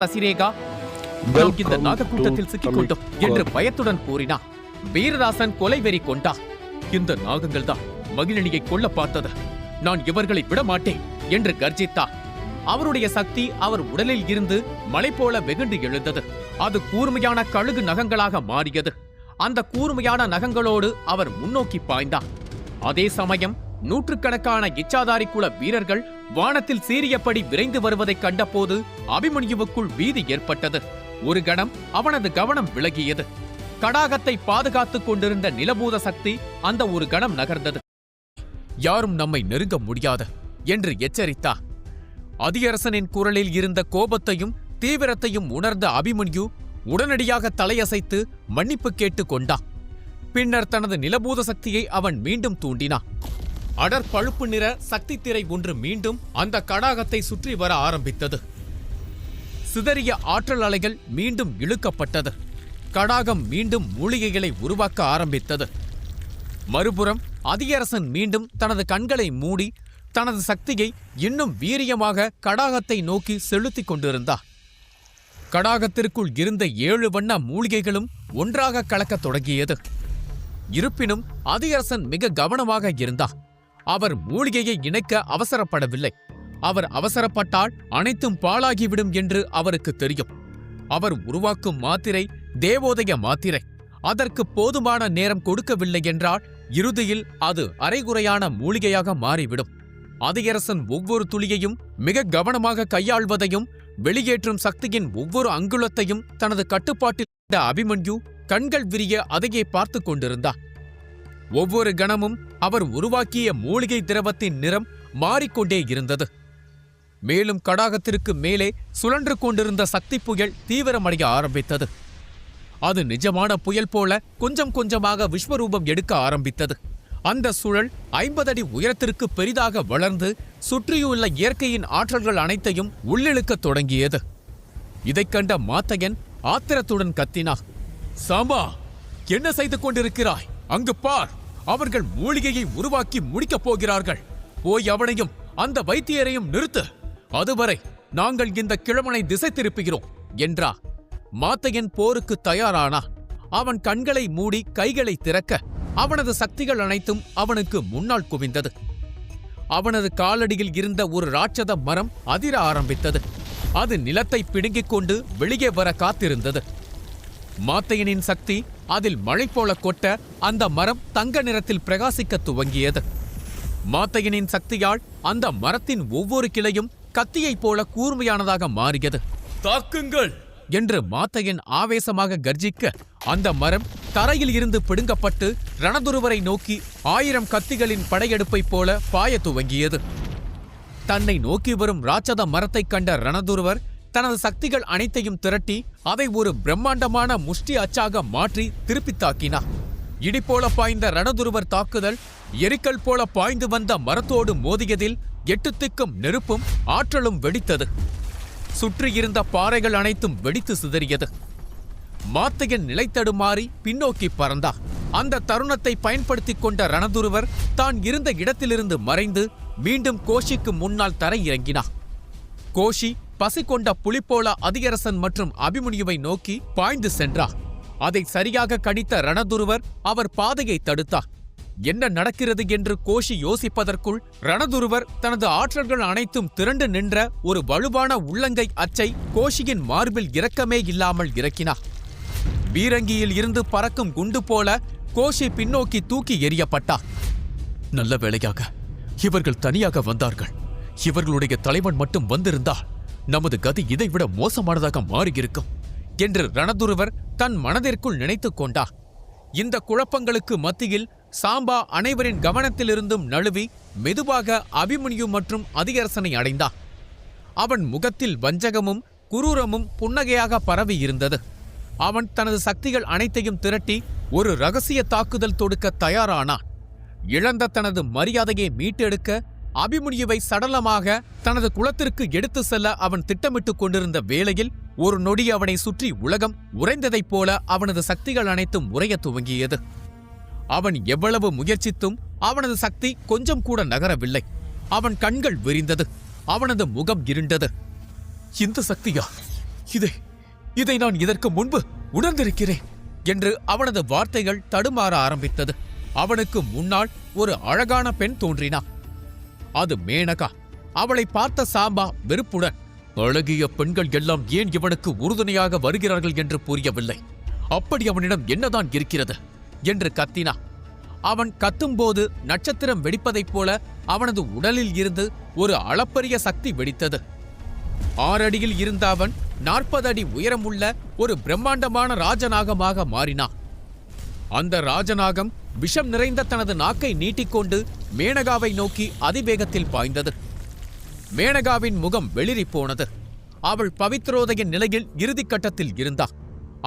சசிரேகா நாம் இந்த நாகக்கூட்டத்தில் சிக்கிக்கொண்டோம் என்று பயத்துடன் கூறினார். வீரராசன் கொலைவெறி கொண்டா. இந்த நாகங்கள் தான் மகிழினியை கொல்ல பார்த்தது. நான் இவர்களை விட மாட்டேன் என்று கர்ஜித்தார். அவருடைய சக்தி அவர் உடலில் இருந்து மலை போல வெகுண்டு எழுந்தது. அது கூர்மையான கழுகு நகங்களாக மாறியது. அந்த கூர்மையான நகங்களோடு அவர் முன்னோக்கி பாய்ந்தார். அதே சமயம் நூற்றுக்கணக்கான இச்சாதாரி குல வீரர்கள் வானத்தில் சீறியபடி விரைந்து வருவதைக் கண்டபோது அபிமன்யுவுக்குள் பீதி ஏற்பட்டது. ஒரு கணம் அவனது கவனம் விலகியது. கடாகத்தை பாதுகாத்துக் கொண்டிருந்த நிலபூத சக்தி அந்த ஒரு கணம் நகர்ந்தது. யாரும் நம்மை நெருங்க முடியாது என்று எச்சரித்தார். அதியரசனின் குரலில் இருந்த கோபத்தையும் தீவிரத்தையும் உணர்ந்த அபிமன்யு உடனடியாக தலையசைத்து மன்னிப்பு கேட்டுக் கொண்டான். பின்னர் தனது நிலபூத சக்தியை அவன் மீண்டும் தூண்டினான். அடர் பழுப்பு நிற சக்தி திரை ஒன்று மீண்டும் அந்த கடாகத்தை சுற்றி வர ஆரம்பித்தது. சிதறிய ஆற்றல் அலைகள் மீண்டும் இழுக்கப்பட்டது. கடாகம் மீண்டும் மூலிகைகளை உருவாக்க ஆரம்பித்தது. மறுபுறம் அதியரசன் மீண்டும் தனது கண்களை மூடி தனது சக்தியை இன்னும் வீரியமாக கடாகத்தை நோக்கி செலுத்திக் கொண்டிருந்தார். கடாகத்திற்குள் இருந்த 7 வண்ண மூலிகைகளும் ஒன்றாக கலக்கத் தொடங்கியது. இருப்பினும் அதியரசன் மிக கவனமாக இருந்தார். அவர் மூலிகையை இணைக்க அவசரப்படவில்லை. அவர் அவசரப்பட்டால் அனைத்தும் பாழாகிவிடும் என்று அவருக்கு தெரியும். அவர் உருவாக்கும் மாத்திரை தேவோதய மாத்திரை. அதற்கு போதுமான நேரம் கொடுக்கவில்லை என்றால் இறுதியில் அது அரைகுறையான மூலிகையாக மாறிவிடும். அதியரசன் ஒவ்வொரு துளியையும் மிக கவனமாக கையாள்வதையும் வெளியேற்றும் சக்தியின் ஒவ்வொரு அங்குலத்தையும் தனது கட்டுப்பாட்டில் அபிமன்யு கண்கள் விரிய அதையே பார்த்து கொண்டிருந்தார். ஒவ்வொரு கணமும் அவர் உருவாக்கிய மூலிகை திரவத்தின் நிறம் மாறிக்கொண்டே இருந்தது. மேலும் கடாகத்திற்கு மேலே சுழன்று கொண்டிருந்த சக்தி புயல் தீவிரமடைய ஆரம்பித்தது. அது நிஜமான புயல் போல கொஞ்சம் கொஞ்சமாக விஸ்வரூபம் எடுக்க ஆரம்பித்தது. அந்த சுழல் 50 அடி உயரத்திற்கு பெரிதாக வளர்ந்து சுற்றியுள்ள இயற்கையின் ஆற்றல்கள் அனைத்தையும் உள்ளிழுக்கத் தொடங்கியது. இதைக் கண்ட மாத்தையன் ஆத்திரத்துடன் கத்தினார். சாம்பா, என்ன செய்து கொண்டிருக்கிறாய்? அங்கு பார், அவர்கள் மூலிகையை உருவாக்கி முடிக்கப் போகிறார்கள். போய் அவனையும் அந்த வைத்தியரையும் நிறுத்து. அதுவரை நாங்கள் இந்த கிழவனை திசை திருப்புகிறோம் என்றார். மாத்தையன் போருக்கு தயாரானா. அவன் கண்களை மூடி கைகளை திறக்க அவனது சக்திகள் அனைத்தும் அவனுக்கு முன்னால் குவிந்தது. அவனது காலடியில் இருந்த ஒரு ராட்சத மரம் அதிர ஆரம்பித்தது. அது நிலத்தை பிடுங்கிக் கொண்டு வெளியே வர காத்திருந்தது. மாத்தையனின் சக்தி அதில் மழை போல கொட்ட அந்த மரம் தங்க நிறத்தில் பிரகாசிக்க துவங்கியது. மாத்தையனின் சக்தியால் அந்த மரத்தின் ஒவ்வொரு கிளையும் கத்தியைப் போல கூர்மையானதாக மாறியது. தாக்குங்கள் என்று மாத்தையன் ஆவேசமாக கர்ஜிக்க அந்த மரம் தரையில் இருந்து பிடுங்கப்பட்டு ரணதுருவரை நோக்கி 1000 கத்திகளின் படையெடுப்பைப் போல பாய துவங்கியது. தன்னை நோக்கி வரும் ராட்சத மரத்தைக் கண்ட ரணதுருவர் தனது சக்திகள் அனைத்தையும் திரட்டி அதை ஒரு பிரம்மாண்டமான முஷ்டி அச்சாக மாற்றி திருப்பி தாக்கினார். இடிபோல பாய்ந்த ரணதுருவர் தாக்குதல் எரிக்கல் போல பாய்ந்து வந்த மரத்தோடு மோதியதில் 8 திக்கும் நெருப்பும் ஆற்றலும் வெடித்தது. சுற்றியிருந்த பாறைகள் அனைத்தும் வெடித்து சிதறியது. மாத்தையன் நிலைத்தடுமாறி பின்னோக்கி பறந்தார். அந்த தருணத்தை பயன்படுத்திக் கொண்ட ரணதுருவர் தான் இருந்த இடத்திலிருந்து மறைந்து மீண்டும் கோஷிக்கு முன்னால் தரை இறங்கினார். கோஷி பசி கொண்ட புலிப்போல அதியரசன் மற்றும் அபிமன்யுவை நோக்கி பாய்ந்து சென்றார். அதை சரியாக கணித்த ரணதுருவர் அவர் பாதையை தடுத்தார். என்ன நடக்கிறது என்று கோஷி யோசிப்பதற்குள் ரணதுருவர் தனது ஆற்றல்கள் அனைத்தும் திரண்டு நின்ற ஒரு வலுவான உள்ளங்கை அச்சை கோஷியின் மார்பில் இரக்கமே இல்லாமல் இறக்கினார். பீரங்கியில் இருந்து பறக்கும் குண்டு போல கோஷி பின்னோக்கி தூக்கி எறியப்பட்டார். நல்ல வேளையாக இவர்கள் தனியாக வந்தார்கள். இவர்களுடைய தலைவன் மட்டும் வந்திருந்தால் நமது கதி இதைவிட மோசமானதாக மாறியிருக்கும் என்று ரணதுருவர் தன் மனதிற்குள் நினைத்துக் கொண்டார். இந்த குழப்பங்களுக்கு மத்தியில் சாம்பா அனைவரின் கவனத்திலிருந்தும் நழுவி மெதுவாக அபிமன்யு மற்றும் அதியரசனை அடைந்தார். அவன் முகத்தில் வஞ்சகமும் குரூரமும் புன்னகையாக பரவி இருந்தது. அவன் தனது சக்திகள் அனைத்தையும் திரட்டி ஒரு ரகசிய தாக்குதல் தொடுக்க தயாரானான். இழந்த தனது மரியாதையை மீட்டெடுக்க அபிமன்யுவை சடலமாக தனது குலத்திற்கு எடுத்து செல்ல அவன் திட்டமிட்டுக் கொண்டிருந்த வேளையில் ஒரு நொடி அவனை சுற்றி உலகம் உறைந்ததைப் போல அவனது சக்திகள் அனைத்தும் உறைய துவங்கியது. அவன் எவ்வளவு முயற்சித்தும் அவனது சக்தி கொஞ்சம் கூட நகரவில்லை. அவன் கண்கள் விரிந்தது. அவனது முகம் இருண்டது. இந்த சக்தியா? இதை நான் இதற்கு முன்பு உணர்ந்திருக்கிறேன் என்று அவனது வார்த்தைகள் தடுமாற ஆரம்பித்தது. அவனுக்கு முன்னால் ஒரு அழகான பெண் தோன்றினாள். அது மேனகா. அவளை பார்த்த சாம்பா வெறுப்புடன், அழகிய பெண்கள் எல்லாம் ஏன் இவனுக்கு உறுதுணையாக வருகிறார்கள் என்று புரியவில்லை. அப்படி அவனிடம் என்னதான் இருக்கிறது என்று கத்தினான். அவன் கத்தும்போது நட்சத்திரம் வெடிப்பதைப் போல அவனது உடலில் இருந்து ஒரு அளப்பரிய சக்தி வெடித்தது. 6 அடியில் இருந்த அவன் 40 அடி உயரமுள்ள ஒரு பிரம்மாண்டமான ராஜநாகமாக மாறினான். அந்த ராஜநாகம் விஷம் நிறைந்த தனது நாக்கை நீட்டிக்கொண்டு மேனகாவை நோக்கி அதிவேகத்தில் பாய்ந்தது. மேனகாவின் முகம் வெளிரி போனது. அவள் பவித்ரோதயின் நிலையில் இறுதிக்கட்டத்தில் இருந்தாள்.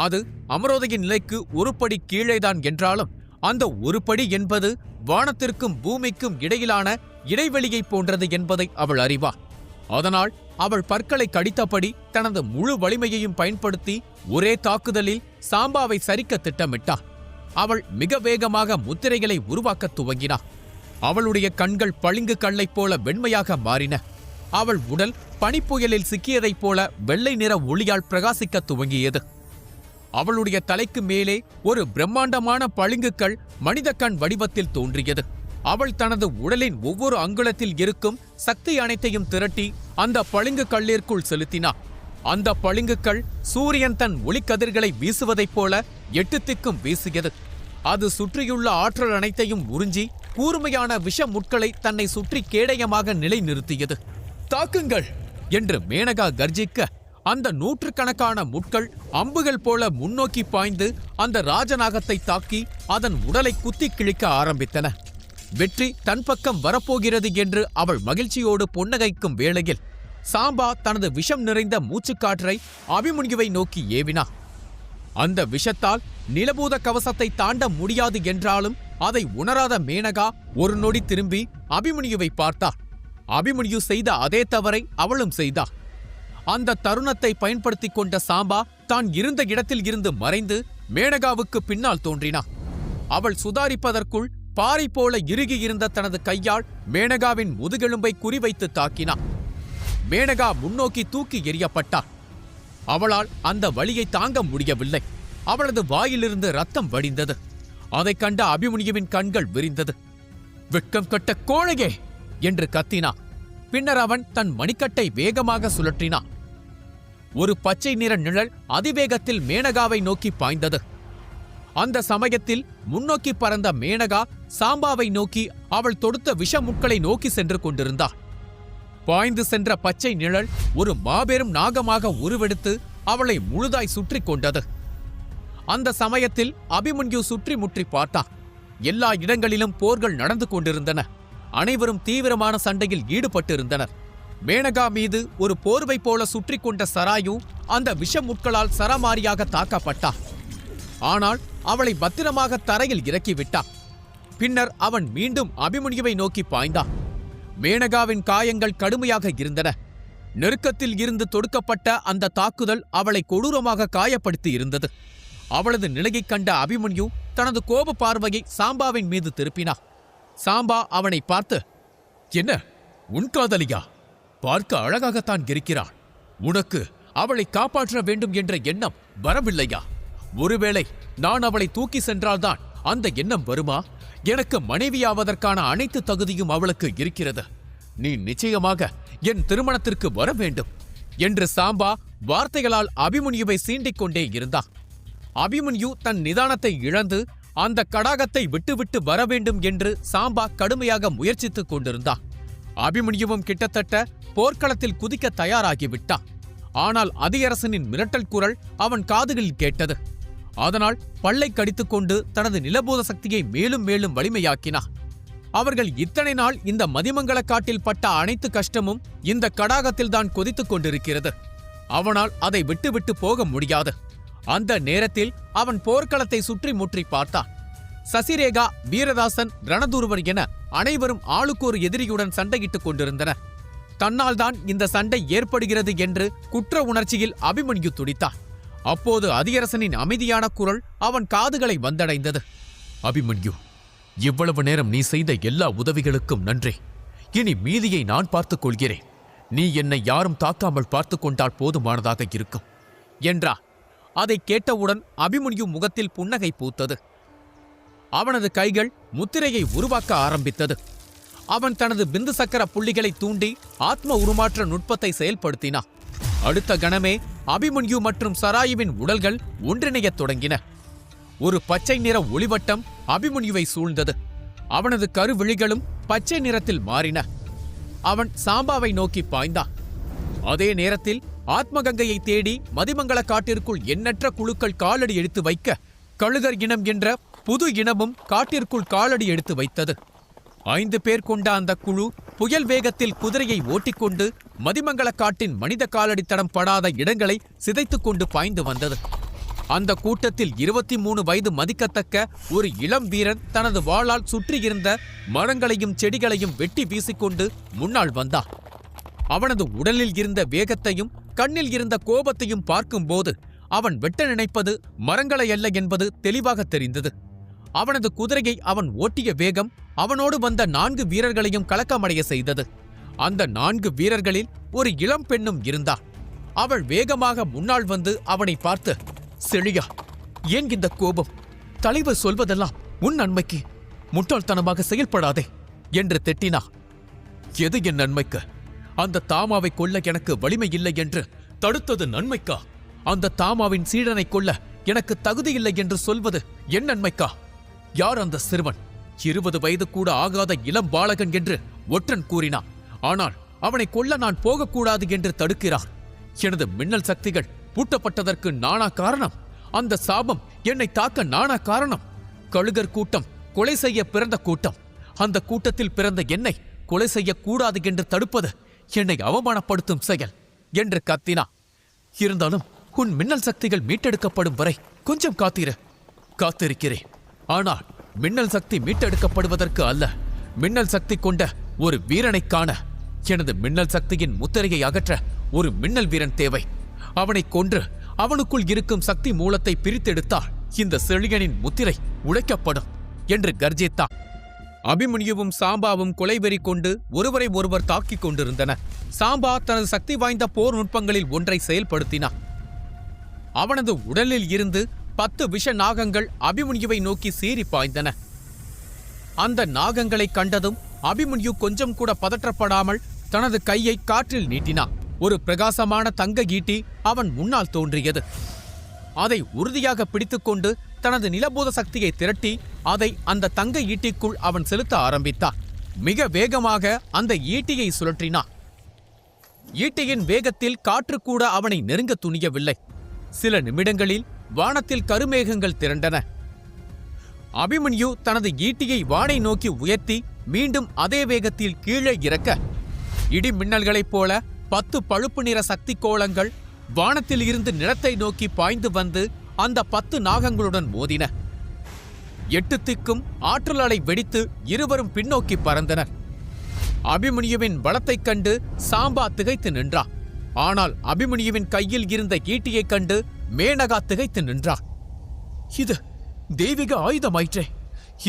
அது அமரோதயின் நிலைக்கு ஒரு படி கீழேதான் என்றாலும் அந்த ஒரு படி என்பது வானத்திற்கும் பூமிக்கும் இடையிலான இடைவெளியைப் போன்றது என்பதை அவள் அறிவாள். அதனால் அவள் பற்களை கடித்தபடி தனது முழு வலிமையையும் பயன்படுத்தி ஒரே தாக்குதலில் சாம்பாவை சரிக்க திட்டமிட்டாள். அவள் மிக வேகமாக முத்திரைகளை உருவாக்கத் துவங்கினாள். அவளுடைய கண்கள் பளிங்கு கல்லைப் போல வெண்மையாக மாறின. அவள் உடல் பனிப்புயலில் சிக்கியதைப் போல வெள்ளை நிற ஒளியால் பிரகாசிக்கத் துவங்கியது. அவளுடைய தலைக்கு மேலே ஒரு பிரம்மாண்டமான பளிங்குக்கல் மனித கண் வடிவத்தில் தோன்றியது. அவள் தனது உடலின் ஒவ்வொரு அங்குலத்தில் இருக்கும் சக்தி அனைத்தையும் திரட்டி அந்த பளிங்கு கல்லிற்குள் செலுத்தினாள். அந்த பளிங்குக்கல் சூரியன் தன் ஒளிக்கதிர்களை வீசுவதைப் போல 8 திக்கும் வீசியது. அது சுற்றியுள்ள ஆற்றல் அனைத்தையும் உறிஞ்சி கூர்மையான விஷ முட்களை தன்னை சுற்றி கேடயமாக நிலைநிறுத்தியது. தாக்குங்கள் என்று மேனகா கர்ஜிக்க, அந்த 100கணக்கான முட்கள் அம்புகள் போல முன்னோக்கி பாய்ந்து அந்த ராஜநாகத்தை தாக்கி அதன் உடலை குத்தி கிழிக்க ஆரம்பித்தன. வெற்றி தன் பக்கம் வரப்போகிறது என்று அவள் மகிழ்ச்சியோடு புன்னகைக்கும் வேளையில் சாம்பா தனது விஷம் நிறைந்த மூச்சுக்காற்றை அபிமன்யுவை நோக்கி ஏவினார். அந்த விஷத்தால் நிலபூத கவசத்தை தாண்ட முடியாது என்றாலும் அதை உணராத மேனகா ஒரு நொடி திரும்பி அபிமன்யுவை பார்த்தார். அபிமன்யு செய்த அதே தவறை அவளும் செய்தார். அந்த தருணத்தை பயன்படுத்திக் கொண்ட சாம்பா தான் இருந்த இடத்தில் இருந்து மறைந்து மேனகாவுக்கு பின்னால் தோன்றினார். அவள் சுதாரிப்பதற்குள் பாறை போல இறுகியிருந்த தனது கையால் மேனகாவின் முதுகெலும்பை குறிவைத்து தாக்கினார். மேனகா முன்னோக்கி தூக்கி எறியப்பட்டாள். அவளால் அந்த வலியை தாங்க முடியவில்லை. அவளது வாயிலிருந்து ரத்தம் வடிந்தது. அதைக் கண்ட அபிமன்யுவின் கண்கள் விரிந்தது. வெட்கம் கட்ட கோழையே என்று கத்தினான். பின்னர் அவன் தன் மணிக்கட்டை வேகமாக சுழற்றினான். ஒரு பச்சை நிற நிழல் அதிவேகத்தில் மேனகாவை நோக்கி பாய்ந்தது. அந்த சமயத்தில் முன்னோக்கி பறந்த மேனகா சாம்பாவை நோக்கி அவள் தொடுத்த விஷமுட்களை நோக்கி சென்று கொண்டிருந்தாள். பாய்ந்து சென்ற பச்சை நிழல் ஒரு மாபெரும் நாகமாக உருவெடுத்து அவளை முழுதாய் சுற்றி கொண்டது. அந்த சமயத்தில் அபிமன்யு சுற்றி முற்றி பார்த்தான். எல்லா இடங்களிலும் போர்கள் நடந்து கொண்டிருந்தன. அனைவரும் தீவிரமான சண்டையில் ஈடுபட்டிருந்தனர். மேனகா மீது ஒரு போர்வை போல சுற்றி கொண்ட சராயு அந்த விஷமுட்களால் சரமாரியாக தாக்கப்பட்டான். ஆனால் அவளை பத்திரமாக தரையில் இறக்கிவிட்டான். பின்னர் அவன் மீண்டும் அபிமன்யுவை நோக்கி பாய்ந்தான். மேனகாவின் காயங்கள் கடுமையாக இருந்தன. நெருக்கத்தில் இருந்து தொடுக்கப்பட்ட அந்த தாக்குதல் அவளை கொடூரமாக காயப்படுத்தி இருந்தது. அவளது நிலையைக் கண்ட அபிமன்யு தனது கோப பார்வையை சாம்பாவின் மீது திருப்பினார். சாம்பா அவனை பார்த்து, என்ன, உன் காதலியா? பார்க்க அழகாகத்தான் இருக்கிறாள். உனக்கு அவளை காப்பாற்ற வேண்டும் என்ற எண்ணம் வரவில்லையா? ஒருவேளை நான் அவளை தூக்கி சென்றால்தான் அந்த எண்ணம் வருமா? எனக்கு மனைவியாவதற்கான அனைத்து தகுதியும் அவளுக்கு இருக்கிறது. நீ நிச்சயமாக என் திருமணத்திற்கு வர வேண்டும் என்று சாம்பா வார்த்தைகளால் அபிமன்யுவை சீண்டிக் கொண்டே இருந்தான். அபிமன்யு தன் நிதானத்தை இழந்து அந்த கடாகத்தை விட்டுவிட்டு வர வேண்டும் என்று சாம்பா கடுமையாக முயற்சித்துக் கொண்டிருந்தான். அபிமன்யுவும் கிட்டத்தட்ட போர்க்களத்தில் குதிக்க தயாராகிவிட்டான். ஆனால் அதியரசனின் மிரட்டல் குரல் அவன் காதுகளில் கேட்டது. அதனால் பல்லை கடித்துக்கொண்டு தனது நிலபூத சக்தியை மேலும் மேலும் வலிமையாக்கினான். அவர்கள் இத்தனை நாள் இந்த மதிமங்கல காட்டில் பட்ட அனைத்து கஷ்டமும் இந்த கடாகத்தில்தான் கொதித்துக் கொண்டிருக்கிறது. அவனால் அதை விட்டுவிட்டு போக முடியாது. அந்த நேரத்தில் அவன் போர்க்களத்தை சுற்றி முற்றி பார்த்தான். சசிரேகா, வீரதாசன், ரணதூர்வர் என அனைவரும் ஆளுக்கொரு எதிரியுடன் சண்டையிட்டுக் கொண்டிருந்தனர். தன்னால் தான் இந்த சண்டை ஏற்படுகிறது என்று குற்ற உணர்ச்சியில் அபிமன்யு துடித்தான். அப்போது அதியரசனின் அமைதியான குரல் அவன் காதுகளை வந்தடைந்தது. அபிமன்யு, இவ்வளவு நேரம் நீ செய்த எல்லா உதவிகளுக்கும் நன்றி. இனி மீதியை நான் பார்த்துக் கொள்கிறேன். நீ என்னை யாரும் தாக்காமல் பார்த்து கொண்டால் போதுமானதாக இருக்கும். என்றார். அதை கேட்டவுடன் அபிமன்யு முகத்தில் புன்னகை பூத்தது. அவனது கைகள் முத்திரையை உருவாக்க ஆரம்பித்தது. அவன் தனது பிந்து சக்கர புள்ளிகளை தூண்டி ஆத்ம உருமாற்ற நுட்பத்தை செயல்படுத்தினான். அடுத்த கணமே அபிமன்யு மற்றும் சராயுவின் உடல்கள் ஒன்றிணையத் தொடங்கின. ஒரு பச்சை நிற ஒளிவட்டம் அபிமன்யுவை சூழ்ந்தது. அவனது கருவிழிகளும் பச்சை நிறத்தில் மாறின. அவன் சாம்பாவை நோக்கி பாய்ந்தான். அதே நேரத்தில் ஆத்மகங்கையை தேடி மதிமங்கல காட்டிற்குள் எண்ணற்ற குழுக்கள் காலடி எடுத்து வைக்க கழுகர் இனம் என்ற புது இனமும் காட்டிற்குள் காலடி எடுத்து வைத்தது. 5 பேர் கொண்ட அந்த குழு புயல் வேகத்தில் குதிரையை ஓட்டிக்கொண்டு மதிமங்கல காட்டின் மனித காலடி தடம் படாத இடங்களை சிதைத்துக் கொண்டு பாய்ந்து வந்தது. அந்த கூட்டத்தில் 23 வயது மதிக்கத்தக்க ஒரு இளம் வீரன் தனது வாளால் சுற்றியிருந்த மரங்களையும் செடிகளையும் வெட்டி வீசிக்கொண்டு முன்னால் வந்தான். அவனது உடலில் இருந்த வேகத்தையும் கண்ணில் இருந்த கோபத்தையும் பார்க்கும்போது அவன் வெட்ட நினைப்பது மரங்களை அல்ல என்பது தெளிவாக தெரிந்தது. அவனது குதிரையை அவன் ஓட்டிய வேகம் அவனோடு வந்த 4 வீரர்களையும் கலக்கமடைய செய்தது. அந்த 4 வீரர்களில் ஒரு இளம் பெண்ணும் இருந்தாள். அவள் வேகமாக முன்னால் வந்து அவனை பார்த்து, செழியா, ஏன் இந்த கோபம்? தலைவர் சொல்வதெல்லாம் உன் நன்மைக்கு, முட்டாள்தனமாக செயல்படாதே என்று திட்டினா. எது என் நன்மைக்கு? அந்த தாமாவை கொல்ல எனக்கு வலிமை இல்லை என்று தடுத்தது நன்மைக்கா? அந்த தாமாவின் சீடனை கொல்ல எனக்கு தகுதியில்லை என்று சொல்வது என் நன்மைக்கா? யார் அந்த சிறுவன்? 20 வயது கூட ஆகாத இளம் பாலகன் என்று ஒற்றன் கூறினான். ஆனால் அவனை கொல்ல நான் போகக்கூடாது என்று தடுக்கிறார். எனது மின்னல் சக்திகள் பூட்டப்பட்டதற்கு நானா காரணம்? அந்த சாபம் என்னை தாக்க நானா காரணம்? கழுகர் கூட்டம் கொலை செய்ய பிறந்த கூட்டம். அந்த கூட்டத்தில் பிறந்த என்னை கொலை செய்யக்கூடாது என்று தடுப்பது என்னை அவமானப்படுத்தும் செயல் என்று கத்தினா. இருந்தாலும் உன் மின்னல் சக்திகள் மீட்டெடுக்கப்படும் வரை கொஞ்சம் காத்திரு. காத்திருக்கிறேன். ஆனால் மின்னல் சக்தி மீட்டெடுக்கப்படுவதற்கு அல்ல, மின்னல் சக்தி கொண்ட ஒரு வீரனை காண எனது மின்னல் சக்தியின் முத்திரையை அகற்ற ஒரு மின்னல் வீரன் தேவை. அவனை கொன்று அவனுக்குள் இருக்கும் சக்தி மூலத்தை பிரித்தெடுத்தால் இந்த செழியனின் முத்திரை உடைக்கப்படும் என்று கர்ஜித்தான். அபிமன்யுவும் சாம்பாவும் கொலைவெறி கொண்டு ஒருவரை ஒருவர் தாக்கிக் கொண்டிருந்தனர். சாம்பா தனது சக்தி வாய்ந்த போர் நுட்பங்களில் ஒன்றை செயல்படுத்தினான். அவனது உடலில் இருந்து 10 விஷ நாகங்கள் அபிமன்யுவை நோக்கி சீறி பாய்ந்தன. அந்த நாகங்களை கண்டதும் அபிமன்யு கொஞ்சம் கூட பதற்றப்படாமல் தனது கையை காற்றில் நீட்டினான். ஒரு பிரகாசமான தங்க ஈட்டி அவன் முன்னால் தோன்றியது. அதை உறுதியாக பிடித்துக்கொண்டு தனது நிலபூத சக்தியை திரட்டி அதை அந்த தங்க ஈட்டிக்குள் அவன் செலுத்த ஆரம்பித்தான். மிக வேகமாக அந்த ஈட்டியை சுழற்றினான். ஈட்டியின் வேகத்தில் காற்று கூட அவனை நெருங்க துணியவில்லை. சில நிமிடங்களில் வானத்தில் கருமேகங்கள் திரண்டன. அபிமன்யு தனது ஈட்டியை வானை நோக்கி உயர்த்தி மீண்டும் அதே வேகத்தில் கீழே இறக்க இடி மின்னல்களைப் போல 10 பழுப்பு நிற சக்தி கோளங்கள் வானத்தில் இருந்து நிலத்தை நோக்கி பாய்ந்து வந்து அந்த 10 நாகங்களுடன் மோதின. 8 திக்கும் ஆற்றல் அலை வெடித்து இருவரும் பின்னோக்கி பறந்தனர். அபிமன்யுவின் பலத்தைக் கண்டு சாம்பா திகைத்து நின்றான். ஆனால் அபிமன்யுவின் கையில் இருந்த ஈட்டியைக் கண்டு மேனகா திகைத்து நின்றான். இது தெய்வீக ஆயுதமாயிற்றே,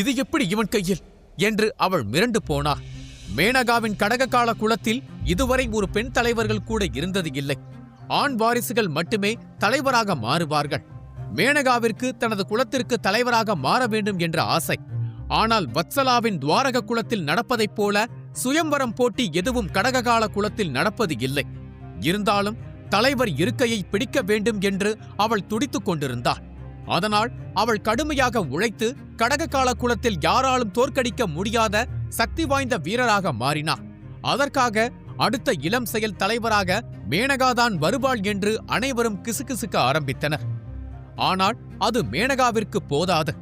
இது எப்படி இவன் கையில் என்று அவள் மிரண்டு போனாள். மேனகாவின் கடககால குலத்தில் இதுவரை ஒரு பெண் தலைவர்கள் கூட இருந்தது இல்லை. ஆண் வாரிசுகள் மட்டுமே தலைவராக மாறுவார்கள். மேனகாவிற்கு தனது குலத்திற்கு தலைவராக மாற வேண்டும் என்ற ஆசை. ஆனால் வத்சலாவின் துவாரக குலத்தில் நடப்பதைப் போல சுயம்வரம் போட்டி எதுவும் கடககால குலத்தில் நடப்பது இல்லை. இருந்தாலும் தலைவர் இருக்கையை பிடிக்க வேண்டும் என்று அவள் துடித்துக் கொண்டிருந்தாள். அதனால் அவள் கடுமையாக உழைத்து கடககால குலத்தில் யாராலும் தோற்கடிக்க முடியாத சக்தி வாய்ந்த வீரராக மாறினார். அதற்காக அடுத்த இளம் செயல் தலைவராக மேனகாதான் வருவாள் என்று அனைவரும் கிசுகிசுக்க ஆரம்பித்தனர். ஆனால் அது மேனகாவிற்கு போதாது.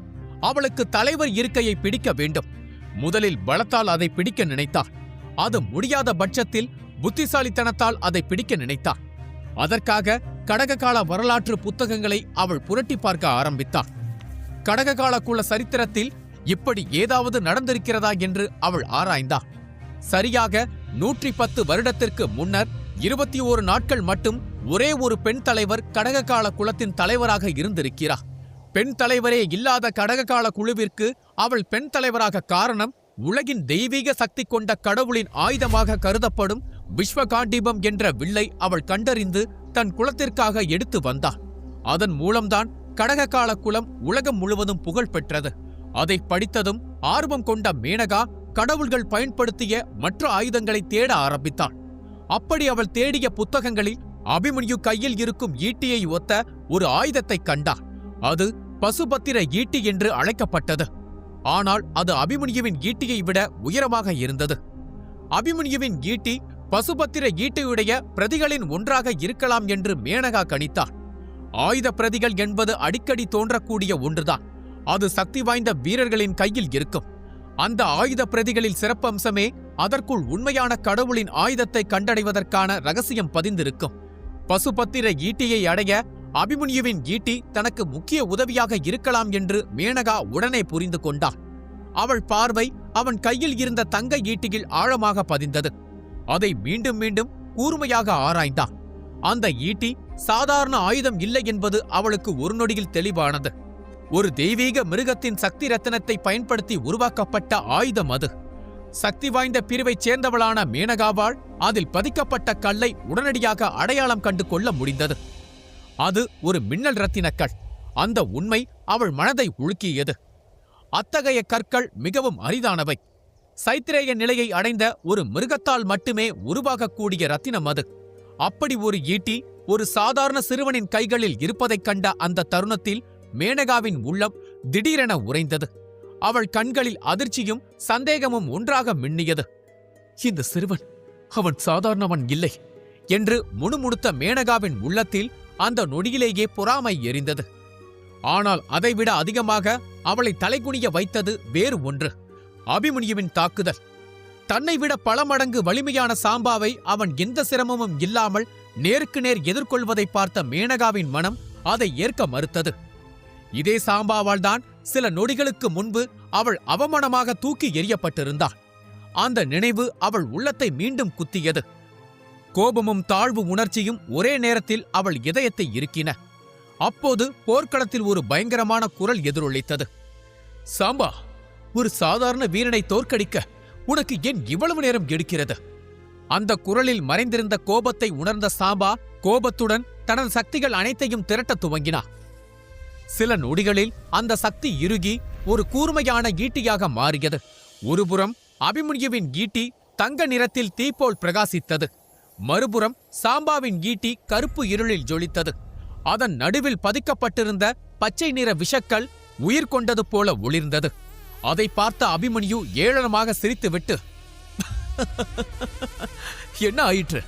அவளுக்கு தலைவர் இருக்கையை பிடிக்க வேண்டும். முதலில் பலத்தால் அதை பிடிக்க நினைத்தாள். அது முடியாத பட்சத்தில் புத்திசாலித்தனத்தால் அதை பிடிக்க நினைத்தாள். அதற்காக கடககால வரலாற்று புத்தகங்களை அவள் புரட்டி பார்க்க ஆரம்பித்தாள். கடககால குல சரித்திரத்தில் இப்படி ஏதாவது நடந்திருக்கிறதா என்று அவள் ஆராய்ந்தாள். சரியாக 110 வருடத்திற்கு முன்னர் 21 நாட்கள் மட்டும் ஒரே ஒரு பெண் தலைவர் கடககால குலத்தின் தலைவராக இருந்திருக்கிறார். பெண் தலைவரே இல்லாத கடககால குழுவிற்கு அவள் பெண் தலைவராக காரணம் உலகின் தெய்வீக சக்தி கொண்ட கடவுளின் ஆயுதமாக கருதப்படும் விஸ்வகாண்டீபம் என்ற வில்லை அவள் கண்டறிந்து தன் குலத்திற்காக எடுத்து வந்தான். அதன் மூலம்தான் கடககால குலம் உலகம் முழுவதும் புகழ் பெற்றது. அதை படித்ததும் ஆர்வம் கொண்ட மேனகா கடவுள்கள் பயன்படுத்திய மற்ற ஆயுதங்களை தேட ஆரம்பித்தாள். அப்படி அவள் தேடிய புத்தகங்களில் அபிமன்யு கையில் இருக்கும் ஈட்டியை ஒத்த ஒரு ஆயுதத்தை கண்டாள். அது பசுபத்திர ஈட்டி என்று அழைக்கப்பட்டது. ஆனால் அது அபிமன்யுவின் ஈட்டியை விட உயரமாக இருந்தது. அபிமன்யுவின் ஈட்டி பசுபத்திர ஈட்டியுடைய பிரதிகளின் ஒன்றாக இருக்கலாம் என்று மேனகா கணித்தாள். ஆயுத பிரதிகள் என்பது அடிக்கடி தோன்றக்கூடிய ஒன்றுதான். அது சக்தி வாய்ந்த வீரர்களின் கையில் இருக்கும். அந்த ஆயுத பிரதிகளில் சிறப்பம்சமே அதற்குள் உண்மையான கடவுளின் ஆயுதத்தை கண்டடைவதற்கான ரகசியம் பதிந்திருக்கும். பசுபத்திர ஈட்டியை அடைய அபிமன்யுவின் ஈட்டி தனக்கு முக்கிய உதவியாக இருக்கலாம் என்று மேனகா உடனே புரிந்து கொண்டாள். அவள் பார்வை அவன் கையில் இருந்த தங்க ஈட்டியில் ஆழமாக பதிந்தது. அதை மீண்டும் மீண்டும் கூர்மையாக ஆராய்ந்தாள். அந்த ஈட்டி சாதாரண ஆயுதம் இல்லை என்பது அவளுக்கு ஒரு நொடியில் தெளிவானது. ஒரு தெய்வீக மிருகத்தின் சக்தி ரத்தினத்தை பயன்படுத்தி உருவாக்கப்பட்ட ஆயுதம் அது. சக்தி வாய்ந்த பிரிவைச் சேர்ந்தவளான மேனகாவால் அதில் பதிக்கப்பட்ட கல்லை உடனடியாக அடையாளம் கண்டு கொள்ள முடிந்தது. அது ஒரு மின்னல் ரத்தினக்கல். அந்த உண்மை அவள் மனதை உலுக்கியது. அத்தகைய கற்கள் மிகவும் அரிதானவை. சைத்திரேய நிலையை அடைந்த ஒரு மிருகத்தால் மட்டுமே உருவாகக்கூடிய ரத்தினம் அது. அப்படி ஒரு ஈட்டி ஒரு சாதாரண சிறுவனின் கைகளில் இருப்பதைக் கண்ட அந்த தருணத்தில் மேனகாவின் உள்ளம் திடீரென உறைந்தது. அவள் கண்களில் அதிர்ச்சியும் சந்தேகமும் ஒன்றாக மின்னியது. இந்த சிறுவன் அவன் சாதாரணவன் இல்லை என்று முணுமுணுத்த மேனகாவின் உள்ளத்தில் அந்த நொடியிலேயே பொறாமை எரிந்தது. ஆனால் அதைவிட அதிகமாக அவளை தலைகுனிய வைத்தது வேறு ஒன்று. அபிமன்யுவின் தாக்குதல். தன்னை விட பல மடங்கு வலிமையான சாம்பாவை அவன் எந்த சிரமமும் இல்லாமல் நேருக்கு நேர் எதிர்கொள்வதை பார்த்த மேனகாவின் மனம் அதை ஏற்க மறுத்தது. இதே சாம்பாவால் தான் சில நொடிகளுக்கு முன்பு அவள் அவமானமாக தூக்கி எறியப்பட்டிருந்தாள். அந்த நினைவு அவள் உள்ளத்தை மீண்டும் குத்தியது. கோபமும் தாழ்வு உணர்ச்சியும் ஒரே நேரத்தில் அவள் இதயத்தை இறுக்கின. அப்போது போர்க்களத்தில் ஒரு பயங்கரமான குரல் எதிரொலித்தது. சாம்பா, ஒரு சாதாரண வீரனை தோற்கடிக்க உனக்கு ஏன் இவ்வளவு நேரம் எடுக்கிறது? அந்த குரலில் மறைந்திருந்த கோபத்தை உணர்ந்த சாம்பா கோபத்துடன் தனது சக்திகள் அனைத்தையும் திரட்டத் துவங்கினார். சில நொடிகளில் அந்த சக்தி இறுகி ஒரு கூர்மையான ஈட்டியாக மாறியது. ஒருபுறம் அபிமன்யுவின் ஈட்டி தங்க நிறத்தில் தீப்போல் பிரகாசித்தது. மறுபுறம் சாம்பாவின் ஈட்டி கருப்பு இருளில் ஜொலித்தது. அதன் நடுவில் பதிக்கப்பட்டிருந்த பச்சை நிற விஷக்கல் உயிர் கொண்டது போல ஒளிர்ந்தது. அதை பார்த்த அபிமன்யு ஏளனமாக சிரித்துவிட்டு, என்ன ஆயிற்று?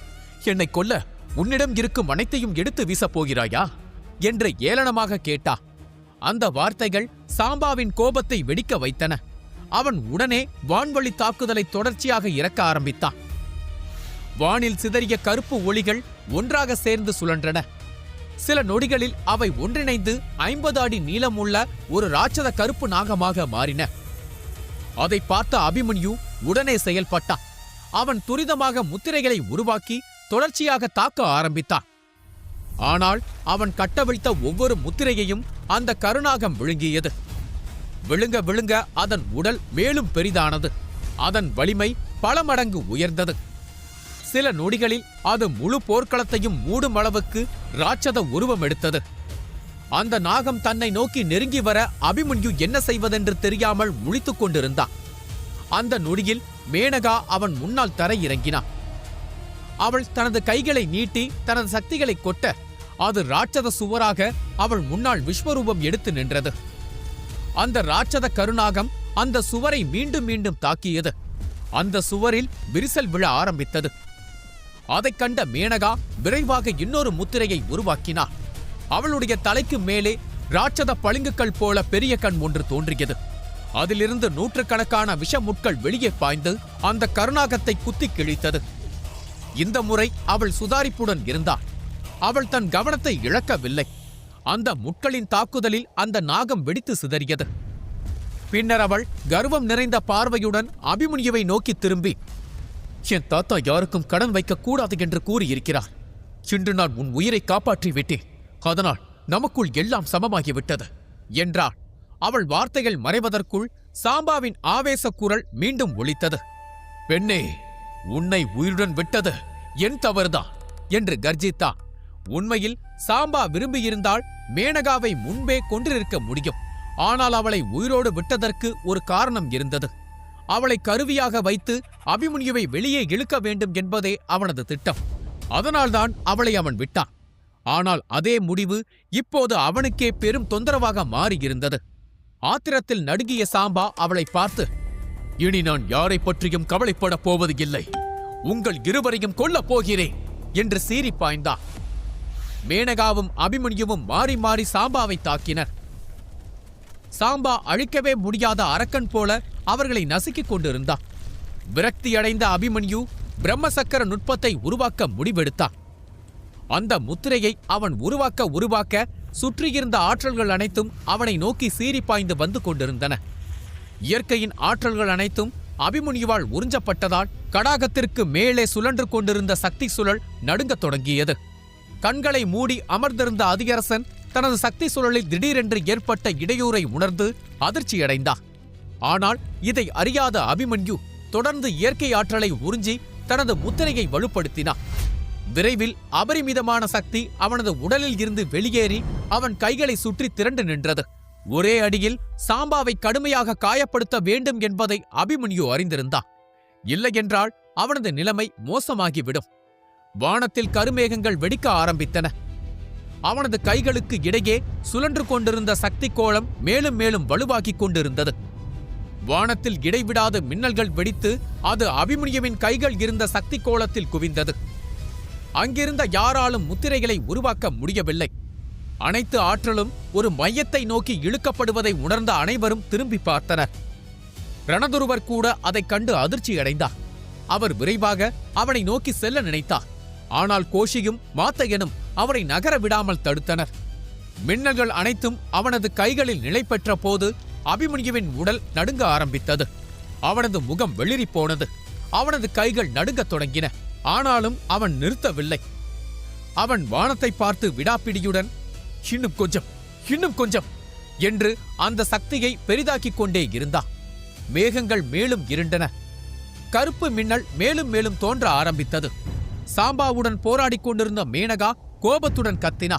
என்னை கொல்ல உன்னிடம் இருக்கும் அனைத்தையும் எடுத்து வீசப் போகிறாயா என்று ஏளனமாக கேட்டா. அந்த வார்த்தைகள் சாம்பாவின் கோபத்தை வெடிக்க வைத்தன. அவன் உடனே வான்வழி தாக்குதலை தொடர்ச்சியாக இறக்க ஆரம்பித்தான். வானில் சிதறிய கருப்பு ஒளிகள் ஒன்றாக சேர்ந்து சுழன்றன. சில நொடிகளில் அவை ஒன்றிணைந்து 50 அடி நீளமுள்ள ஒரு ராட்சத கருப்பு நாகமாக மாறின. அதை பார்த்த அபிமன்யு உடனே செயல்பட்டான். அவன் துரிதமாக முத்திரைகளை உருவாக்கி தொடர்ச்சியாக தாக்க ஆரம்பித்தான். ஆனால் அவன் கட்டவிழ்த்த ஒவ்வொரு முத்திரையையும் அந்த கருநாகம் விழுங்கியது. விழுங்க விழுங்க அதன் உடல் மேலும் பெரிதானது. அதன் வலிமை பல மடங்கு உயர்ந்தது. சில நொடிகளில் அது முழு போர்க்களத்தையும் மூடும் அளவுக்கு ராட்சத உருவம் எடுத்தது. அந்த நாகம் தன்னை நோக்கி நெருங்கி வர அபிமன்யு என்ன செய்வதென்று தெரியாமல் முழித்துக் கொண்டிருந்தான். அந்த நொடியில் மேனகா அவன் முன்னால் தரையிறங்கினான். அவள் தனது கைகளை நீட்டி தனது சக்திகளை கொட்ட அது ராட்சத சுவராக அவள் முன்னால் விஸ்வரூபம் எடுத்து நின்றது. அந்த ராட்சத கருநாகம் அந்த சுவரை மீண்டும் மீண்டும் தாக்கியது. அந்த சுவரில் விரிசல் விழ ஆரம்பித்தது. அதைக் கண்ட மேனகா விரைவாக இன்னொரு முத்திரையை உருவாக்கினாள். அவளுடைய தலைக்கு மேலே ராட்சத பளிங்குகள் போல பெரிய கண் ஒன்று தோன்றியது. அதிலிருந்து நூற்றுக்கணக்கான விஷமுட்கள் வெளியே பாய்ந்து அந்த கருநாகத்தை குத்தி கிழித்தது. இந்த முறை அவள் சுதாரிப்புடன் இருந்தாள். அவள் தன் கவனத்தை இழக்கவில்லை. அந்த முட்களின் தாக்குதலில் அந்த நாகம் வெடித்து சிதறியது. பின்னர் அவள் கர்வம் நிறைந்த பார்வையுடன் அபிமன்யுவை நோக்கி திரும்பி, என் தாத்தா யாருக்கும் கடன் வைக்கக்கூடாது என்று கூறியிருக்கிறார். இன்று நான் உன் உயிரை காப்பாற்றி விட்டேன். அதனால் நமக்குள் எல்லாம் சமமாகிவிட்டது என்றாள். அவள் வார்த்தைகள் மறைவதற்குள் சாம்பாவின் ஆவேச குரல் மீண்டும் ஒலித்தது. பெண்ணே, உன்னை உயிருடன் விட்டது என் தவறுதான் என்று கர்ஜித்தா. உண்மையில் சாம்பா விரும்பியிருந்தால் மேனகாவை முன்பே கொன்றிருக்க முடியும். ஆனால் அவளை உயிரோடு விட்டதற்கு ஒரு காரணம் இருந்தது. அவளை கருவியாக வைத்து அபிமன்யுவை வெளியே இழுக்க வேண்டும் என்பதே அவனது திட்டம். அதனால்தான் அவளை அவன் விட்டான். ஆனால் அதே முடிவு இப்போது அவனுக்கே பெரும் தொந்தரவாக மாறியிருந்தது. ஆத்திரத்தில் நடுங்கிய சாம்பா அவளை பார்த்து, இனி நான் யாரை பற்றியும் கவலைப்படப் போவது இல்லை, உங்கள் இருவரையும் கொல்லப் போகிறேன் என்று சீறி பாய்ந்தான். மேனகாவும் அபிமன்யுவும் மாறி மாறி சாம்பாவை தாக்கினர். சாம்பா அழிக்கவே முடியாத அரக்கன் போல அவர்களை நசுக்கிக் கொண்டிருந்தான். விரக்தியடைந்த அபிமன்யு பிரம்மசக்கர நுட்பத்தை உருவாக்க முடிவெடுத்தான். அந்த முத்திரையை அவன் உருவாக்க சுற்றியிருந்த ஆற்றல்கள் அனைத்தும் அவனை நோக்கி சீறி பாய்ந்து வந்து கொண்டிருந்தன. இயற்கையின் ஆற்றல்கள் அனைத்தும் அபிமன்யுவால் உறிஞ்சப்பட்டதால் கடாகத்திற்கு மேலே சுழன்று கொண்டிருந்த சக்தி சுழல் நடுங்கத் தொடங்கியது. கண்களை மூடி அமர்ந்திருந்த அதிகரசன் தனது சக்தி சுழலில் திடீரென்று ஏற்பட்ட இடையூறை உணர்ந்து அதிர்ச்சியடைந்தான். ஆனால் இதை அறியாத அபிமன்யு தொடர்ந்து இயற்கை ஆற்றலை உறிஞ்சி தனது முத்திரையை வலுப்படுத்தினான். விரைவில் அபரிமிதமான சக்தி அவனது உடலில் இருந்து வெளியேறி அவன் கைகளை சுற்றி திரண்டு நின்றது. ஒரே அடியில் சாம்பாவை கடுமையாக காயப்படுத்த வேண்டும் என்பதை அபிமன்யு அறிந்திருந்தான். இல்லையென்றால் அவனது நிலைமை மோசமாகிவிடும். வானத்தில் கருமேகங்கள் வெடிக்க ஆரம்பித்தன. அவனது கைகளுக்கு இடையே சுழன்று கொண்டிருந்த சக்தி கோலம் மேலும் மேலும் வலுவாகிக் கொண்டிருந்தது. வானத்தில் இடைவிடாத மின்னல்கள் வெடித்து அது அபிமன்யுவின் கைகள் இருந்த சக்தி கோலத்தில் குவிந்தது. அங்கிருந்த யாராலும் முத்திரைகளை உருவாக்க முடியவில்லை. அனைத்து ஆற்றலும் ஒரு மையத்தை நோக்கி இழுக்கப்படுவதை உணர்ந்த அனைவரும் திரும்பி பார்த்தனர். ரணதுருவர் கூட அதைக் கண்டு அதிர்ச்சியடைந்தார். அவர் விரைவாக அவனை நோக்கி செல்ல நினைத்தார். ஆனால் கோஷியும் மாத்தையனும் அவரை நகர விடாமல் தடுத்தனர். மின்னல்கள் அனைத்தும் அவனது கைகளில் நிலை பெற்ற போது அபிமன்யுவின் உடல் நடுங்க ஆரம்பித்தது. அவனது முகம் வெளிரி போனது. அவனது கைகள் நடுங்கத் தொடங்கின. ஆனாலும் அவன் நிறுத்தவில்லை. அவன் வானத்தை பார்த்து விடாப்பிடியுடன், இன்னும் கொஞ்சம், இன்னும் கொஞ்சம் என்று அந்த சக்தியை பெரிதாக்கிக் கொண்டே இருந்தான். மேகங்கள் மேலும் இருண்டன. கருப்பு மின்னல் மேலும் மேலும் தோன்ற ஆரம்பித்தது. சாம்பாவுடன் போராடிக் கொண்டிருந்த மேனகா கோபத்துடன் கத்தினா,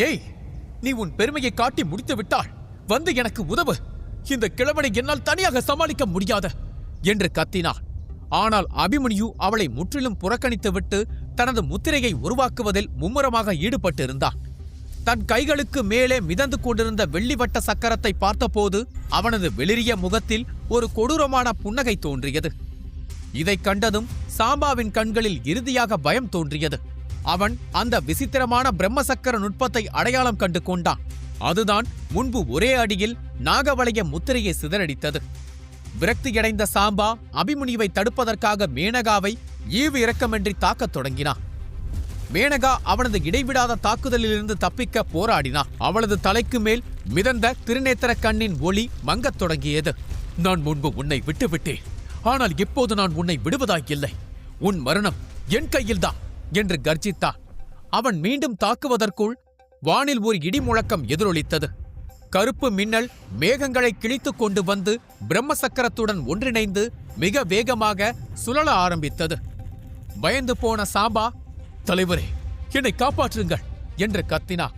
ஏய், நீ உன் பெருமையை காட்டி முடித்து விட்டாள், வந்து எனக்கு உதவு, இந்த கிழவனை என்னால் தனியாக சமாளிக்க முடியாத என்று கத்தினாள். ஆனால் அபிமன்யு அவளை முற்றிலும் புறக்கணித்துவிட்டு தனது முத்திரையை உருவாக்குவதில் மும்முரமாக ஈடுபட்டிருந்தான். தன் கைகளுக்கு மேலே மிதந்து கொண்டிருந்த வெள்ளிவட்ட சக்கரத்தை பார்த்தபோது அவனது வெளிரிய முகத்தில் ஒரு கொடூரமான புன்னகை தோன்றியது. இதைக் கண்டதும் சாம்பாவின் கண்களில் இறுதியாக பயம் தோன்றியது. அவன் அந்த விசித்திரமான பிரம்மசக்கர நுட்பத்தை அடையாளம் கண்டு கொண்டான். அதுதான் முன்பு ஒரே அடியில் நாகவளைய முத்திரையை சிதறடித்தது. விரக்தியடைந்த சாம்பா அபிமன்யுவை தடுப்பதற்காக மேனகாவை ஈவு இரக்கமின்றி தாக்கத் தொடங்கினான். மேனகா அவனது இடைவிடாத தாக்குதலிலிருந்து தப்பிக்க போராடினான். அவளது தலைக்கு மேல் மிதந்த திருநேத்திர கண்ணின் ஒளி மங்கத் தொடங்கியது. நான் முன்பு உன்னை விட்டுவிட்டேன், ஆனால் இப்போது நான் உன்னை விடுவதாயில்லை. உன் மரணம் என் கையில்தான் என்று கர்ஜித்தான். அவன் மீண்டும் தாக்குவதற்குள் வானில் ஒரு இடி முழக்கம் எதிரொலித்தது. கருப்பு மின்னல் மேகங்களை கிழித்துக் கொண்டு வந்து பிரம்மசக்கரத்துடன் ஒன்றிணைந்து மிக வேகமாக சுழல ஆரம்பித்தது. பயந்து போன சாம்பா, தலைவரே, என்னை காப்பாற்றுங்கள் என்று கத்தினார்.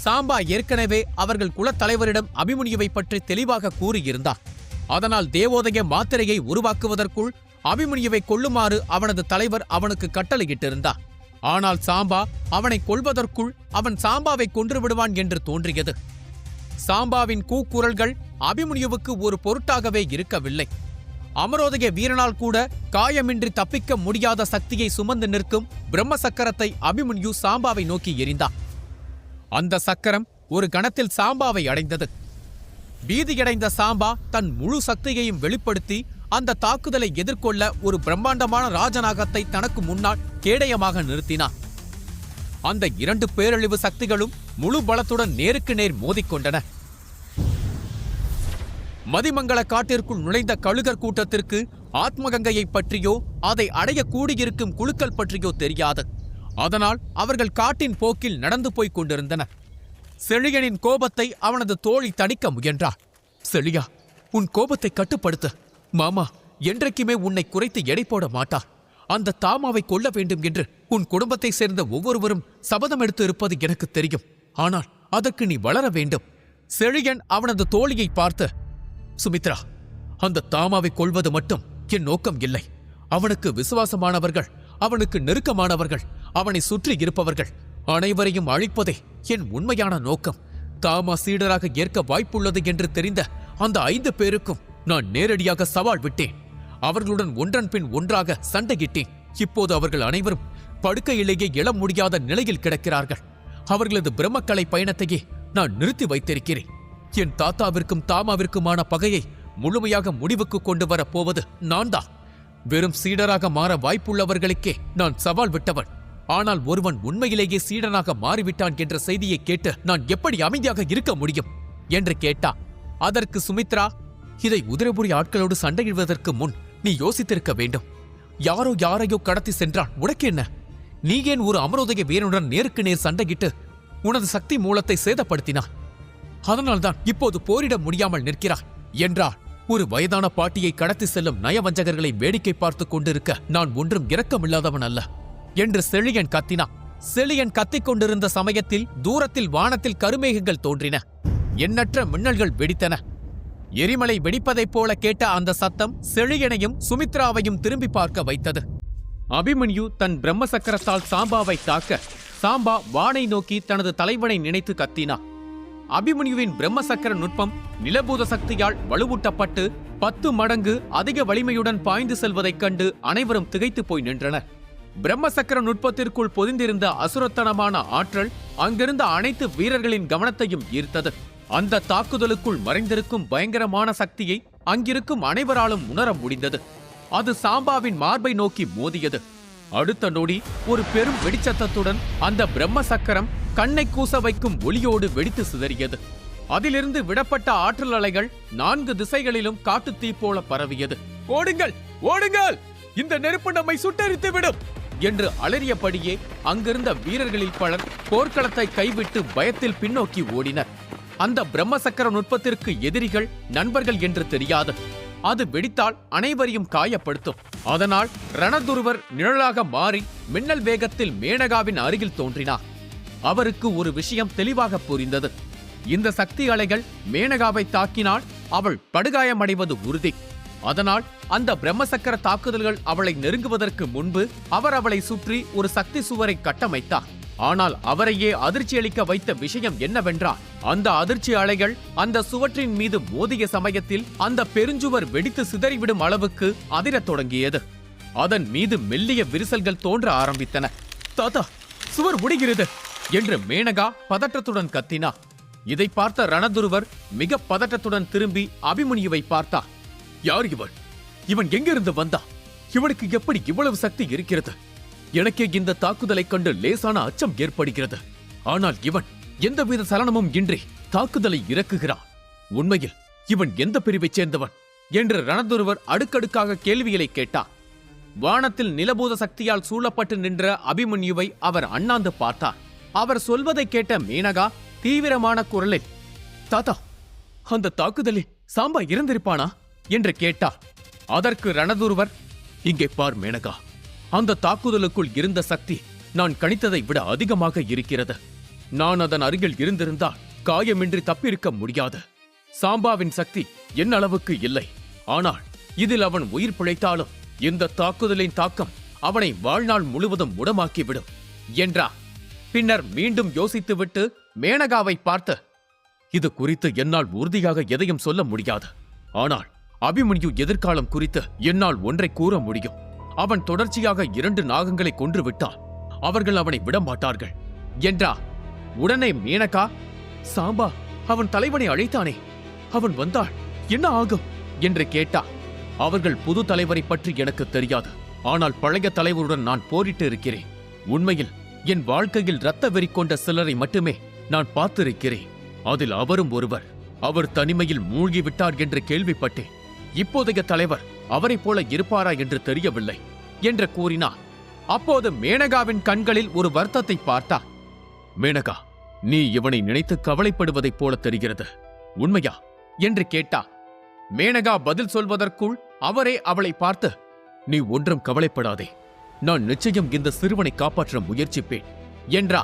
சாம்பா ஏற்கனவே அவர்கள் குலத்தலைவரிடம் அபிமன்யுவை பற்றி தெளிவாக கூறியிருந்தார். அதனால் தேவோதய மாத்திரையை உருவாக்குவதற்குள் அபிமன்யுவை கொல்லுமாறு அவனது தலைவர் அவனுக்கு கட்டளையிட்டிருந்தார். ஆனால் சாம்பா அவனை கொல்வதற்குள் அவன் சாம்பாவை கொன்று விடுவான் என்று தோன்றியது. சாம்பாவின் கூக்குரல்கள் அபிமன்யுவுக்கு ஒரு பொருட்டாகவே இருக்கவில்லை. அமரோதய வீரனால் கூட காயமின்றி தப்பிக்க முடியாத சக்தியை சுமந்து நிற்கும் பிரம்ம சக்கரத்தை அபிமன்யு சாம்பாவை நோக்கி எறிந்தான். அந்த சக்கரம் ஒரு கணத்தில் சாம்பாவை அடைந்தது. பீதியடைந்த சாம்பா தன் முழு சக்தியையும் வெளிப்படுத்தி அந்த தாக்குதலை எதிர்கொள்ள ஒரு பிரம்மாண்டமான ராஜநாகத்தை தனக்கு முன்னால் கேடயமாக நிறுத்தினான். அந்த இரண்டு பேரழிவு சக்திகளும் முழு பலத்துடன் நேருக்கு நேர் மோதிக்கொண்டன. மதிமங்கல காட்டிற்குள் நுழைந்த கழுகர் கூட்டத்திற்கு ஆத்மகங்கையை பற்றியோ அதை அடைய கூடியிருக்கும் குழுக்கள் பற்றியோ தெரியாது. அதனால் அவர்கள் காட்டின் போக்கில் நடந்து போய்க் கொண்டிருந்தனர். செழியனின் கோபத்தை அவனது தோழி தணிக்க முயன்றார். செழியா, உன் கோபத்தை கட்டுப்படுத்த. மாமா என்றைக்குமே உன்னை குறைத்து எடை போட மாட்டார். அந்த தாமாவை கொல்ல வேண்டும் என்று உன் குடும்பத்தை சேர்ந்த ஒவ்வொருவரும் சபதம் எடுத்து இருப்பது எனக்கு தெரியும். ஆனால் அதற்கு நீ வளர வேண்டும். செழியன் அவனது தோழியை பார்த்து, சுமித்ரா, அந்த தாமாவை கொல்வது மட்டும் என் நோக்கம் இல்லை. அவனுக்கு விசுவாசமானவர்கள், அவனுக்கு நெருக்கமானவர்கள், அவனை சுற்றி இருப்பவர்கள் அனைவரையும் அழிப்பதே என் உண்மையான நோக்கம். தாமா சீடராக ஏற்க வாய்ப்புள்ளது என்று தெரிந்த அந்த 5 பேருக்கும் நான் நேரடியாக சவால் விட்டேன். அவர்களுடன் ஒன்றன் பின் ஒன்றாக சண்டையிட்டேன். இப்போது அவர்கள் அனைவரும் படுக்கையிலேயே எழ முடியாத நிலையில் கிடக்கிறார்கள். அவர்களது பிரம்மக்கலை பயணத்தையே நான் நிறுத்தி வைத்திருக்கிறேன். என் தாத்தாவிற்கும் தாமாவிற்குமான பகையை முழுமையாக முடிவுக்கு கொண்டு வரப் போவது நான் தான். வெறும் சீடராக மாற வாய்ப்புள்ளவர்களுக்கே நான் சவால் விட்டவன். ஆனால் ஒருவன் உண்மையிலேயே சீடனாக மாறிவிட்டான் என்ற செய்தியை கேட்டு நான் எப்படி அமைதியாக இருக்க முடியும் என்று கேட்டா. அதற்கு சுமித்ரா, இதை உதிரபுரி ஆட்களோடு சண்டையிடுவதற்கு முன் நீ யோசித்திருக்க வேண்டும். யாரோ யாரையோ கடத்தி சென்றான், உனக்கு என்ன? நீ ஏன் ஒரு அமரோதய வீரனுடன் நேருக்கு நேர் சண்டையிட்டு உனது சக்தி மூலத்தை சேதப்படுத்தினாய்? அதனால்தான் இப்போது போரிட முடியாமல் நிற்கிறாய் என்றார். ஒரு வயதான பாட்டியை கடத்தி செல்லும் நயவஞ்சகர்களை வேடிக்கை பார்த்து கொண்டிருக்க நான் ஒன்றும் இரக்கமில்லாதவன் அல்ல என்று செழியன் கத்தினான். செழியன் கத்திக் கொண்டிருந்த சமயத்தில் தூரத்தில் வானத்தில் கருமேகங்கள் தோன்றின. எண்ணற்ற மின்னல்கள் வெடித்தன. எரிமலை வெடிப்பதைப் போல கேட்ட அந்த சத்தம் செழியனையும் சுமித்ராவையும் திரும்பி பார்க்க வைத்தது. அபிமன்யு தன் பிரம்ம சக்கரத்தால் சாம்பாவை தாக்க சாம்பா வானை நோக்கி தனது தலைவனை நினைத்து கத்தினான். அபிமன்யுவின் பிரம்ம சக்கர நுட்பம் நிலபூத சக்தியால் வலுவூட்டப்பட்டு 10 மடங்கு அதிக வலிமையுடன் பாய்ந்து செல்வதைக் கண்டு அனைவரும் திகைத்து போய் நின்றனர். பிரம்ம சக்கர நுட்பத்திற்குள் பொதிந்திருந்த அசுரத்தனமான ஆற்றல் அங்கிருந்த அனைத்து வீரர்களின் கவனத்தையும் ஈர்த்தது. அந்த தாக்குதலுக்குள் மறைந்திருக்கும் பயங்கரமான சக்தியை அங்கிருக்கும் அனைவராலும் உணர முடிந்தது. அது சாம்பாவின் மார்பை நோக்கி மோதியது. அடுத்த நொடி ஒரு பெரும் வெடிச்சத்தத்துடன் அந்த பிரம்ம சக்கரம் கண்ணை கூச வைக்கும் ஒளியோடு வெடித்து சிதறியது. அதிலிருந்து விடப்பட்ட ஆற்றல் அலைகள் 4 திசைகளிலும் காட்டுத்தீ போல பரவியது. ஓடுங்கள், ஓடுங்கள், இந்த நெருப்பு நம்மை சுட்டெரித்து விடும் என்று அலறியபடியே அங்கிருந்த வீரர்களில் பலர் போர்க்களத்தை கைவிட்டு பயத்தில் பின்னோக்கி ஓடினர். அந்த பிரம்ம சக்கர நுட்பத்திற்கு எதிரிகள் நண்பர்கள் என்று தெரியாது. அது வெடித்தால் அனைவரையும் காயப்படுத்தும். அதனால் ரணதுருவர் நிழலாக மாறி மின்னல் வேகத்தில் மேனகாவின் அருகில் தோன்றினார். அவருக்கு ஒரு விஷயம் தெளிவாக புரிந்தது. இந்த சக்தி அலைகள் மேனகாவை தாக்கினால் அவள் படுகாயமடைவது உறுதி. அதனால் அந்த பிரம்மசக்கர தாக்குதல்கள் அவளை நெருங்குவதற்கு முன்பு அவர் அவளை சுற்றி ஒரு சக்தி சுவரை கட்டமைத்தார். ஆனால் அவரையே அதிர்ச்சியளிக்க வைத்த விஷயம் என்னவென்றால், அந்த அதிர்ச்சி அலைகள் அந்த சுவற்றின் மீது மோதிய சமயத்தில் அந்த பெருஞ்சுவர் வெடித்து சிதறிவிடும் அளவுக்கு அதிரத் தொடங்கியது. அதன் மீது மெல்லிய விரிசல்கள் தோன்ற ஆரம்பித்தன. தாத்தா, சுவர் உடைகிறது என்று மேனகா பதற்றத்துடன் கத்தினார். இதை பார்த்த ரணதுருவர் மிக பதற்றத்துடன் திரும்பி அபிமன்யுவை பார்த்தார். யார் இவன்? இவன் எங்கிருந்து வந்தா? இவனுக்கு எப்படி இவ்வளவு சக்தி இருக்கிறது? எனக்கே இந்த தாக்குதலை கண்டு லேசான அச்சம் ஏற்படுகிறது. ஆனால் இவன் எந்தவித சலனமும் இன்றி தாக்குதலை இறக்குகிறான். உண்மையில் இவன் எந்த பிரிவைச் சேர்ந்தவன் என்று ரணதுருவர் அடுக்கடுக்காக கேள்விகளை கேட்டார். வானத்தில் நிலபூத சக்தியால் சூழப்பட்டு நின்ற அபிமன்யுவை அவர் அண்ணாந்து பார்த்தார். அவர் சொல்வதை கேட்ட மேனகா தீவிரமான குரலில், தாத்தா, அந்த தாக்குதலில் சாம்பா இறந்திருப்பானா என்று கேட்டார். அதற்கு ரணதுருவர், இங்கே பார் மேனகா, அந்த தாக்குதலுக்குள் இருந்த சக்தி நான் கணித்ததை விட அதிகமாக இருக்கிறது. நான் அதன் அருகில் இருந்திருந்தால் காயமின்றி தப்பியிருக்க முடியாது. சாம்பாவின் சக்தி என் அளவுக்கு இல்லை. ஆனால் இதில் அவன் உயிர் பிழைத்தாலும் இந்த தாக்குதலின் தாக்கம் அவனை வாழ்நாள் முழுவதும் முடமாக்கிவிடும் என்றார். பின்னர் மீண்டும் யோசித்துவிட்டு மேனகாவை பார்த்து, இது குறித்து என்னால் உறுதியாக எதையும் சொல்ல முடியாது. ஆனால் அபிமன்யு எதிர்காலம் குறித்து என்னால் ஒன்றை கூற முடியும். அவன் தொடர்ச்சியாக 2 நாகங்களை கொன்றுவிட்டால் அவர்கள் அவனை விடமாட்டார்கள் என்றார். உடனே மேனகா, சாம்பா அவன் தலைவனை அழைத்தானே, அவன் வந்தால் என்ன ஆகும் என்று கேட்டார். அவர்கள் புது தலைவரை பற்றி எனக்கு தெரியாது. ஆனால் பழைய தலைவருடன் நான் போரிட்டு இருக்கிறேன். உண்மையில் என் வாழ்க்கையில் இரத்த வெறி கொண்ட சிலரை மட்டுமே நான் பார்த்திருக்கிறேன். அதில் அவரும் ஒருவர். அவர் தனிமையில் மூழ்கிவிட்டார் என்று கேள்விப்பட்டேன். இப்போதைய தலைவர் அவரை போல இருப்பாரா என்று தெரியவில்லை என்று கூறினார். அப்போது மேனகாவின் கண்களில் ஒரு வருத்தத்தை பார்த்தார். மேனகா, நீ இவனை நினைத்து கவலைப்படுவதைப் போல தெரிகிறது, உண்மையா என்று கேட்டார். மேனகா பதில் சொல்வதற்குள் அவரே அவளை பார்த்து, நீ ஒன்றும் கவலைப்படாதே, நான் நிச்சயம் இந்த சிறுவனை காப்பாற்ற முயற்சிப்பேன் என்றா.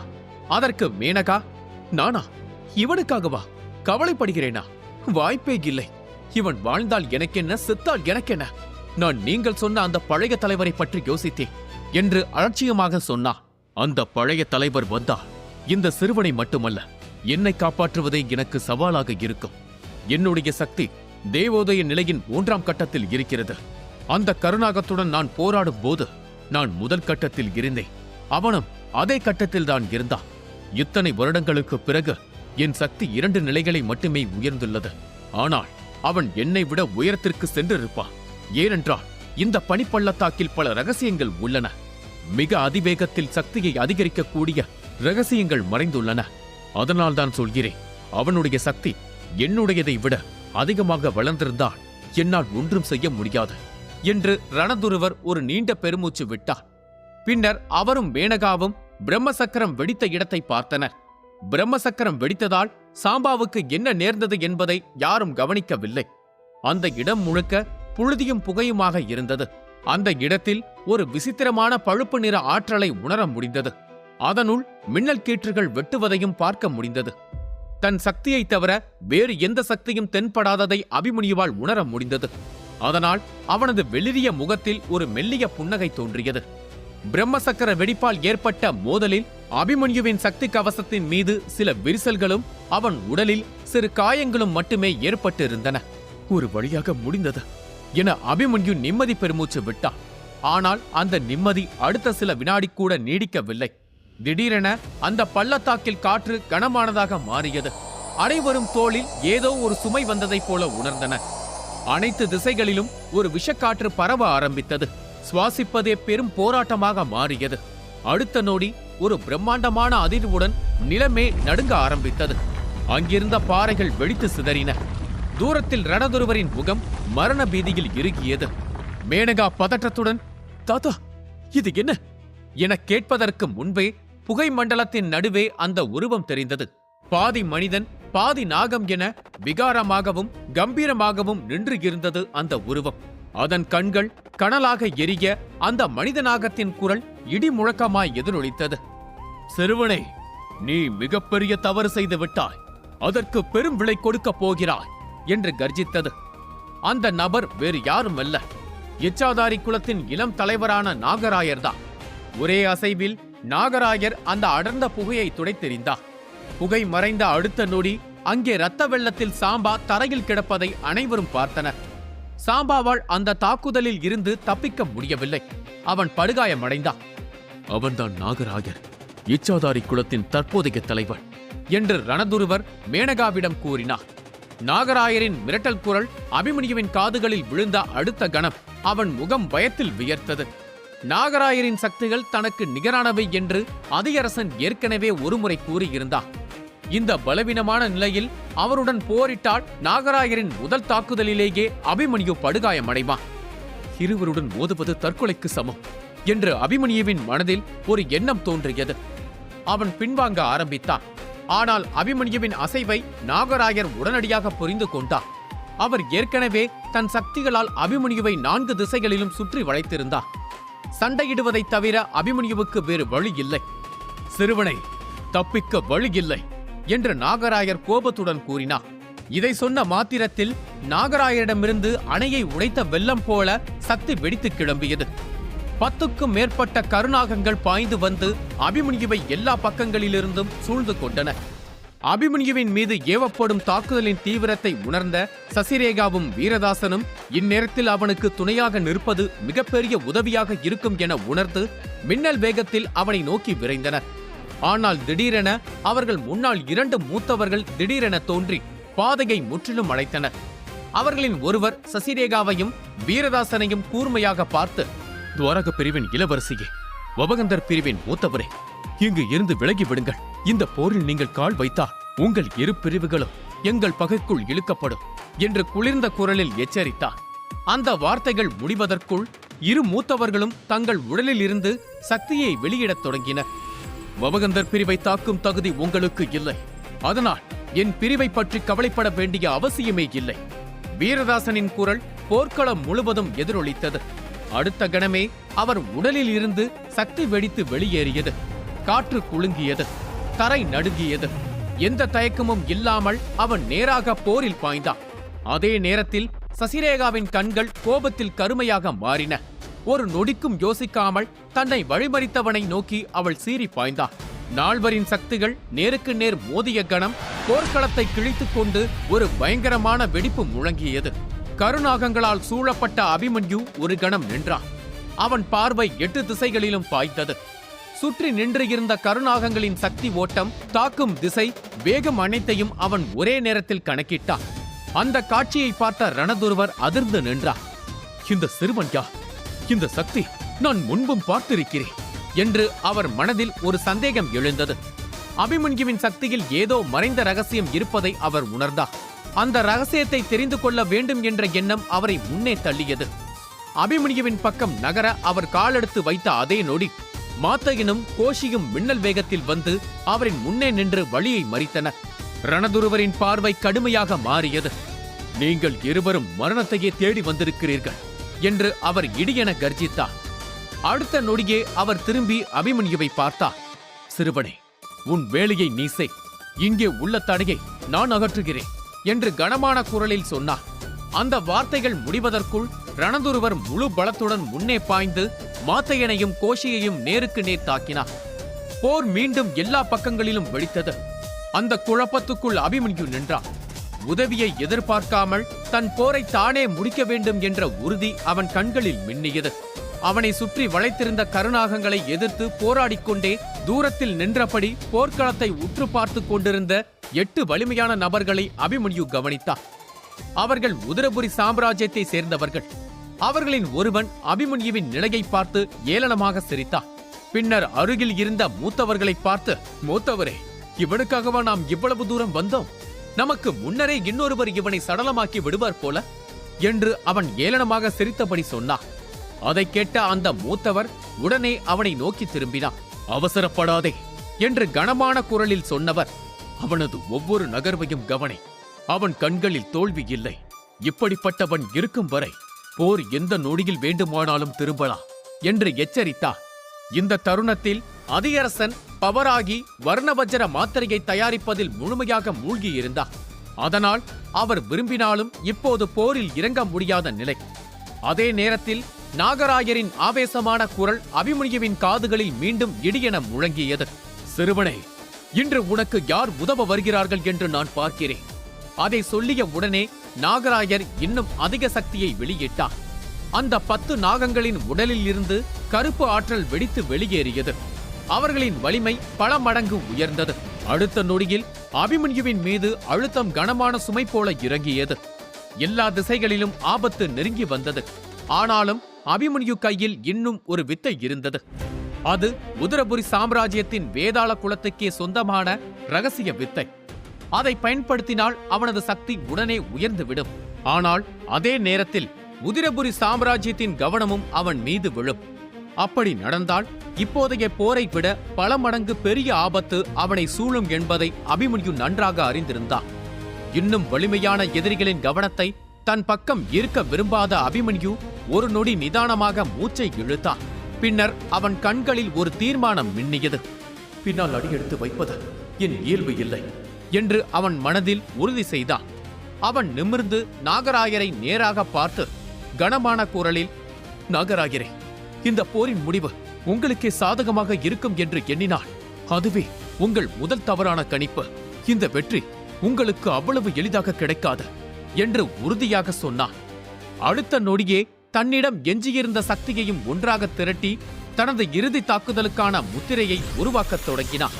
அதற்கு மேனகா, நானா? இவனுக்காகவா? கவலைப்படுகிறேனா? வாய்ப்பே இல்லை. இவன் வாழ்ந்தால் எனக்கென்ன, செத்தால் எனக்கென்ன? நான் நீங்கள் சொன்ன அந்த பழைய தலைவரை பற்றி யோசித்தேன் என்று அலட்சியமாக சொன்னா. அந்த பழைய தலைவர் வந்தால் இந்த சிறுவனை மட்டுமல்ல, என்னை காப்பாற்றுவதே எனக்கு சவாலாக இருக்கும். என்னுடைய சக்தி தேவோதய நிலையின் 3ஆம் கட்டத்தில் இருக்கிறது. அந்த கருநாகத்துடன் நான் போராடும் போது நான் முதல் கட்டத்தில் இருந்தேன். அவனும் அதே கட்டத்தில் தான் இருந்தான். இத்தனை வருடங்களுக்கு பிறகு என் சக்தி 2 நிலைகளை மட்டுமே உயர்ந்துள்ளது. ஆனால் அவன் என்னை விட உயரத்திற்கு சென்றிருப்பான். ஏனென்றால் இந்த பனிப்பள்ளத்தாக்கில் பல ரகசியங்கள் உள்ளன. மிக அதிவேகத்தில் சக்தியை அதிகரிக்கக்கூடிய ரகசியங்கள் மறைந்துள்ளன. அதனால்தான் சொல்கிறேன், அவனுடைய சக்தி என்னுடையதை விட அதிகமாக வளர்ந்திருந்தால் என்னால் ஒன்றும் செய்ய முடியாது என்று ரணதுருவர் ஒரு நீண்ட பெருமூச்சு விட்டார். பின்னர் அவரும் மேனகாவும் பிரம்மசக்கரம் வெடித்த இடத்தை பார்த்தனர். பிரம்மசக்கரம் வெடித்ததால் சாம்பாவுக்கு என்ன நேர்ந்தது என்பதை யாரும் கவனிக்கவில்லை. அந்த இடம் முழுக்க புழுதியும் புகையுமாக இருந்தது. அந்த இடத்தில் ஒரு விசித்திரமான பழுப்பு நிற ஆற்றலை உணர முடிந்தது. அதனுள் மின்னல் கீற்றுகள் வெட்டுவதையும் பார்க்க முடிந்தது. தன் சக்தியை தவிர வேறு எந்த சக்தியும் தென்படாததை அபிமன்யுவால் உணர முடிந்தது. அதனால் அவனது வெளிரிய முகத்தில் ஒரு மெல்லிய புன்னகை தோன்றியது. பிரம்மசக்கர வெடிப்பால் ஏற்பட்ட மோதலில் அபிமன்யுவின் சக்தி கவசத்தின் மீது சில விரிசல்களும் அவன் உடலில் சிறு காயங்களும் மட்டுமே ஏற்பட்டிருந்தன. ஒரு வழியாக முடிந்தது என அபிமன்யு நிம்மதி பெருமூச்சு விட்டான். ஆனால் அந்த நிம்மதி அடுத்த சில வினாடி கூட நீடிக்கவில்லை. திடீரென அந்த பள்ளத்தாக்கில் காற்று கனமானதாக மாறியது. அனைவரும் தோளில் ஏதோ ஒரு சுமை வந்ததைப் போல உணர்ந்தனர். அனைத்து திசைகளிலும் ஒரு விஷக்காற்று பரவ ஆரம்பித்தது. சுவாசிப்பதே பெரும் போராட்டமாக மாறியது. அடுத்த நொடி ஒரு பிரம்மாண்டமான அதிர்வுடன் நிலமே நடுங்க ஆரம்பித்தது. அங்கிருந்த பாறைகள் வெடித்து சிதறின. தூரத்தில் ரணதுருவரின் முகம் மரண பீதியில் இறுகியது. மேனகா பதற்றத்துடன், தாத்தா, இது என்ன என கேட்பதற்கு முன்பே புகை மண்டலத்தின் நடுவே அந்த உருவம் தெரிந்தது. பாதி மனிதன் பாதி நாகம் என விகாரமாகவும் கம்பீரமாகவும் நின்று இருந்தது அந்த உருவம். அதன் கண்கள் கனலாக எரிய அந்த மனித நாகத்தின் குரல் இடி முழக்கமாய் எதிரொலித்தது. சிறுவனே, நீ மிகப்பெரிய தவறு செய்து விட்டாய். அதற்கு பெரும் விலை கொடுக்கப் போகிறாய் என்று கர்ஜித்தது. அந்த நபர் வேறு யாரும் அல்ல, இச்சாதாரி குலத்தின் இளம் தலைவரான நாகராயர்தான். ஒரே அசைவில் நாகராயர் அந்த அடர்ந்த புகையை துடைத்தெறிந்தார். புகை மறைந்த அடுத்த நொடி அங்கே இரத்த வெள்ளத்தில் சாம்பா தரையில் கிடப்பதை அனைவரும் பார்த்தனர். சாம்பாவால் அந்த தாக்குதலில் இருந்து தப்பிக்க முடியவில்லை. அவன் படுகாயமடைந்தான். அவன்தான் நாகராயர், இச்சாதாரி குலத்தின் தற்போதைய தலைவர் என்று ரணதுருவர் மேனகாவிடம் கூறினார். நாகராயரின் மிரட்டல் குரல் அபிமன்யுவின் காதுகளில் விழுந்த அடுத்த கணம் அவன் முகம் பயத்தில் வியர்த்தது. நாகராயரின் சக்திகள் தனக்கு நிகரானவை என்று அதியரசன் ஏற்கனவே ஒருமுறை கூறியிருந்தார். இந்த பலவீனமான நிலையில் அவருடன் போரிட்டால் நாகராயரின் முதல் தாக்குதலிலேயே அபிமன்யு படுகாயமடைவான். இருவருடன் மோதுவது தற்கொலைக்கு சமம் என்று அபிமன்யுவின் மனதில் ஒரு எண்ணம் தோன்றியது. அவன் பின்வாங்க ஆரம்பித்தான். ஆனால் அபிமன்யுவின் அசைவை நாகராயர் உடனடியாக புரிந்து கொண்டார். அவர் ஏற்கனவே தன் சக்திகளால் அபிமன்யுவை 4 திசைகளிலும் சுற்றி வளைத்திருந்தார். சண்டையிடுவதை தவிர அபிமன்யுவுக்கு வேறு வழி இல்லை. சிறுவனை, தப்பிக்க வழி இல்லை என்று நாகராயர் கோபத்துடன் கூறினார். இதை சொன்ன மாத்திரத்தில் நாகராயரிடமிருந்து அணையை உடைத்த வெள்ளம் போல சக்தி வெடித்து கிளம்பியது. 10க்கும் மேற்பட்ட கருநாகங்கள் பாய்ந்து வந்து அபிமன்யுவை எல்லா பக்கங்களிலிருந்தும் சூழ்ந்து கொண்டன. அபிமன்யுவின் மீது ஏவப்படும் தாக்குதலின் தீவிரத்தை உணர்ந்த சசிரேகாவும் வீரதாசனும் இந்நேரத்தில் அவனுக்கு துணையாக நிற்பது மிகப்பெரிய உதவியாக இருக்கும் என உணர்ந்து மின்னல் வேகத்தில் அவனை நோக்கி விரைந்தனர். ஆனால் திடீரென அவர்கள் முன்னால் 2 மூத்தவர்கள் திடீரென தோன்றி பாதையை முற்றிலும் அடைத்தனர். அவர்களின் ஒருவர் சசிரேகாவையும் வீரதாசனையும் கூர்மையாக பார்த்து, துவாரக பிரிவின் இளவரசியே, வபகந்தர் பிரிவின் மூத்தவரே, இங்கு இருந்து விலகி விடுங்கள். இந்த போரில் நீங்கள் கால் வைத்தால் உங்கள் 2 பிரிவுகளும் எங்கள் பகைக்குள் இழுக்கப்படும் என்று குளிர்ந்த குரலில் எச்சரித்தார். அந்த வார்த்தைகள் முடிவதற்குள் 2 மூத்தவர்களும் தங்கள் உடலில் இருந்து சக்தியை வெளியிடத் தொடங்கினர். வபகந்தர் பிரிவை தாக்கும் தகுதி உங்களுக்கு இல்லை. அதனால் என் பிரிவை பற்றி கவலைப்பட வேண்டிய அவசியமே இல்லை. வீரதாசனின் குரல் போர்க்களம் முழுவதும் எதிரொலித்தது. அடுத்த கணமே அவர் உடலில் இருந்து சக்தி வெடித்து வெளியேறியது. காற்று குலுங்கியது, தரை நடுங்கியது. எந்த தயக்கமும் இல்லாமல் அவன் நேராக போரில் பாய்ந்தான். அதே நேரத்தில் சசிரேகாவின் கண்கள் கோபத்தில் கருமையாக மாறின. ஒரு நொடிக்கும் யோசிக்காமல் தன்னை வழிமறித்தவனை நோக்கி அவள் சீறி பாய்ந்தாள். நால்வரின் சக்திகள் நேருக்கு நேர் மோதிய கணம் போர்க்களத்தை கிழித்துக் கொண்டு ஒரு பயங்கரமான வெடிப்பு முழங்கியது. கருநாகங்களால் சூழப்பட்ட அபிமன்யு ஒரு கணம் நின்றான். அவன் பார்வை 8 திசைகளிலும் பாய்ந்தது. சுற்றி நின்று இருந்த கருநாகங்களின் சக்தி ஓட்டம், தாக்கும் திசை, வேகம் அனைத்தையும் அவன் ஒரே நேரத்தில் கணக்கிட்டான். அந்த காட்சியை பார்த்த ரணதுருவர் அதிர்ந்து நின்றார். இந்த சிறுவன் யார்? இந்த சக்தி நான் முன்பும் பார்த்திருக்கிறேன் என்று அவர் மனதில் ஒரு சந்தேகம் எழுந்தது. அபிமன்யுவின் சக்தியில் ஏதோ மறைந்த ரகசியம் இருப்பதை அவர் உணர்ந்தார். அந்த ரகசியத்தை தெரிந்து கொள்ள வேண்டும் என்ற எண்ணம் அவரை முன்னே தள்ளியது. அபிமன்யுவின் பக்கம் நகர அவர் காலெடுத்து வைத்த அதே நொடி மாத்தையனும் கோஷியும் மின்னல் வேகத்தில் வந்து அவரின் முன்னே நின்று வழியை மறித்தனர். ரணதுருவரின் பார்வை கடுமையாக மாறியது. நீங்கள் இருவரும் மரணத்தையே தேடி வந்திருக்கிறீர்கள் என்று அவர் இடியென கர்ஜித்தார். அடுத்த நொடியே அவர் திரும்பி அபிமன்யுவை பார்த்தார். சிறுவனே, உன் வேலையை நீ செய். இங்கே உள்ள தடையை நான் அகற்றுகிறேன் என்று கனமான குரலில் சொன்னார். அந்த வார்த்தைகள் முடிவதற்குள் ரணதுருவர் முழு பலத்துடன் முன்னே பாய்ந்து மாத்தையனையும் கோஷியையும் நேருக்கு நேர் தாக்கினார். போர் மீண்டும் எல்லா பக்கங்களிலும் வெடித்தது. அந்த குழப்பத்துக்குள் அபிமன்யு நின்றான். உதவியை எதிர்பார்க்காமல் தன் போரை தானே முடிக்க வேண்டும் என்ற உறுதி அவன் கண்களில் மின்னியது. அவனை சுற்றி வளைத்திருந்த கருநாகங்களை எதிர்த்து போராடிக்கொண்டே தூரத்தில் நின்றபடி போர்க்களத்தை உற்று பார்த்து கொண்டிருந்த 8 வலிமையான நபர்களை அபிமன்யு கவனித்தார். அவர்கள் உதிரபுரி சாம்ராஜ்யத்தை சேர்ந்தவர்கள். அவர்களின் ஒருவன் அபிமன்யுவின் நிலையை பார்த்து ஏளனமாக சிரித்தார். பின்னர் அருகில் இருந்த மூத்தவர்களை பார்த்து, மூத்தவரே, இவனுக்காகவா நாம் இவ்வளவு தூரம் வந்தோம்? நமக்கு முன்னரே இன்னொருவர் இவனை சடலமாக்கி விடுவார் போல என்று அவன் ஏளனமாக சிரித்தபடி சொன்னார். அதை கேட்ட அந்த மூத்தவர் உடனே அவனை நோக்கி திரும்பினார். அவசரப்படாதே என்று கனமான குரலில் சொன்னவர், அவனது ஒவ்வொரு நகர்வையும் கவனி. அவன் கண்களில் தோல்வி இல்லை. இப்படிப்பட்டவன் இருக்கும் வரை போர் எந்த நொடியில் வேண்டுமானாலும் திரும்பலாம் என்று எச்சரித்தார். இந்த தருணத்தில் அதியரசன் பவராகி வர்ணவஜ்ர மாத்திரையை தயாரிப்பதில் முழுமையாக மூழ்கியிருந்தார். அதனால் அவர் விரும்பினாலும் இப்போது போரில் இறங்க முடியாத நிலை. அதே நேரத்தில் நாகராயரின் ஆவேசமான குரல் அபிமன்யுவின் காதுகளில் மீண்டும் இடியென முழங்கியது. சிறுவனே, இன்று உனக்கு யார் உதவ வருகிறார்கள் என்று நான் பார்க்கிறேன். அதை சொல்லிய உடனே நாகராயர் இன்னும் அதிக சக்தியை வெளியிட்டார். அந்த 10 நாகங்களின் உடலில் இருந்து கருப்பு ஆற்றல் வெடித்து வெளியேறியது. அவர்களின் வலிமை பல மடங்கு உயர்ந்தது. அடுத்த நொடியில் அபிமன்யுவின் மீது அழுத்தம் கனமான சுமை போல இறங்கியது. எல்லா திசைகளிலும் ஆபத்து நெருங்கி வந்தது. ஆனாலும் அபிமன்யு கையில் இன்னும் ஒரு வித்தை இருந்தது. அது உதிரபுரி சாம்ராஜ்யத்தின் வேதாள குலத்துக்கே சொந்தமான ரகசிய வித்தை. அதை பயன்படுத்தினால் அவனது சக்தி உடனே உயர்ந்துவிடும். ஆனால் அதே நேரத்தில் உதிரபுரி சாம்ராஜ்யத்தின் கவனமும் அவன் மீது விழும். அப்படி நடந்தால் இப்போதைய போரை விட பல மடங்கு பெரிய ஆபத்து அவனை சூழும் என்பதை அபிமன்யு நன்றாக அறிந்திருந்தான். இன்னும் வலிமையான எதிரிகளின் கவனத்தை தன் பக்கம் ஈர்க்க விரும்பாத அபிமன்யு ஒரு நொடி நிதானமாக மூச்சை இழுத்தான். பின்னர் அவன் கண்களில் ஒரு தீர்மானம் மின்னியது. பின்னால் அடியெடுத்து வைப்பது என் இயல்பு இல்லை என்று அவன் மனதில் உறுதி செய்தான். அவன் நிமிர்ந்து நாகராயரை நேராக பார்த்து கனமான குரலில், நாகராயரே, இந்த போரின் முடிவு உங்களுக்கே சாதகமாக இருக்கும் என்று எண்ணினால் அதுவே உங்கள் முதல் தவறான கணிப்பு. இந்த வெற்றி உங்களுக்கு அவ்வளவு எளிதாக கிடைக்காது என்று உறுதியாக சொன்னான். அடுத்த நொடியே தன்னிடம் எஞ்சியிருந்த சக்தியையும் ஒன்றாக திரட்டி தனது இறுதி தாக்குதலுக்கான முத்திரையை உருவாக்கத் தொடங்கினான்.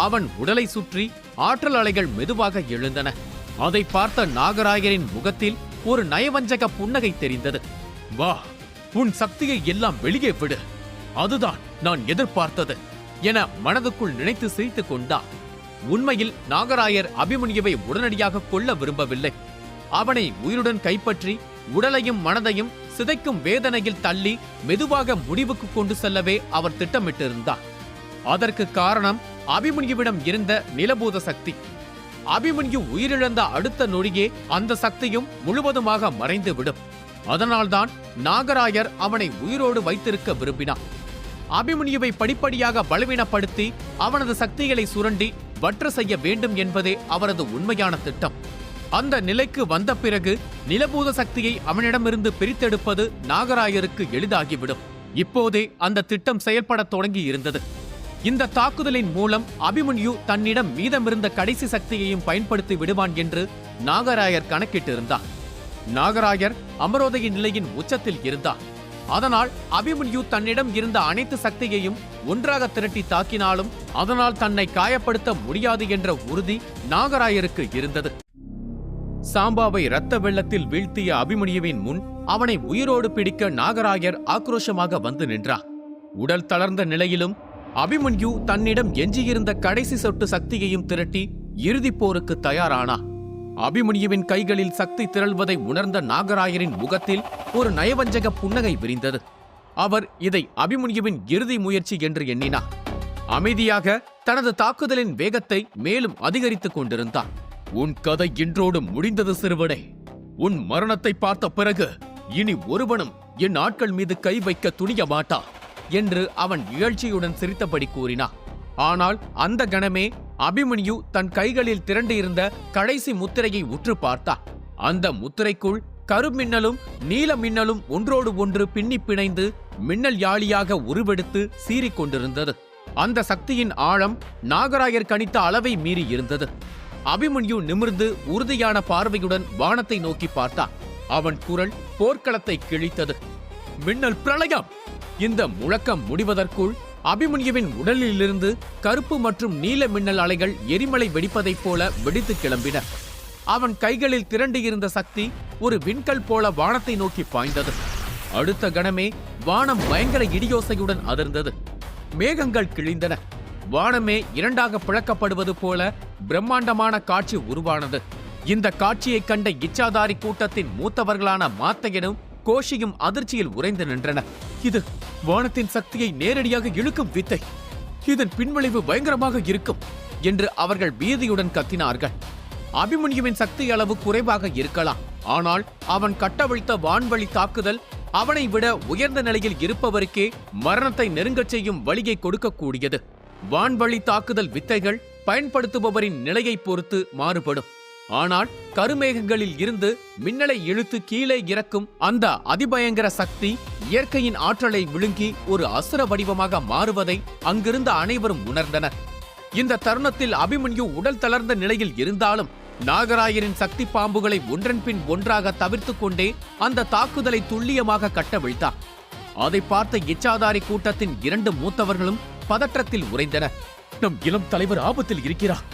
அவன் உடலை சுற்றி ஆற்றல் அலைகள் மெதுவாக எழுந்தன. அதை பார்த்த நாகராயரின் முகத்தில் ஒரு நயவஞ்சக புன்னகை தெரிந்தது. வா, உன் சக்தியை எல்லாம் வெளியே விடு, அதுதான் நான் எதிர்பார்த்தது என மனதுக்குள் நினைத்து சிரித்துக் கொண்டான். உண்மையில் நாகராயர் அபிமன்யுவை உடனடியாக கொல்ல விரும்பவில்லை. அவனை உயிருடன் கைப்பற்றி உடலையும் மனதையும் சிதைக்கும் வேதனையில் தள்ளி மெதுவாக முடிவுக்கு கொண்டு செல்லவே அவர் திட்டமிட்டிருந்தார். அதற்கு காரணம் அபிமன்யுவிடம் இருந்த நிலபூத சக்தி. அபிமன்யு உயிரிழந்த அடுத்த நொடியே அந்த சக்தியும் முழுவதுமாக மறைந்துவிடும். அதனால்தான் நாகராயர் அவனை உயிரோடு வைத்திருக்க விரும்பினார். அபிமன்யுவை படிப்படியாக பலவீனப்படுத்தி அவனது சக்திகளை சுரண்டி வற்ற செய்ய வேண்டும் என்பதே அவரது உண்மையான திட்டம். அந்த நிலைக்கு வந்த பிறகு நிலபூத சக்தியை அவனிடமிருந்து பிரித்தெடுப்பது நாகராயருக்கு எளிதாகிவிடும். இப்போதே அந்த திட்டம் செயல்படத் தொடங்கி இருந்தது. இந்த தாக்குதலின் மூலம் அபிமன்யு தன்னிடம் மீதமிருந்த கடைசி சக்தியையும் பயன்படுத்தி விடுவான் என்று நாகராயர் கணக்கிட்டிருந்தார். நாகராயர் அமரோதய நிலையின் உச்சத்தில் இருந்தார். அதனால் அபிமன்யு தன்னிடம் இருந்த அனைத்து சக்தியையும் ஒன்றாக திரட்டி தாக்கினாலும் அதனால் தன்னை காயப்படுத்த முடியாது என்ற உறுதி நாகராயருக்கு இருந்தது. சாம்பாவை இரத்த வெள்ளத்தில் வீழ்த்திய அபிமன்யுவின் முன் அவனை உயிரோடு பிடிக்க நாகராயர் ஆக்ரோஷமாக வந்து நின்றார். உடல் தளர்ந்த நிலையிலும் அபிமன்யு தன்னிடம் எஞ்சியிருந்த கடைசி சொட்டு சக்தியையும் திரட்டி இறுதிப் போருக்கு தயாரானார். அபிமன்யுவின் கைகளில் சக்தி திரள்வதை உணர்ந்த நாகராயரின் முகத்தில் ஒரு நயவஞ்சக புன்னகை விரிந்தது. அவர் இதை அபிமன்யுவின் இறுதி முயற்சி என்று எண்ணினார். அமைதியாக தனது தாக்குதலின் வேகத்தை மேலும் அதிகரித்துக் கொண்டிருந்தார். உன் கதை இன்றோடு முடிந்தது சிறுவனே. உன் மரணத்தை பார்த்த பிறகு இனி ஒருவனும் என் ஆட்கள் மீது கை வைக்க துணிய மாட்டா என்று அவன் இகழ்ச்சியுடன் சிரித்தபடி கூறினார். ஆனால் அந்த கணமே அபிமன்யு தன் கைகளில் திரண்டிருந்த கடைசி முத்திரையை உற்று பார்த்தார். அந்த முத்திரைக்குள் கருமின்னலும் நீல மின்னலும் ஒன்றோடு ஒன்று பின்னி பிணைந்து மின்னல் யாழியாக உருவெடுத்து சீறிக் கொண்டிருந்தது. அந்த சக்தியின் ஆழம் நாகராயர் கணித்த அளவை மீறி இருந்தது. அபிமன்யு நிமிர்ந்து உறுதியான பார்வையுடன் வானத்தை நோக்கி பார்த்தார். அவன் குரல் போர்க்களத்தை கிழித்தது. மின்னல் பிரளயம்! இந்த முழக்கம் முடிவதற்குள் அபிமன்யுவின் உடலிலிருந்து கருப்பு மற்றும் நீல மின்னல் அலைகள் எரிமலை வெடிப்பதைப் போல வெடித்து கிளம்பின. அவன் கைகளில் திரண்டிருந்த சக்தி ஒரு விண்கல் போல வானத்தை நோக்கி பாய்ந்தது. அடுத்த கணமே வானம் பயங்கர இடியோசையுடன் அதிர்ந்தது. மேகங்கள் கிழிந்தன. வானமே இரண்டாக பிளக்கப்படுவது போல பிரம்மாண்டமான காட்சி உருவானது. இந்த காட்சியை கண்ட இச்சாதாரி கூட்டத்தின் மூத்தவர்களான மாத்தையனும் கோஷியும் அதிர்ச்சியில் உறைந்து நின்றனர். இது வானத்தின் சக்தியை நேரடியாக இழுக்கும் வித்தை. இதன் பின்விளைவு பயங்கரமாக இருக்கும் என்று அவர்கள் பீதியுடன் கத்தினார்கள். அபிமன்யுவின் சக்தி அளவு குறைவாக இருக்கலாம். ஆனால் அவன் கட்டவிழ்த்த வான்வழி தாக்குதல் அவனை விட உயர்ந்த நிலையில் இருப்பவருக்கே மரணத்தை நெருங்கச் செய்யும் வழியை கொடுக்கக்கூடியது. வான்வழி தாக்குதல் வித்தைகள் பயன்படுத்துபவரின் நிலையை பொறுத்து மாறுபடும். ஆனால் கருமேகங்களில் இருந்து மின்னலை இழுத்து கீழே இறக்கும் அந்த அதிபயங்கர சக்தி இயற்கையின் ஆற்றலை விழுங்கி ஒரு அசுர வடிவமாக மாறுவதை அங்கிருந்த அனைவரும் உணர்ந்தனர். இந்த தருணத்தில் அபிமன்யு உடல் தளர்ந்த நிலையில் இருந்தாலும் நாகராயரின் சக்தி பாம்புகளை ஒன்றன் பின் ஒன்றாக தவிர்த்து கொண்டே அந்த தாக்குதலை துல்லியமாக கட்டவிழ்த்தார். அதை பார்த்த இச்சாதாரி கூட்டத்தின் இரண்டு மூத்தவர்களும் பதற்றத்தில் உறைந்தனர். நம் இளம் தலைவர் ஆபத்தில் இருக்கிறார்.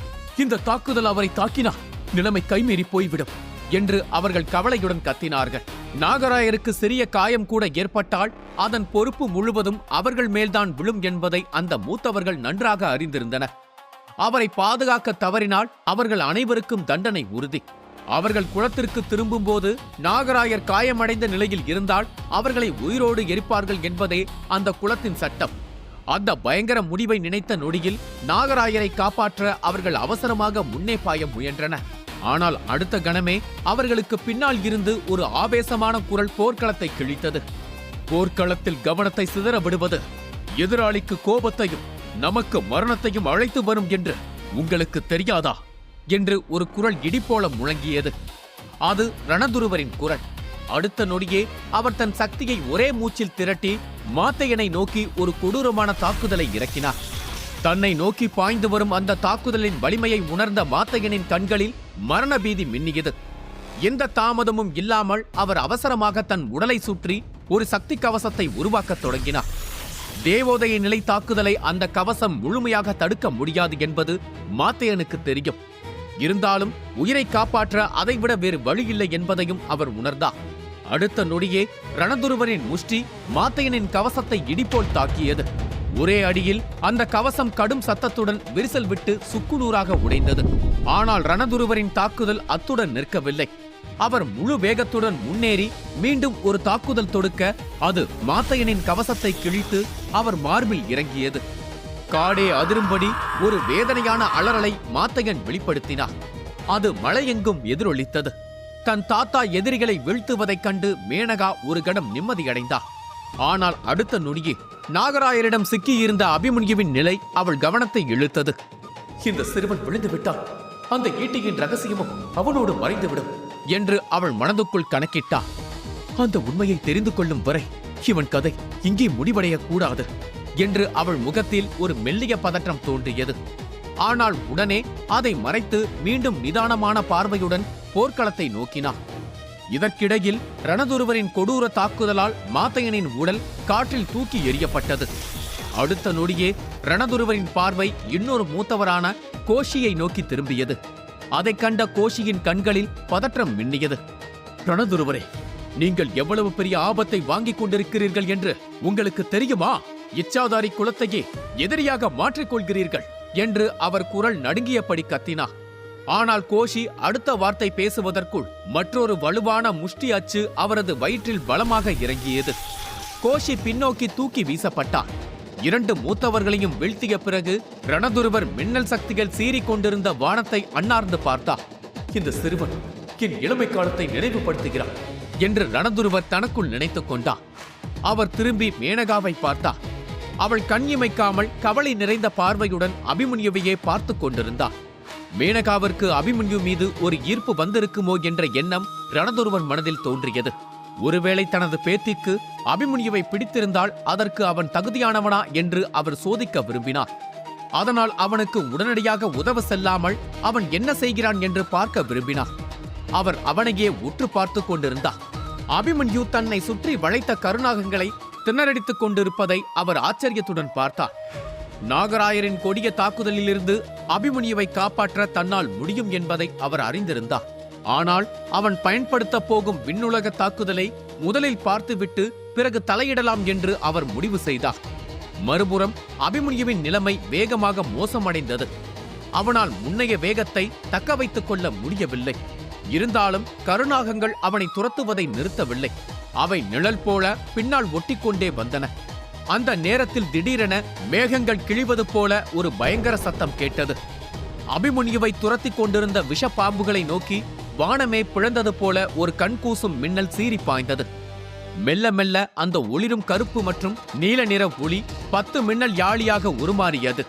இந்த தாக்குதல் அவரை தாக்கினார் நிலைமை கைமீறி போய்விடும் என்று அவர்கள் கவலையுடன் கத்தினார்கள். நாகராயருக்கு சிறிய காயம் கூட ஏற்பட்டால் அதன் பொறுப்பு முழுவதும் அவர்கள் மேல்தான் விழும் என்பதை அந்த மூத்தவர்கள் நன்றாக அறிந்திருந்தனர். அவரை பாதுகாக்க தவறினால் அவர்கள் அனைவருக்கும் தண்டனை உறுதி. அவர்கள் குளத்திற்கு திரும்பும் போது நாகராயர் காயமடைந்த நிலையில் இருந்தால் அவர்களை உயிரோடு எரிப்பார்கள் என்பதே அந்த குளத்தின் சட்டம். அந்த பயங்கர முடிவை நினைத்த நொடியில் நாகராயரை காப்பாற்ற அவர்கள் அவசரமாக முன்னே பாய முயன்றனர். ஆனால் அடுத்த கணமே அவர்களுக்கு பின்னால் இருந்து ஒரு ஆவேசமான குரல் போர்க்களத்தை கிழித்தது. போர்க்களத்தில் கவனத்தை சிதற விடுவது எதிராளிக்கு கோபத்தையும் நமக்கு மரணத்தையும் அழைத்து வரும் என்று உங்களுக்கு தெரியாதா என்று ஒரு குரல் இடிப்போல முழங்கியது. அது ரணதுருவரின் குரல். அடுத்த நொடியே அவர் தன் சக்தியை ஒரே மூச்சில் திரட்டி மாத்தையனை நோக்கி ஒரு கொடூரமான தாக்குதலை இறக்கினார். தன்னை நோக்கி பாய்ந்து வரும் அந்த தாக்குதலின் வலிமையை உணர்ந்த மாத்தையனின் கண்களில் மரண பீதி மின்னியது. எந்த தாமதமும் இல்லாமல் அவர் அவசரமாக தன் உடலை சுற்றி ஒரு சக்தி கவசத்தை உருவாக்கத் தொடங்கினார். தேவோதய நிலை தாக்குதலை அந்த கவசம் முழுமையாக தடுக்க முடியாது என்பது மாத்தையனுக்கு தெரியும். இருந்தாலும் உயிரை காப்பாற்ற அதைவிட வேறு வழியில்லை என்பதையும் அவர் உணர்ந்தார். அடுத்த நொடியே ரணதுருவரின் முஷ்டி மாத்தையனின் கவசத்தை இடிபோல் தாக்கியது. ஒரே அடியில் அந்த கவசம் கடும் சத்தத்துடன் விரிசல் விட்டு சுக்குநூறாக உடைந்தது. ஆனால் ரணதுருவரின் தாக்குதல் அத்துடன் நிற்கவில்லை. அவர் முழு வேகத்துடன் முன்னேறி மீண்டும் ஒரு தாக்குதல் தொடுக்க அது மாத்தையனின் கவசத்தை கிழித்து அவர் மார்பில் இறங்கியது. காடே அதிரும்படி ஒரு வேதனையான அலறலை மாத்தையன் வெளிப்படுத்தினார். அது மலையெங்கும் எதிரொலித்தது. தன் தாத்தா எதிரிகளை வீழ்த்துவதைக் கண்டு மேனகா ஒரு கணம் நிம்மதியடைந்தார். ஆனால் அடுத்த நொடியே நாகராயரிடம் சிக்கியிருந்த அபிமன்யுவின் நிலை அவள் கவனத்தை இழுத்தது. இந்த சிறுவன் விழுந்து விட்டான், அந்த ஈட்டியின் ரகசியமும் அவனோடு மறைந்துவிடும் என்று அவள் மனதுக்குள் கணக்கிட்டாள். அந்த உண்மையை தெரிந்து கொள்ளும் வரை இவன் கதை இங்கே முடிவடையக் கூடாது என்று அவள் முகத்தில் ஒரு மெல்லிய பதற்றம் தோன்றியது. ஆனால் உடனே அதை மறைத்து மீண்டும் நிதானமான பார்வையுடன் போர்க்களத்தை நோக்கினார். இதற்கிடையில் ரணதுருவரின் கொடூர தாக்குதலால் மாத்தையனின் உடல் காற்றில் தூக்கி எறியப்பட்டது. அடுத்த நொடியே ரணதுருவரின் பார்வை இன்னொரு மூத்தவரான கோஷியை நோக்கி திரும்பியது. அதைக் கண்ட கோஷியின் கண்களில் பதற்றம் மின்னியது. ரணதுருவரே, நீங்கள் எவ்வளவு பெரிய ஆபத்தை வாங்கிக் கொண்டிருக்கிறீர்கள் என்று உங்களுக்கு தெரியுமா? இச்சாதாரி குலத்தையே எதிரியாக மாற்றிக்கொள்கிறீர்கள் என்று அவர் குரல் நடுங்கியபடி கத்தினார். ஆனால் கோஷி அடுத்த வார்த்தை பேசுவதற்குள் மற்றொரு வலுவான முஷ்டி அச்சு அவரது வயிற்றில் பலமாக இறங்கியது. கோஷி பின்னோக்கி தூக்கி வீசப்பட்டார். 2 மூத்தவர்களையும் வீழ்த்திய பிறகு ரணதுருவர் மின்னல் சக்திகள் சீறிக் கொண்டிருந்த வானத்தை அண்ணார்ந்து பார்த்தார். இந்த சிறுவன் என் இளமை காலத்தை நினைவுபடுத்துகிறார் என்று ரணதுருவர் தனக்குள் நினைத்துக் கொண்டார். அவர் திரும்பி மேனகாவை பார்த்தார். அவள் கண் இமைக்காமல் கவலை நிறைந்த பார்வையுடன் அபிமன்யுவையே பார்த்து கொண்டிருந்தார். மேனகாவிற்கு அபிமன்யு மீது ஒரு ஈர்ப்பு வந்திருக்குமோ என்ற எண்ணம் ரணதுருவன் மனதில் தோன்றியது. ஒருவேளை தனது பேத்திக்கு அபிமன்யுவை பிடித்திருந்தால் அதற்கு அவன் தகுதியானவனா என்று அவர் சோதிக்க விரும்பினார். அதனால் அவனுக்கு உடனடியாக உதவ செல்லாமல் அவன் என்ன செய்கிறான் என்று பார்க்க விரும்பினார். அவர் அவனையே உற்று பார்த்து கொண்டிருந்தார். அபிமன்யு தன்னை சுற்றி வளைத்த கருநாகங்களை திணறடித்துக் கொண்டிருப்பதை அவர் ஆச்சரியத்துடன் பார்த்தார். நாகராயரின் கொடிய தாக்குதலிலிருந்து அபிமன்யுவை காப்பாற்ற தன்னால் முடியும் என்பதை அவர் அறிந்திருந்தார். ஆனால் அவன் பயன்படுத்த போகும் விண்ணுலக தாக்குதலை முதலில் பார்த்துவிட்டு பிறகு தலையிடலாம் என்று அவர் முடிவு செய்தார். மறுபுறம் அபிமன்யுவின் நிலைமை வேகமாக மோசமடைந்தது. அவனால் முன்னைய வேகத்தை தக்க வைத்துக் கொள்ள முடியவில்லை. இருந்தாலும் கருநாகங்கள் அவனை துரத்துவதை நிறுத்தவில்லை. அவை நிழல் போல பின்னால் ஒட்டிக்கொண்டே வந்தன. அந்த நேரத்தில் திடீரென மேகங்கள் கிழிவது போல ஒரு பயங்கர சத்தம் கேட்டது. அபிமன்யுவை துரத்தி கொண்டிருந்த விஷப்பாம்புகளை நோக்கி வானமே பிளந்தது போல ஒரு கண்கூசும் மின்னல் சீறி பாய்ந்தது. மெல்ல மெல்ல அந்த ஒளிரும் கருப்பு மற்றும் நீல நிற ஒளி 10 மின்னல் யாழியாக உருமாறியது.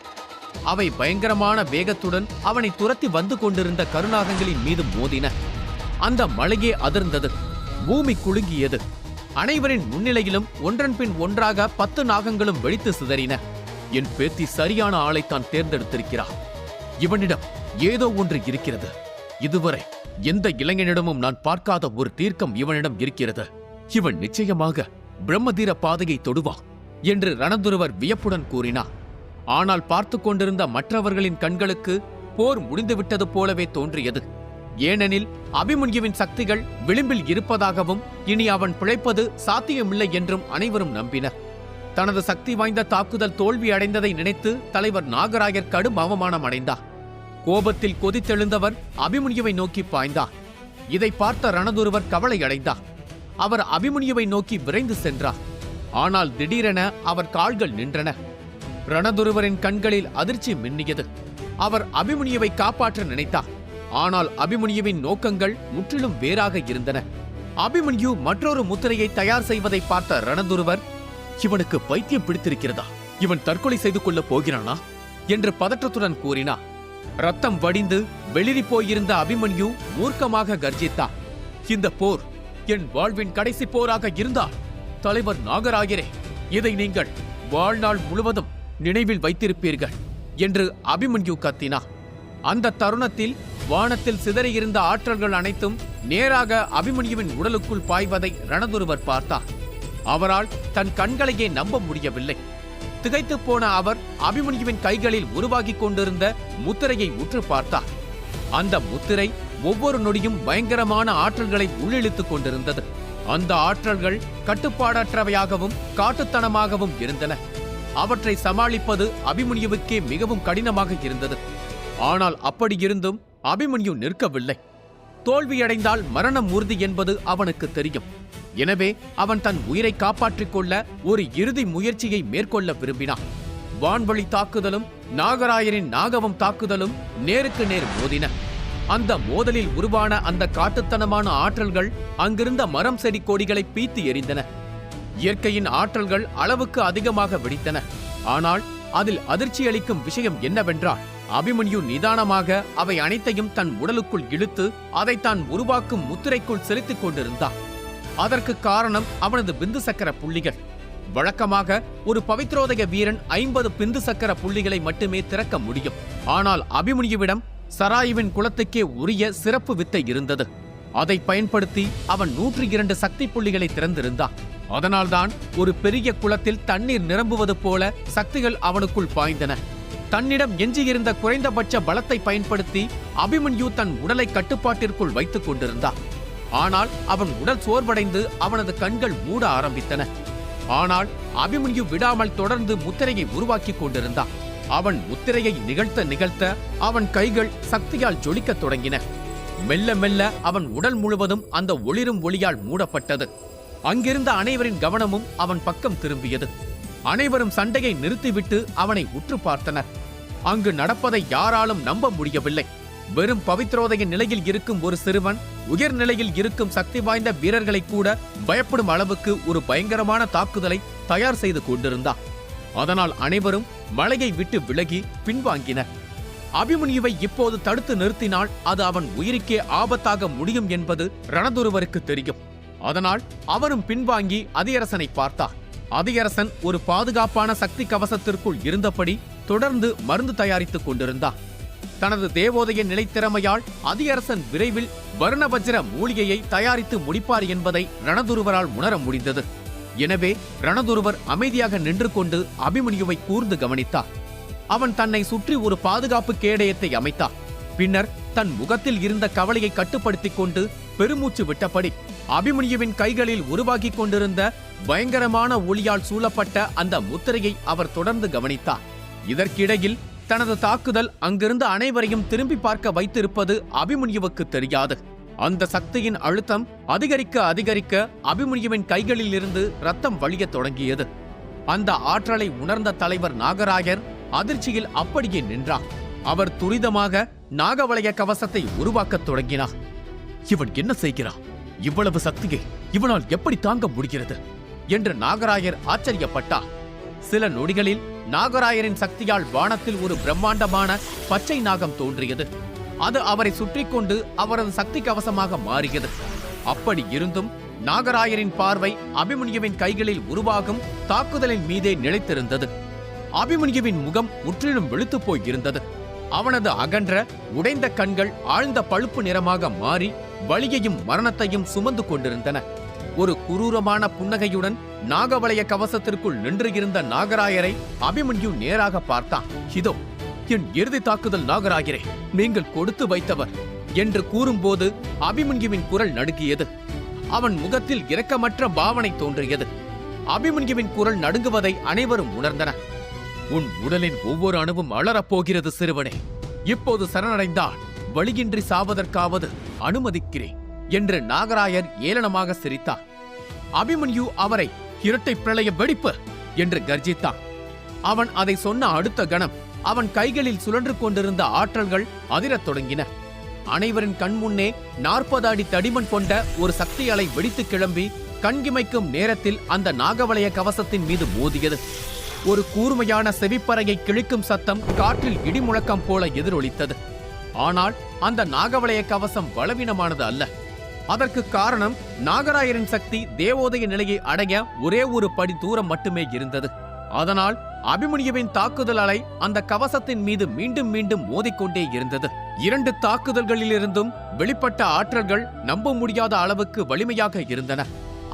அவை பயங்கரமான வேகத்துடன் அவனை துரத்தி வந்து கொண்டிருந்த கருநாகங்களின் மீது மோதின. அந்த மலையே அதிர்ந்தது. பூமி குலுங்கியது. அனைவரின் முன்னிலையிலும் ஒன்றன் பின் ஒன்றாக 10 நாகங்களும் வெடித்து சிதறின. என் பேத்தி சரியான ஆளைத்தான் தேர்ந்தெடுத்திருக்கிறார். இவனிடம் ஏதோ ஒன்று இருக்கிறது. இதுவரை எந்த இளைஞனிடமும் நான் பார்க்காத ஒரு தீர்க்கம் இவனிடம் இருக்கிறது. இவன் நிச்சயமாக பிரம்மதீர பாதையை தொடுவான் என்று ரணதுருவர் வியப்புடன் கூறினார். ஆனால் பார்த்து கொண்டிருந்த மற்றவர்களின் கண்களுக்கு போர் முடிந்துவிட்டது போலவே தோன்றியது. ஏனெனில் அபிமன்யுவின் சக்திகள் விளிம்பில் இருப்பதாகவும் இனி அவன் பிழைப்பது சாத்தியமில்லை என்றும் அனைவரும் நம்பினர். தனது சக்தி வாய்ந்த தாக்குதல் தோல்வி அடைந்ததை நினைத்து தலைவர் நாகராயர் கடும் அவமானம் அடைந்தார். கோபத்தில் கொதித்தெழுந்தவர் அபிமன்யுவை நோக்கி பாய்ந்தார். இதை பார்த்த ரணதுருவர் கவலை அடைந்தார். அவர் அபிமன்யுவை நோக்கி விரைந்து சென்றார். ஆனால் திடீரென அவர் கால்கள் நின்றன. ரணதுருவரின் கண்களில் அதிர்ச்சி மின்னியது. அவர் அபிமன்யுவை காப்பாற்ற நினைத்தார். ஆனால் அபிமன்யுவின் நோக்கங்கள் முற்றிலும் வேறாக இருந்தன. அபிமன்யு மற்றொரு முத்திரையை தயார் செய்வதை பார்த்த ரணதுருவர், இவனுக்கு பைத்தியம் பிடித்திருக்கிறதா? இவன் தற்கொலை செய்து கொள்ளப் போகிறானா என்று பதற்றத்துடன் கூறினார். ரத்தம் வடிந்து வெளிரி போயிருந்த அபிமன்யு மூர்க்கமாக கர்ஜித்தார். இந்த போர் என் வாழ்வின் கடைசி போராக இருந்தால் தலைவர் நாகராயரே, இதை நீங்கள் வாழ்நாள் முழுவதும் நினைவில் வைத்திருப்பீர்கள் என்று அபிமன்யு கத்தினார். அந்த தருணத்தில் வானத்தில் சிதறியிருந்த ஆற்றல்கள் அனைத்தும் நேராக அபிமன்யுவின் உடலுக்குள் பாய்வதை ரணதுருவர் பார்த்தார். அவரால் தன் கண்களையே நம்ப முடியவில்லை. திகைத்து போன அவர் அபிமன்யுவின் கைகளில் உருவாகிக் கொண்டிருந்த முத்திரையை உற்று பார்த்தார். அந்த முத்திரை ஒவ்வொரு நொடியும் பயங்கரமான ஆற்றல்களை உள்ளிழுத்துக் கொண்டிருந்தது. அந்த ஆற்றல்கள் கட்டுப்பாடற்றவையாகவும் காட்டுத்தனமாகவும் இருந்தன. அவற்றை சமாளிப்பது அபிமன்யுவுக்கே மிகவும் கடினமாக இருந்தது. ஆனால் அப்படியிருந்தும் அபிமன்யு நிற்கவில்லை. தோல்வியடைந்தால் மரணம் உறுதி என்பது அவனுக்கு தெரியும். எனவே அவன் தன் உயிரை காப்பாற்றிக் கொள்ள ஒரு இறுதி முயற்சியை மேற்கொள்ள விரும்பினான். வான்வழி தாக்குதலும் நாகராயரின் நாகவம் தாக்குதலும் நேருக்கு நேர் மோதின. அந்த மோதலில் உருவான அந்த காட்டுத்தனமான ஆற்றல்கள் அங்கிருந்த மரம் செடி கொடிகளை பீத்து எறிந்தன. இயற்கையின் ஆற்றல்கள் அளவுக்கு அதிகமாக வெடித்தன. ஆனால் அதில் அதிர்ச்சியளிக்கும் விஷயம் என்னவென்றால், அபிமன்யு நிதானமாக அவை அனைத்தையும் தன் உடலுக்குள் இழுத்து அதை தான் உருவாக்கும் முத்திரைக்குள் செலுத்திக் கொண்டிருந்தான். அதற்கு காரணம் அவனது பிந்து சக்கர புள்ளிகள். வழக்கமாக ஒரு பவித்ரோதய வீரன் 50 பிந்து சக்கர புள்ளிகளை மட்டுமே திறக்க முடியும். ஆனால் அபிமன்யுவிடம் சராயுவின் குலத்துக்கே உரிய சிறப்பு வித்தை இருந்தது. அதை பயன்படுத்தி அவன் 102 சக்தி புள்ளிகளை திறந்திருந்தான். அதனால்தான் ஒரு பெரிய குளத்தில் தண்ணீர் நிரம்புவது போல சக்திகள் அவனுக்குள் பாய்ந்தன. தன்னிடம் எஞ்சியிருந்த குறைந்தபட்ச பலத்தை பயன்படுத்தி அபிமன்யு தன் உடலை கட்டுப்பாட்டிற்குள் வைத்துக் கொண்டிருந்தான். ஆனால் அவன் உடல் சோர்வடைந்து அவனது கண்கள் மூட ஆரம்பித்தன. ஆனால் அபிமன்யு விடாமல் தொடர்ந்து முத்திரையை உருவாக்கி கொண்டிருந்தான். அவன் முத்திரையை நிகழ்த்த அவன் கைகள் சக்தியால் ஜொலிக்கத் தொடங்கின. மெல்ல மெல்ல அவன் உடல் முழுவதும் அந்த ஒளிரும் ஒளியால் மூடப்பட்டது. அங்கிருந்த அனைவரின் கவனமும் அவன் பக்கம் திரும்பியது. அனைவரும் சண்டையை நிறுத்திவிட்டு அவனை உற்று பார்த்தனர். அங்கு நடப்பதை யாராலும் நம்ப முடியவில்லை. வெறும் பவித்ரோதய நிலையில் இருக்கும் ஒரு சிறுவன் உயர்நிலையில் இருக்கும் சக்தி வாய்ந்த வீரர்களை கூட பயப்படும் அளவுக்கு ஒரு பயங்கரமான தாக்குதலை தயார் செய்து கொண்டிருந்தான். அதனால் அனைவரும் மலையை விட்டு விலகி பின்வாங்கினர். அபிமன்யுவை இப்போது தடுத்து நிறுத்தினால் அது அவன் உயிருக்கே ஆபத்தாக முடியும் என்பது ரணதுருவருக்கு தெரியும். அதனால் அவரும் பின்வாங்கி அதியரசனை பார்த்தார். அதியரசன் ஒரு பாதுகாப்பான சக்தி கவசத்திற்குள் இருந்தபடி தொடர்ந்து மருந்து தயாரித்துக் கொண்டிருந்தார். தனது தேவோதய நிலைத்திறமையால் அதியரசன் விரைவில் வருணவஜ்ர மூலிகையை தயாரித்து முடிப்பார் என்பதை ரணதுருவரால் உணர முடிந்தது. எனவே ரணதுருவர் அமைதியாக நின்று கொண்டு அபிமன்யுவை கூர்ந்து கவனித்தார். அவன் தன்னை சுற்றி ஒரு பாதுகாப்பு கேடயத்தை அமைத்தார். பின்னர் தன் முகத்தில் இருந்த கவலையை கட்டுப்படுத்திக் கொண்டு பெருமூச்சு விட்டபடி அபிமன்யுவின் கைகளில் உருவாகி கொண்டிருந்த பயங்கரமான ஒளியால் சூழப்பட்ட அந்த முத்திரையை அவர் தொடர்ந்து கவனித்தார். இதற்கிடையில் தனது தாக்குதல் அங்கிருந்த அனைவரையும் திரும்பி பார்க்க வைத்திருப்பது அபிமன்யுவுக்கு தெரியாது. அந்த சக்தியின் அழுத்தம் அதிகரிக்க அதிகரிக்க அபிமன்யுவின் கைகளில் இருந்து ரத்தம் வழியத் தொடங்கியது. அந்த ஆற்றலை உணர்ந்த தலைவர் நாகராயர் அதிர்ச்சியில் அப்படியே நின்றார். அவர் துரிதமாக நாகவலய கவசத்தை உருவாக்கத் தொடங்கினார். இவன் என்ன செய்கிறான்? இவ்வளவு சக்தியை இவனால் எப்படி தாங்க முடிகிறது என்று நாகராயர் ஆச்சரியப்பட்டார். சில நொடிகளில் நாகராயரின் சக்தியால் வானத்தில் ஒரு பிரம்மாண்டமான பச்சை நாகம் தோன்றியது. அது அவரை சுற்றி கொண்டு அவரது சக்தி கவசமாக மாறியது. அப்படி இருந்தும் நாகராயரின் பார்வை அபிமன்யுவின் கைகளில் உருவாகும் தாக்குதலின் மீதே நிலைத்திருந்தது. அபிமன்யுவின் முகம் முற்றிலும் வெளுத்து போயிருந்தது. அவனது அகன்ற உடைந்த கண்கள் ஆழ்ந்த பழுப்பு நிறமாக மாறி வலியையும் மரணத்தையும் சுமந்து கொண்டிருந்தன. ஒரு குரூரமான புன்னகையுடன் நாகவலய கவசத்திற்குள் நின்று இருந்த நாகராயரை அபிமன்யு நேராக பார்த்தான். இதோ என் இறுதி தாக்குதல் நாகராயரே, நீங்கள் கொடுத்து வைத்தவர் என்று கூறும்போது அபிமன்யுவின் குரல் நடுங்கியது. அவன் முகத்தில் இரக்கமற்ற பாவனை தோன்றியது. அபிமன்யுவின் குரல் நடுங்குவதை அனைவரும் உணர்ந்தனர். உன் உடலின் ஒவ்வொரு அணுவும் அலறப்போகிறது சிறுவனே. இப்போது சரணடைந்தால் வழியின்றி சாவதற்காவது அனுமதிக்கிறேன் என்று நாகராயர் ஏளனமாக சிரித்தார். அபிமன்யு அவரை இரட்டை பிரளய வெடிப்பு என்று கர்ஜித்தான். அவன் அதை சொன்ன அடுத்த கணம் அவன் கைகளில் சுழன்று கொண்டிருந்த ஆற்றல்கள் அதிரத் தொடங்கின. அனைவரின் கண்முன்னே 40 அடி தடிமன் கொண்ட ஒரு சக்தி அலை வெடித்து கிளம்பி கண்கிமைக்கும் நேரத்தில் அந்த நாகவலய கவசத்தின் மீது மோதியது. ஒரு கூர்மையான செவிப்பறையை கிழிக்கும் சத்தம் காற்றில் இடிமுழக்கம் போல எதிரொலித்தது. ஆனால் அந்த நாகவலய கவசம் பலவீனமானது அல்ல. அதற்கு காரணம் நாகராயரின் சக்தி தேவோதய நிலையை அடைய ஒரே ஒரு படி தூரம் மட்டுமே இருந்தது. அதனால் அபிமன்யுவின் தாக்குதல் அலை அந்த கவசத்தின் மீது மீண்டும் மீண்டும் மோதிக்கொண்டே இருந்தது. 2 தாக்குதல்களிலிருந்தும் வெளிப்பட்ட ஆற்றல்கள் நம்ப முடியாத அளவுக்கு வலிமையாக இருந்தன.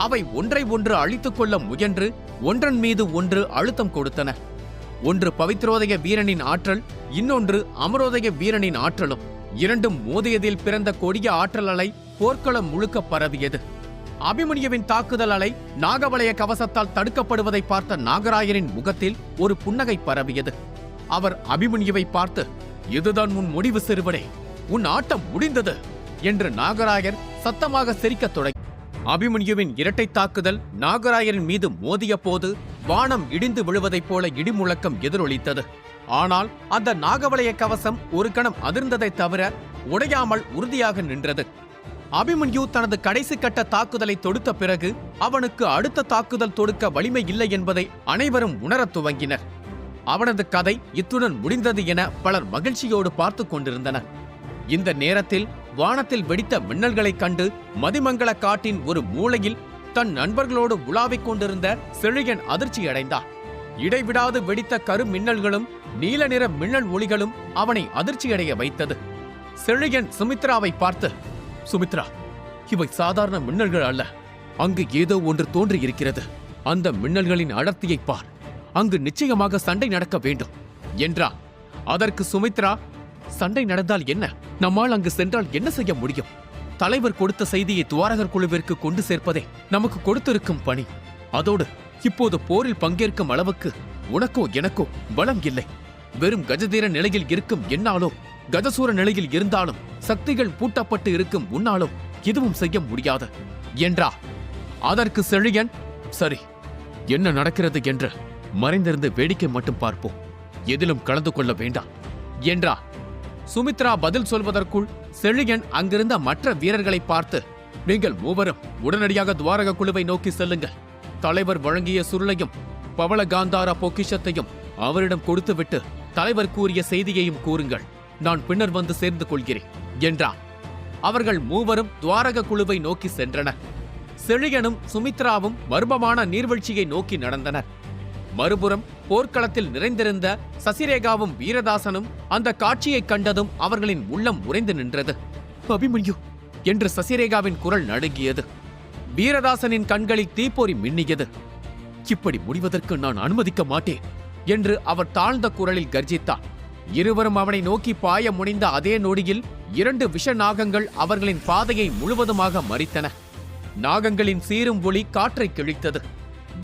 அவை ஒன்றை ஒன்று அழித்துக் கொள்ள முயன்று ஒன்றன் மீது ஒன்று அழுத்தம் கொடுத்தன. ஒன்று பவித்ரோதய வீரனின் ஆற்றல், இன்னொன்று அமரோதய வீரனின் ஆற்றலும். இரண்டும் மோதியதில் பிறந்த கொடிய ஆற்றல் அலை போர்க்களம் முழுக்க பரவியது. அபிமன்யுவின் தாக்குதல் அலை நாகவலய கவசத்தால் தடுக்கப்படுவதை பார்த்த நாகராயரின் முகத்தில் ஒரு புன்னகை பரவியது. அவர் அபிமன்யுவை பார்த்து, இதுதான் உன் முடிவு சிறுவனே, உன் ஆட்டம் முடிந்தது என்று நாகராயர் சத்தமாக சிரிக்கத் தொடங்கி. அபிமன்யுவின் இரட்டை தாக்குதல் நாகராயரின் மீது மோதிய போது வானம் இடிந்து விழுவதைப் போல இடிமுழக்கம் எதிரொலித்தது. ஆனால் அந்த நாகவலய கவசம் ஒரு கணம் அதிர்ந்ததை தவிர உடையாமல் உறுதியாக நின்றது. அபிமன்யு தனது கடைசி கட்ட தாக்குதலை தொடுத்த பிறகு அவனுக்கு அடுத்த தாக்குதல் தொடுக்க வலிமை இல்லை என்பதை அனைவரும் உணரத் துவங்கினர். அவனது கதை இத்துடன் முடிந்தது என பலர் மகிழ்ச்சியோடு பார்த்து கொண்டிருந்தனர். இந்த நேரத்தில் வானத்தில் வெடித்த மின்னல்களைக் கண்டு மதிமங்கல காட்டின் ஒரு மூலையில் தன் நண்பர்களோடு உலாவிக் கொண்டிருந்த செழியன் அதிர்ச்சியடைந்தார். இடைவிடாது வெடித்த கரு மின்னல்களும் நீல நிற மின்னல் ஒளிகளும் அவனை அதிர்ச்சியடைய வைத்தது. செழியன் சுமித்ராவை பார்த்து, சுமித்ரா, இவை சாதாரண மின்னல்கள் அல்ல. அங்கு ஏதோ ஒன்று தோன்றியிருக்கிறது. அந்த மின்னல்களின் அடர்த்தியை பார். அங்கு நிச்சயமாக சண்டை நடக்க வேண்டும் என்றார். அதற்கு சுமித்ரா, சண்டை நடந்தால் என்ன? நம்மால் அங்கு சென்றால் என்ன செய்ய முடியும்? தலைவர் கொடுத்த செய்தியை துவாரகர் குழுவிற்கு கொண்டு சேர்ப்பதே நமக்கு கொடுத்திருக்கும் பணி. அதோடு இப்போது போரில் பங்கேற்கும் அளவுக்கு உனக்கோ எனக்கோ பலம் இல்லை. வெறும் கஜதீர நிலையில் இருக்கும் என்னாலோ, கஜசூர நிலையில் இருந்தாலும், சக்திகள் பூட்டப்பட்டு இருக்கும் உன்னாலோ எதுவும் செய்ய முடியாது என்றார். அதற்கு செழியன், சரி, என்ன நடக்கிறது என்று மறைந்திருந்து வேடிக்கை மட்டும் பார்ப்போம், எதிலும் கலந்து கொள்ள வேண்டாம் என்றார். சுமித்ரா பதில் சொல்வதற்குள் செழியன் அங்கிருந்த மற்ற வீரர்களை பார்த்து, நீங்கள் மூவரும் உடனடியாக துவாரக குழுவை நோக்கி செல்லுங்கள். தலைவர் வழங்கிய சுருளையும் பவள காந்தாரா பொக்கிஷத்தையும் அவரிடம் கொடுத்துவிட்டு தலைவர் கூறிய செய்தியையும் கூறுங்கள். நான் பின்னர் வந்து சேர்ந்து கொள்கிறேன் என்றார். அவர்கள் மூவரும் துவாரக குழுவை நோக்கி சென்றனர். செழியனும் சுமித்ராவும் மர்மமான நீர்வீழ்ச்சியை நோக்கி நடந்தனர். மறுபுறம் போர்க்களத்தில் நிறைந்திருந்த சசிரேகாவும் வீரதாசனும் அந்த காட்சியைக் கண்டதும் அவர்களின் உள்ளம் உறைந்து நின்றது. அபிமன்யு என்று சசிரேகாவின் குரல் நடுங்கியது. வீரதாசனின் கண்களில் தீப்பொறி மின்னியது. இப்படி முடிவதற்கு நான் அனுமதிக்க மாட்டேன் என்று அவர் தாழ்ந்த குரலில் கர்ஜித்தார். இருவரும் அவனை நோக்கி பாய முனைந்த அதே நொடியில் 2 விஷ நாகங்கள் அவர்களின் பாதையை முழுவதுமாக மறித்தன. நாகங்களின் சீரும் ஒளி காற்றை கிழித்தது.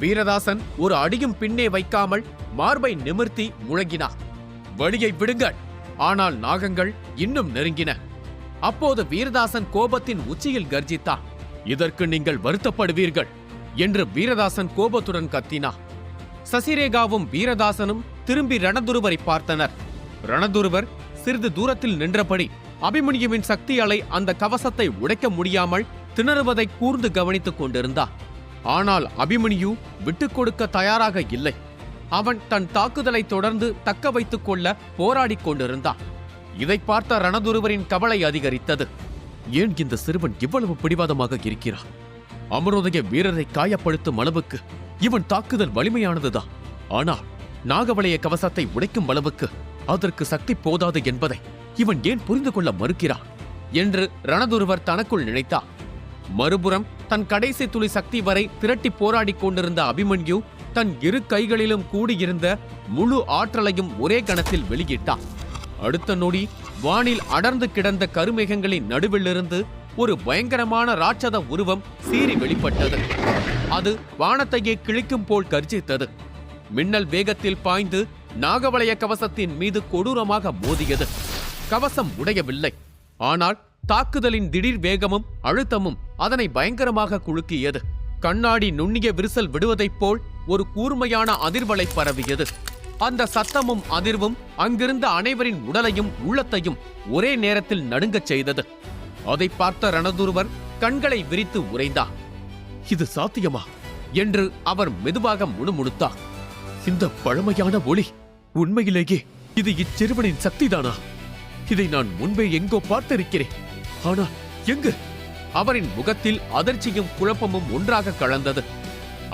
வீரதாசன் ஒரு அடியும் பின்னே வைக்காமல் மார்பை நிமிர்த்தி முழங்கினார், வழியை விடுங்கள். ஆனால் நாகங்கள் இன்னும் நெருங்கின. அப்போது வீரதாசன் கோபத்தின் உச்சியில் கர்ஜித்தார். இதற்கு நீங்கள் வருத்தப்படுவீர்கள் என்று வீரதாசன் கோபத்துடன் கத்தினார். சசிரேகாவும் வீரதாசனும் திரும்பி ரணதுருவரை பார்த்தனர். ரணதுருவர் சிறிது தூரத்தில் நின்றபடி அபிமன்யுவின் சக்தி அலை அந்த கவசத்தை உடைக்க முடியாமல் திணறுவதை கூர்ந்து கவனித்துக் கொண்டிருந்தார். ஆனால் அபிமன்யு விட்டுக் கொடுக்க தயாராக இல்லை. அவன் தன் தாக்குதலை தொடர்ந்து தக்க வைத்துக் கொள்ள போராடிக் கொண்டிருந்தான். இதை பார்த்த ரணதுருவரின் கவலை அதிகரித்தது. ஏன் இந்த சிறுவன் இவ்வளவு பிடிவாதமாக இருக்கிறான்? அமரோதய வீரரை காயப்படுத்தும் அளவுக்கு இவன் தாக்குதல் வலிமையானதுதான். ஆனால் நாகவளைய கவசத்தை உடைக்கும் அளவுக்கு அதற்கு சக்தி போதாது என்பதை இவன் ஏன் புரிந்து கொள்ள மறுக்கிறான் என்று ரணதுருவர் தனக்குள் நினைத்தார். மறுபுறம் தன் கடைசி துளி சக்தி வரை திரட்டி போராடிக் கொண்டிருந்த அபிமன்யு தன் 2 கைகளிலும் கூடியிருந்த முழு ஆற்றலையும் ஒரே கணத்தில் வெளியிட்டார். அடுத்த நொடி வானில் அடர்ந்து கிடந்த கருமேகங்களின் நடுவிலிருந்து ஒரு பயங்கரமான ராட்சத உருவம் சீறி வெளிப்பட்டது. அது வானத்தையே கிழிக்கும் போல் கர்ஜித்தது. மின்னல் வேகத்தில் பாய்ந்து நாகவளைய கவசத்தின் மீது கொடூரமாக மோதியது. கவசம் உடையவில்லை. ஆனால் தாக்குதலின் திடீர் வேகமும் அழுத்தமும் அதனை பயங்கரமாக குலுக்கியது. கண்ணாடி நுண்ணிய விரிசல் விடுவதைப் போல் ஒரு கூர்மையான அதிர்வலை பரவியது. அந்த சத்தமும் அதிர்வும் அங்கிருந்த அனைவரின் உடலையும் உள்ளத்தையும் ஒரே நேரத்தில் நடுங்கச் செய்தது. அதை பார்த்த ரணதுருவர் கண்களை விரித்து உறைந்தார். இது சாத்தியமா என்று அவர் மெதுவாக முணுமுணுத்தார். இந்த பழமையான ஒளி, உண்மையிலேயே இது இச்சிறுவனின் சக்திதானா? இதை நான் முன்பே எங்கோ பார்த்திருக்கிறேன். ஆனால் எங்கு? அவரின் முகத்தில் அதிர்ச்சியும் குழப்பமும் ஒன்றாக கலந்தது.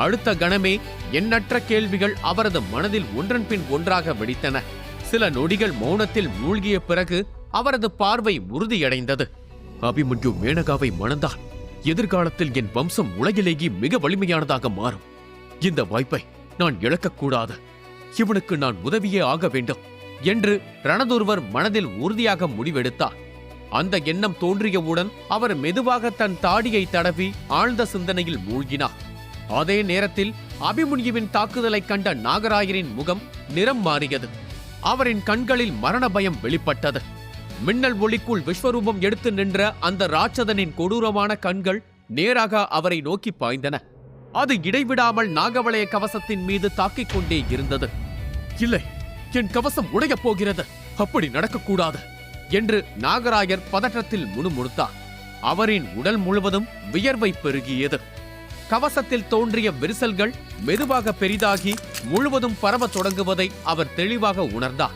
அடுத்த கணமே எண்ணற்ற கேள்விகள் அவரது மனதில் ஒன்றன் பின் ஒன்றாக வெடித்தன. சில நொடிகள் மௌனத்தில் மூழ்கிய பிறகு அவரது பார்வை உறுதியடைந்தது. அபிமன்யு மேனகாவை மணந்தால் எதிர்காலத்தில் என் வம்சம் உலகிலேயே மிக வலிமையானதாக மாறும். இந்த வாய்ப்பை நான் இழக்கக்கூடாது. இவனுக்கு நான் உதவியே ஆக வேண்டும் என்று ரணதுருவர் மனதில் உறுதியாக முடிவெடுத்தார். அந்த எண்ணம் தோன்றியவுடன் அவர் மெதுவாக தன் தாடியை தடவி ஆழ்ந்த சிந்தனையில் மூழ்கினார். அதே நேரத்தில் அபிமன்யுவின் தாக்குதலை கண்ட நாகராயரின் முகம் நிறம் மாறியது. அவரின் கண்களில் மரண பயம் வெளிப்பட்டது. மின்னல் ஒளிக்குள் விஸ்வரூபம் எடுத்து நின்ற அந்த ராட்சதனின் கொடூரமான கண்கள் நேராக அவரை நோக்கி பாய்ந்தன. அது இடைவிடாமல் நாகவளைய கவசத்தின் மீது தாக்கிக் கொண்டே இருந்தது. இல்லை, என் கவசம் உடையப் போகிறது. அப்படி நடக்கக்கூடாது என்று நாகராயர் பதற்றத்தில் முணுமுணுத்தார். அவரின் உடல் முழுவதும் வியர்வை பெருகியது. கவசத்தில் தோன்றிய விரிசல்கள் மெதுவாக பெரிதாகி முழுவதும் பரவத் தொடங்குவதை அவர் தெளிவாக உணர்ந்தார்.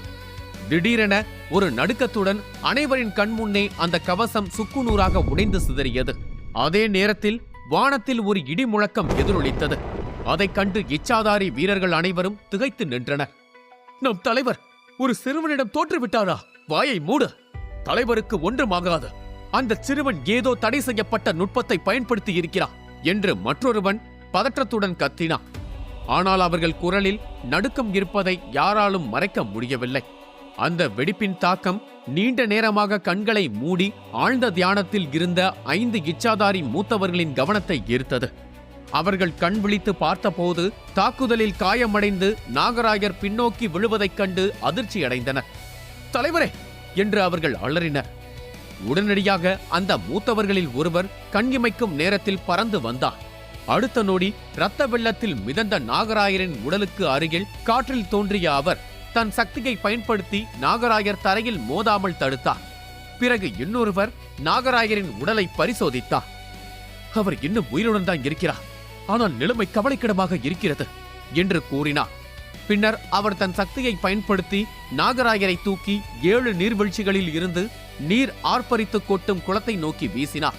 திடீரென ஒரு நடுக்கத்துடன் அனைவரின் கண்முன்னே அந்த கவசம் சுக்குநூறாக உடைந்து சிதறியது. அதே நேரத்தில் வானத்தில் ஒரு இடி முழக்கம் எதிரொலித்தது. அதைக் கண்டு இச்சாதாரி வீரர்கள் அனைவரும் திகைத்து நின்றனர். நம் தலைவர் ஒரு சிறுவனிடம் தோற்றுவிட்டாரா? வாயை மூடு! தலைவருக்கு ஒன்றுமாகாது. அந்த சிறுவன் ஏதோ தடை செய்யப்பட்ட நுட்பத்தை பயன்படுத்தி இருக்கிறான் என்று மற்றொருவன் பதற்றத்துடன் கத்தினான். ஆனால் அவர்கள் குரலில் நடுக்கம் இருப்பதை யாராலும் மறைக்க முடியவில்லை. அந்த வெடிப்பின் தாக்கம் நீண்ட நேரமாக கண்களை மூடி ஆழ்ந்த தியானத்தில் இருந்த 5 இச்சாதாரி மூத்தவர்களின் கவனத்தை ஈர்த்தது. அவர்கள் கண் விழித்து பார்த்தபோது தாக்குதலில் காயமடைந்து நாகராயர் பின்னோக்கி விழுவதைக் கண்டு அதிர்ச்சியடைந்தனர். தலைவரே என்று அவர்கள் அலறினர். உடனடியாக அந்த மூத்தவர்களில் ஒருவர் கண்ணிமைக்கும் நேரத்தில் பறந்து வந்தார். அடுத்த நொடி இரத்த வெள்ளத்தில் மிதந்த நாகராயரின் உடலுக்கு அருகில் காற்றில் தோன்றிய அவர் தன் சக்தியை பயன்படுத்தி நாகராயர் தரையில் மோதாமல் தடுத்தார். பிறகு இன்னொருவர் நாகராயரின் உடலை பரிசோதித்தார். அவர் இன்னும் உயிருடன் தான் இருக்கிறார், ஆனால் நிலைமை கவலைக்கிடமாக இருக்கிறது என்று கூறினார். பின்னர் அவர் தன் சக்தியை பயன்படுத்தி நாகராயரை தூக்கி 7 நீர்வீழ்ச்சிகளில் இருந்து நீர் ஆர்ப்பரித்து கொட்டும் குளத்தை நோக்கி வீசினார்.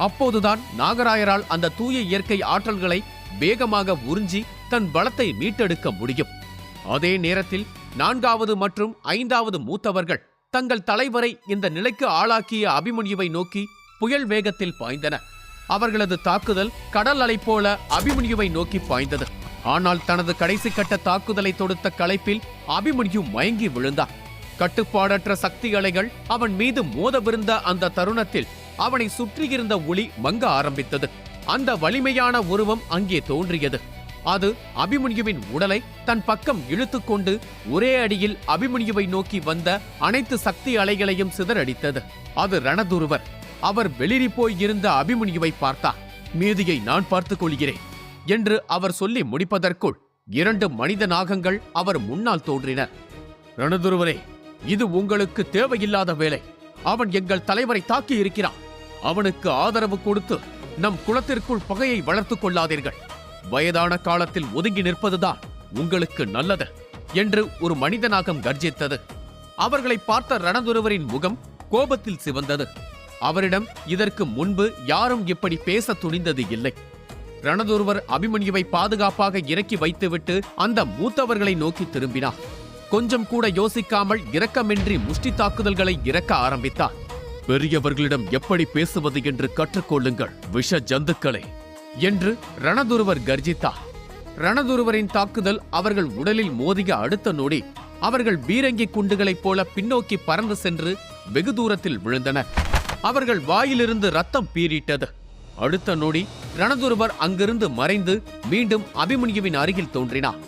அப்போதுதான் நாகராயரால் அந்த தூய இயற்கை ஆற்றல்களை வேகமாக உறிஞ்சி தன் பலத்தை மீட்டெடுக்க முடியும். அதே நேரத்தில் 4வது மற்றும் 5வது மூத்தவர்கள் தங்கள் தலைவரை இந்த நிலைக்கு ஆளாக்கிய அபிமன்யுவை நோக்கி புயல் வேகத்தில் பாய்ந்தனர். அவர்களது தாக்குதல் கடல் அலை போல அபிமன்யுவை நோக்கி பாய்ந்தது. ஆனால் தனது கடைசி கட்ட தாக்குதலை தொடுத்த களைப்பில் அபிமன்யு மயங்கி விழுந்தார். கட்டுப்பாடற்ற சக்தி அலைகள் அவன் மீது மோதவிருந்த அந்த தருணத்தில் அவனை சுற்றியிருந்த ஒளி மங்க ஆரம்பித்தது. அந்த வலிமையான உருவம் அங்கே தோன்றியது. அது அபிமன்யுவின் உடலை தன் பக்கம் இழுத்துக்கொண்டு ஒரே அடியில் அபிமன்யுவை நோக்கி வந்த அனைத்து சக்தி அலைகளையும் சிதறடித்தது. அது ரணதுருவர். அவர் வெளிரி போய் இருந்த அபிமன்யுவை பார்த்தார். மீதியை நான் பார்த்துக் கொள்கிறேன் என்று அவர் சொல்லி முடிப்பதற்குள் 2 மனித நாகங்கள் அவர் முன்னால் தோன்றினர். ரணதுருவரே, இது உங்களுக்கு தேவையில்லாத வேலை. அவன் எங்கள் தலைவரை தாக்கி இருக்கிறான். அவனுக்கு ஆதரவு கொடுத்து நம் குலத்திற்குள் பகையை வளர்த்துக் கொள்ளாதீர்கள். வயதான காலத்தில் ஒதுங்கி நிற்பதுதான் உங்களுக்கு நல்லது என்று ஒரு மனிதனாகம் கர்ஜித்தது. அவர்களை பார்த்த ரணதுருவரின் முகம் கோபத்தில் சிவந்தது. அவரிடம் இதற்கு முன்பு யாரும் இப்படி பேச துணிந்தது இல்லை. ரணதுருவர் அபிமன்யுவை பாதுகாப்பாக இறக்கி வைத்துவிட்டு அந்த மூத்தவர்களை நோக்கி திரும்பினார். கொஞ்சம் கூட யோசிக்காமல் இரக்கமின்றி முஷ்டி தாக்குதல்களை இறக்க ஆரம்பித்தார். பெரியவர்களிடம் எப்படி பேசுவது என்று கற்றுக்கொள்ளுங்கள் விஷ ஜந்துக்களே என்று ரணதுருவர் கர்ஜித்தார். ரணதுருவரின் தாக்குதல் அவர்கள் உடலில் மோதிய அடுத்த நொடி அவர்கள் பீரங்கி குண்டுகளைப் போல பின்னோக்கி பறந்து சென்று வெகு தூரத்தில் விழுந்தனர். அவர்கள் வாயிலிருந்து ரத்தம் பீரிட்டது. அடுத்த நொடி ரணதுருவர் அங்கிருந்து மறைந்து மீண்டும் அபிமன்யுவின் அருகில் தோன்றினார்.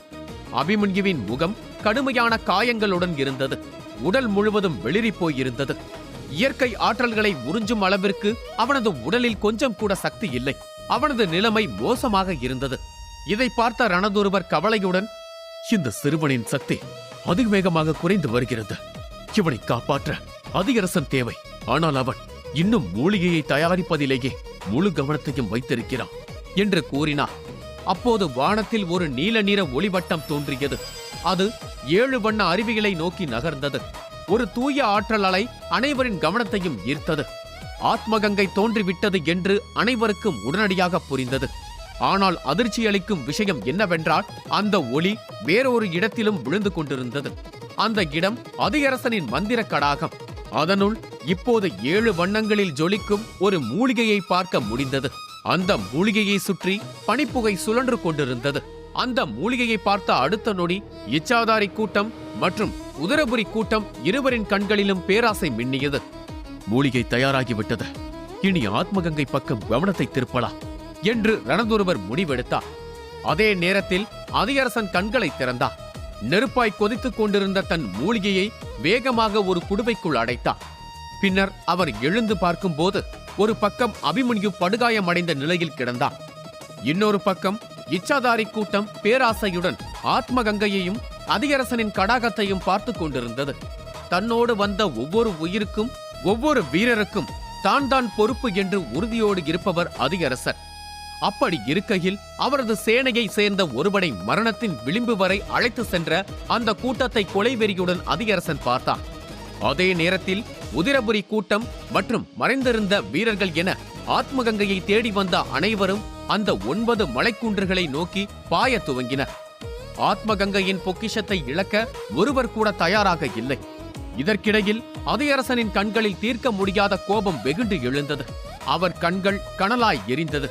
அபிமன்யுவின் முகம் கடுமையான காயங்களுடன் இருந்தது. உடல் முழுவதும் வெளிரி போயிருந்தது. இயற்கை ஆற்றல்களை உறிஞ்சும் அளவிற்கு அவனது உடலில் கொஞ்சம் கூட சக்தி இல்லை. அவனது நிலைமை மோசமாக இருந்தது. இதை பார்த்த ரணதுருவர் கவலையுடன், இந்த சிறுவனின் சக்தி அதிவேகமாக குறைந்து வருகிறது. இவனை காப்பாற்ற அதிகரசன் தேவை. ஆனால் அவன் இன்னும் மூலிகையை தயாரிப்பதிலேயே முழு கவனத்தையும் வைத்திருக்கிறான் என்று கூறினார். அப்போது வானத்தில் ஒரு நீல நிற ஒளிவட்டம் தோன்றியது. அது 7 வண்ண அருவிகளை நோக்கி நகர்ந்தது. ஒரு தூய ஆற்றல் அலை அனைவரின் கவனத்தையும் ஈர்த்தது. ஆத்மகங்கை தோன்றிவிட்டது என்று அனைவருக்கும் உடனடியாக புரிந்தது. ஆனால் அதிர்ச்சி அளிக்கும் விஷயம் என்னவென்றால் அந்த ஒளி வேறொரு இடத்திலும் விழுந்து கொண்டிருந்தது. அந்த இடம் அதிகரசனின் மந்திர கடாகம். அதனுள் இப்போது 7 வண்ணங்களில் ஜொலிக்கும் ஒரு மூலிகையை பார்க்க முடிந்தது. அந்த மூலிகையை சுற்றி பனிப்புகை சுழன்று கொண்டிருந்தது. அந்த மூலிகையை பார்த்த அடுத்த நொடி இச்சாதாரி கூட்டம் மற்றும் உதரபுரி கூட்டம் இருவரின் கண்களிலும் பேராசை மின்னியது. மூலிகை தயாராகிவிட்டது, இனி ஆத்மகங்கை பக்கம் கவனத்தை திருப்பலாம் என்று ரணதுருவர் முடிவெடுத்தார். அதே நேரத்தில் அதிகரசன் கண்களை திறந்தார். நெருப்பாய் கொதித்துக் கொண்டிருந்த தன் மூலிகையை வேகமாக ஒரு குடுவைக்குள் அடைத்தார். பின்னர் அவர் எழுந்து பார்க்கும்போது ஒரு பக்கம் அபிமன்யு படுகாயமடைந்த நிலையில் கிடந்தார். இன்னொரு பக்கம் இச்சாதாரி கூட்டம் பேராசையுடன் ஆத்மகங்கையையும் அதிகரசனின் கடாகத்தையும் பார்த்து கொண்டிருந்தது. தன்னோடு வந்த ஒவ்வொரு உயிருக்கும் ஒவ்வொரு வீரருக்கும் தான் பொறுப்பு என்று உறுதியோடு இருப்பவர் அதியரசர். அப்படி இருக்கையில் அவரது சேனையை சேர்ந்த ஒருவனை மரணத்தின் விளிம்பு வரை அழைத்து சென்ற அந்த கூட்டத்தை கொலைவெறியுடன் அதியரசன் பார்த்தார். அதே நேரத்தில் உதிரபுரி கூட்டம் மற்றும் மறைந்திருந்த வீரர்கள் என ஆத்மகங்கையை தேடி வந்த அனைவரும் அந்த 9 மலைக்குன்றுகளை நோக்கி பாய துவங்கினர். ஆத்மகங்கையின் பொக்கிஷத்தை இழக்க ஒருவர் கூட தயாராக இல்லை. இதற்கிடையில் அதியரசனின் கண்களில் தீர்க்க முடியாத கோபம் வெகுண்டு எழுந்தது. அவர் கண்கள் கனலாய் எரிந்தது.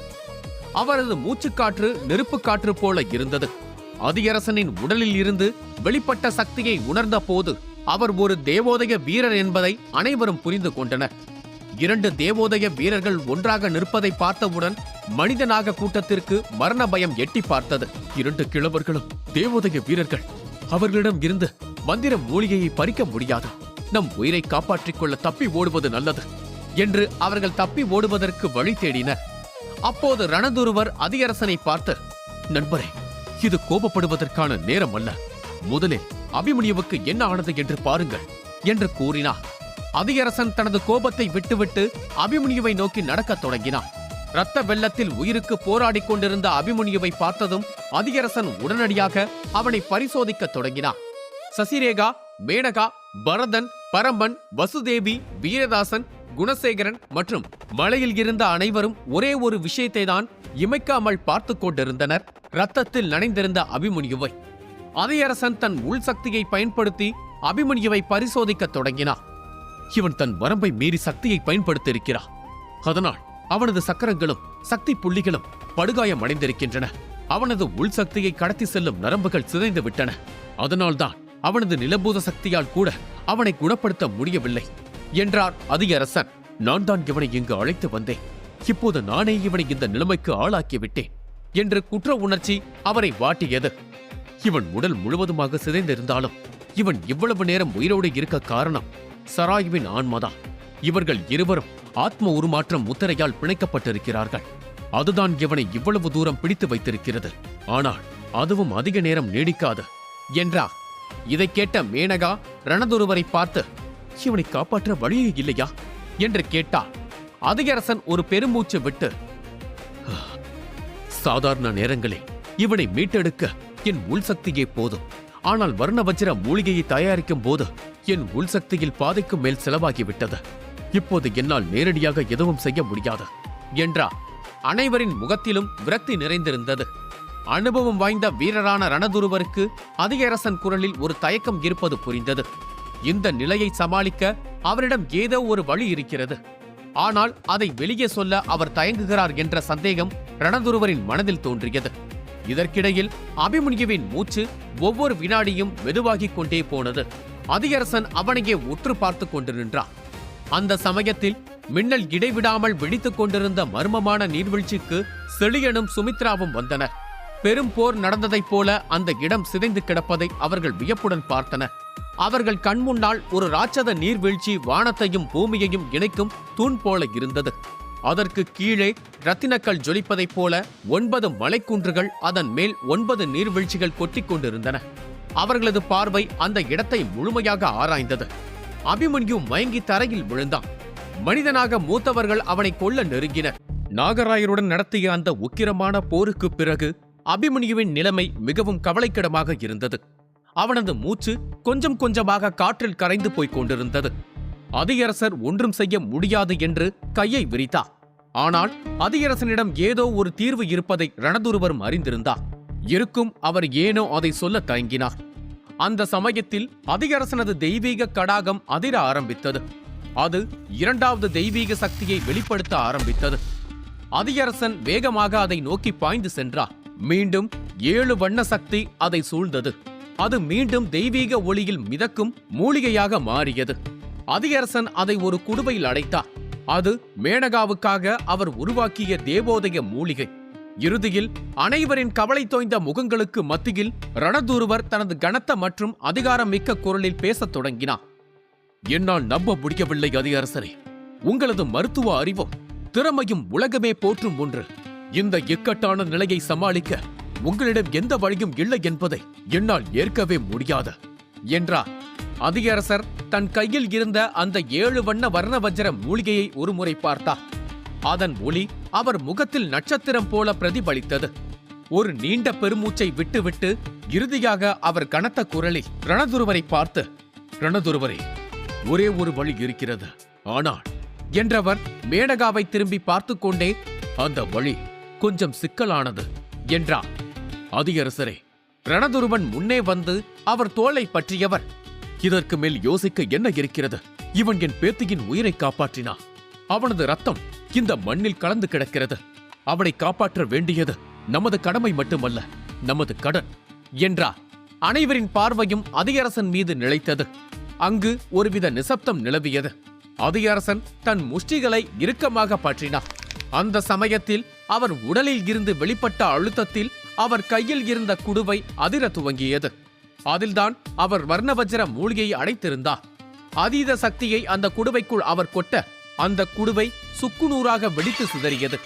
அவரது மூச்சுக்காற்று நெருப்பு காற்று போல இருந்தது. அதியரசனின் உடலில் இருந்து வெளிப்பட்ட சக்தியை உணர்ந்த போது அவர் ஒரு தேவோதய வீரர் என்பதை அனைவரும் புரிந்து கொண்டனர். 2 தேவோதய வீரர்கள் ஒன்றாக நிற்பதை பார்த்தவுடன் மனிதனாக கூட்டத்திற்கு மரண பயம் எட்டி பார்த்தது. 2 கிழவர்களும் தேவோதய வீரர்கள். அவர்களிடம் இருந்து மந்திர மூலிகையை பறிக்க முடியாது. நம் உயிரை காப்பாற்றிக் கொள்ள தப்பி ஓடுவது நல்லது என்று அவர்கள் தப்பி ஓடுவதற்கு வழி தேடினர். அப்போது ரணதுருவர் அதியரசனை பார்த்து, நண்பரே, இது கோபப்படுவதற்கான நேரம் அல்ல. முதலில் அபிமன்யுவுக்கு என்ன ஆனது என்று பாருங்கள் என்று கூறினார். அதியரசன் தனது கோபத்தை விட்டுவிட்டு அபிமன்யுவை நோக்கி நடக்கத் தொடங்கினார். இரத்த வெள்ளத்தில் உயிருக்கு போராடிக் கொண்டிருந்த அபிமன்யுவை பார்த்ததும் அதியரசன் உடனடியாக அவனை பரிசோதிக்க தொடங்கினார். சசிரேகா, மேனகா, பரதன், பரம்பன், வசுதேவி, வீரதாசன், குணசேகரன் மற்றும் மலையில் இருந்த அனைவரும் ஒரே ஒரு விஷயத்தை தான் இமைக்காமல் பார்த்து கொண்டிருந்தனர், இரத்தத்தில் நனைந்திருந்த அபிமன்யுவை. அதியரசன் தன் உள் சக்தியை பயன்படுத்தி அபிமன்யுவை பரிசோதிக்க தொடங்கினார். இவன் தன் வரம்பை மீறி சக்தியை பயன்படுத்தியிருக்கிறான். அதனால் அவனது சக்கரங்களும் சக்தி புள்ளிகளும் படுகாயம் அடைந்திருக்கின்றன. அவனது உள் சக்தியை கடத்தி செல்லும் நரம்புகள் சிதைந்து விட்டன. அதனால்தான் அவனது நிலபூத சக்தியால் கூட அவனை குணப்படுத்த முடியவில்லை என்றார் அதியரசன். நான் தான் இவனை இங்கு அழைத்து வந்தேன். இப்போது நானே இவனை இந்த நிலைமைக்கு ஆளாக்கிவிட்டேன் என்று குற்ற உணர்ச்சி அவரை வாட்டியது. இவன் உடல் முழுவதுமாக சிதைந்திருந்தாலும் இவன் இவ்வளவு நேரம் உயிரோடு இருக்க காரணம் சராயுவின் ஆன்மாதான். இவர்கள் இருவரும் ஆத்ம உருமாற்றம் முத்திரையால் பிணைக்கப்பட்டிருக்கிறார்கள். அதுதான் இவனை இவ்வளவு தூரம் பிடித்து வைத்திருக்கிறது. ஆனால் அதுவும் அதிக நேரம் நீடிக்காது என்றார். இதை கேட்ட மேனகா ரணதுருவரை பார்த்து, இவனை காப்பாற்ற வழியே இல்லையா என்று கேட்டார். அதியரசன் ஒரு பெருமூச்சு விட்டு, சாதாரண நேரங்களில் இவனை மீட்டெடுக்க என் உள்சக்தியே போதும். ஆனால் வர்ணவஜ்ர மூலிகையை தயாரிக்கும் போது என் உள்சக்தியில் பாதைக்கு மேல் செலவாகிவிட்டது. இப்போது என்னால் நேரடியாக எதுவும் செய்ய முடியாது என்றார். அனைவரின் முகத்திலும் விரக்தி நிறைந்திருந்தது. அனுபவம் வாய்ந்த வீரரான ரணதுருவருக்கு அதியரசன் குரலில் ஒரு தயக்கம் இருப்பது புரிந்தது. இந்த நிலையை சமாளிக்க அவரிடம் ஏதோ ஒரு வழி இருக்கிறது. ஆனால் அதை வெளியே சொல்ல அவர் தயங்குகிறார் என்ற சந்தேகம் ரணதுருவரின் மனதில் தோன்றியது. இதற்கிடையில் அபிமன்யுவின் மூச்சு ஒவ்வொரு வினாடியும் மெதுவாகிக் கொண்டே போனது. அதியரசன் அவனையே உற்று பார்த்து கொண்டு நின்றார். அந்த சமயத்தில் மின்னல் இடைவிடாமல் வெடித்துக் கொண்டிருந்த மர்மமான நீர்வீழ்ச்சிக்கு செழியனும் சுமித்ராவும் வந்தனர். பெரும் போர் நடந்ததைப் போல அந்த இடம் சிதைந்து கிடப்பதை அவர்கள் வியப்புடன் பார்த்தனர். அவர்கள் கண்முன்னால் ஒரு ராட்சத நீர்வீழ்ச்சி வானத்தையும் பூமியையும் இணைக்கும் தூண் போல இருந்தது. அதற்கு கீழே ரத்தினக்கல் ஜொலிப்பதைப் போல 9 மலைக்குன்றுகள், அதன் மேல் 9 நீர்வீழ்ச்சிகள் கொட்டிக் கொண்டிருந்தன. அவர்களது பார்வை அந்த இடத்தை முழுமையாக ஆராய்ந்தது. அபிமன்யு மயங்கி தரையில் விழுந்தான். மனிதனாக மூத்தவர்கள் அவனை கொல்ல நெருங்கினர். நாகராயருடன் நடத்திய அந்த உக்கிரமான போருக்கு பிறகு அபிமன்யுவின் நிலைமை மிகவும் கவலைக்கிடமாக இருந்தது. அவனது மூச்சு கொஞ்சம் கொஞ்சமாக காற்றில் கரைந்து போய்க் கொண்டிருந்தது. அதியரசர் ஒன்றும் செய்ய முடியாது என்று கையை விரித்தார். ஆனால் அதியரசனிடம் ஏதோ ஒரு தீர்வு இருப்பதை ரணதுருவரும் அறிந்திருந்தார். இருக்கும் அவர் ஏனோ அதை சொல்ல தயங்கினார். அந்த சமயத்தில் அதியரசனது தெய்வீக கடாகம் அதிர ஆரம்பித்தது. அது 2வது தெய்வீக சக்தியை வெளிப்படுத்த ஆரம்பித்தது. அதியரசன் வேகமாக அதை நோக்கி பாய்ந்து சென்றார். மீண்டும் 7 வண்ண சக்தி அதை சூழ்ந்தது. அது மீண்டும் தெய்வீக ஒளியில் மிதக்கும் மூலிகையாக மாறியது. அதியரசன் அதை ஒரு குடுவையில் அடைத்தார். அது மேனகாவுக்காக அவர் உருவாக்கிய தேவோதய மூலிகை. இறுதியில் அனைவரின் கவலை தோய்ந்த முகங்களுக்கு மத்தியில் ரணதுருவர் தனது கனத்த மற்றும் அதிகாரம் மிக்க குரலில் பேசத் தொடங்கினார். என்னால் நம்ப முடியவில்லை அதியரசரே. உங்களது மருத்துவ அறிவும் திறமையும் உலகமே போற்றும் ஒன்று. இந்த இக்கட்டான நிலையை சமாளிக்க உங்களிடம் எந்த வழியும் இல்லை என்பதை என்னால் ஏற்கவே முடியாது என்றார். அதியரசர் தன் கையில் இருந்த அந்த 7 வண்ண வர்ண வஜ்ர மூலிகையை ஒருமுறை பார்த்தார். அதன் ஒளி அவர் முகத்தில் நட்சத்திரம் போல பிரதிபலித்தது. ஒரு நீண்ட பெருமூச்சை விட்டுவிட்டு இறுதியாக அவர் கனத்த குரலில் ரணதுருவரை பார்த்து, ரணதுருவரே, ஒரே ஒரு வழி இருக்கிறது, ஆனால் என்றவர் மேனகாவை திரும்பி பார்த்து கொண்டே, அந்த வழி கொஞ்சம் சிக்கலானது என்றார். அதியரசரே, ரணதுருவன் முன்னே வந்து அவர் தோளை பற்றியவர், இதற்கு மேல் யோசிக்க என்ன இருக்கிறது? இவன் என் பேத்தியின் உயிரை காப்பாற்றினான். அவனது ரத்தம் இந்த மண்ணில் கலந்து கிடக்கிறது. அவனை காப்பாற்ற வேண்டியது நமது கடமை மட்டுமல்ல, நமது கடன் என்றார். அனைவரின் பார்வையும் அதியரசன் மீது நிலைத்தது. அங்கு ஒருவித நிசப்தம் நிலவியது. அதியரசன் தன் முஷ்டிகளை இறுக்கமாக பற்றினார். அந்த சமயத்தில் அவர் உடலில் இருந்து வெளிப்பட்ட அழுத்தத்தில் அவர் கையில் இருந்த குடுவை அதிர துவங்கியது. அதில்தான் அவர் வர்ணவஜ்ர மூலிகையை அடைத்திருந்தார். அதீத சக்தியை அந்த குடுவைக்குள் அவர் கொட்ட அந்த குடுவை சுக்குநூறாக வெடித்து சிதறியது.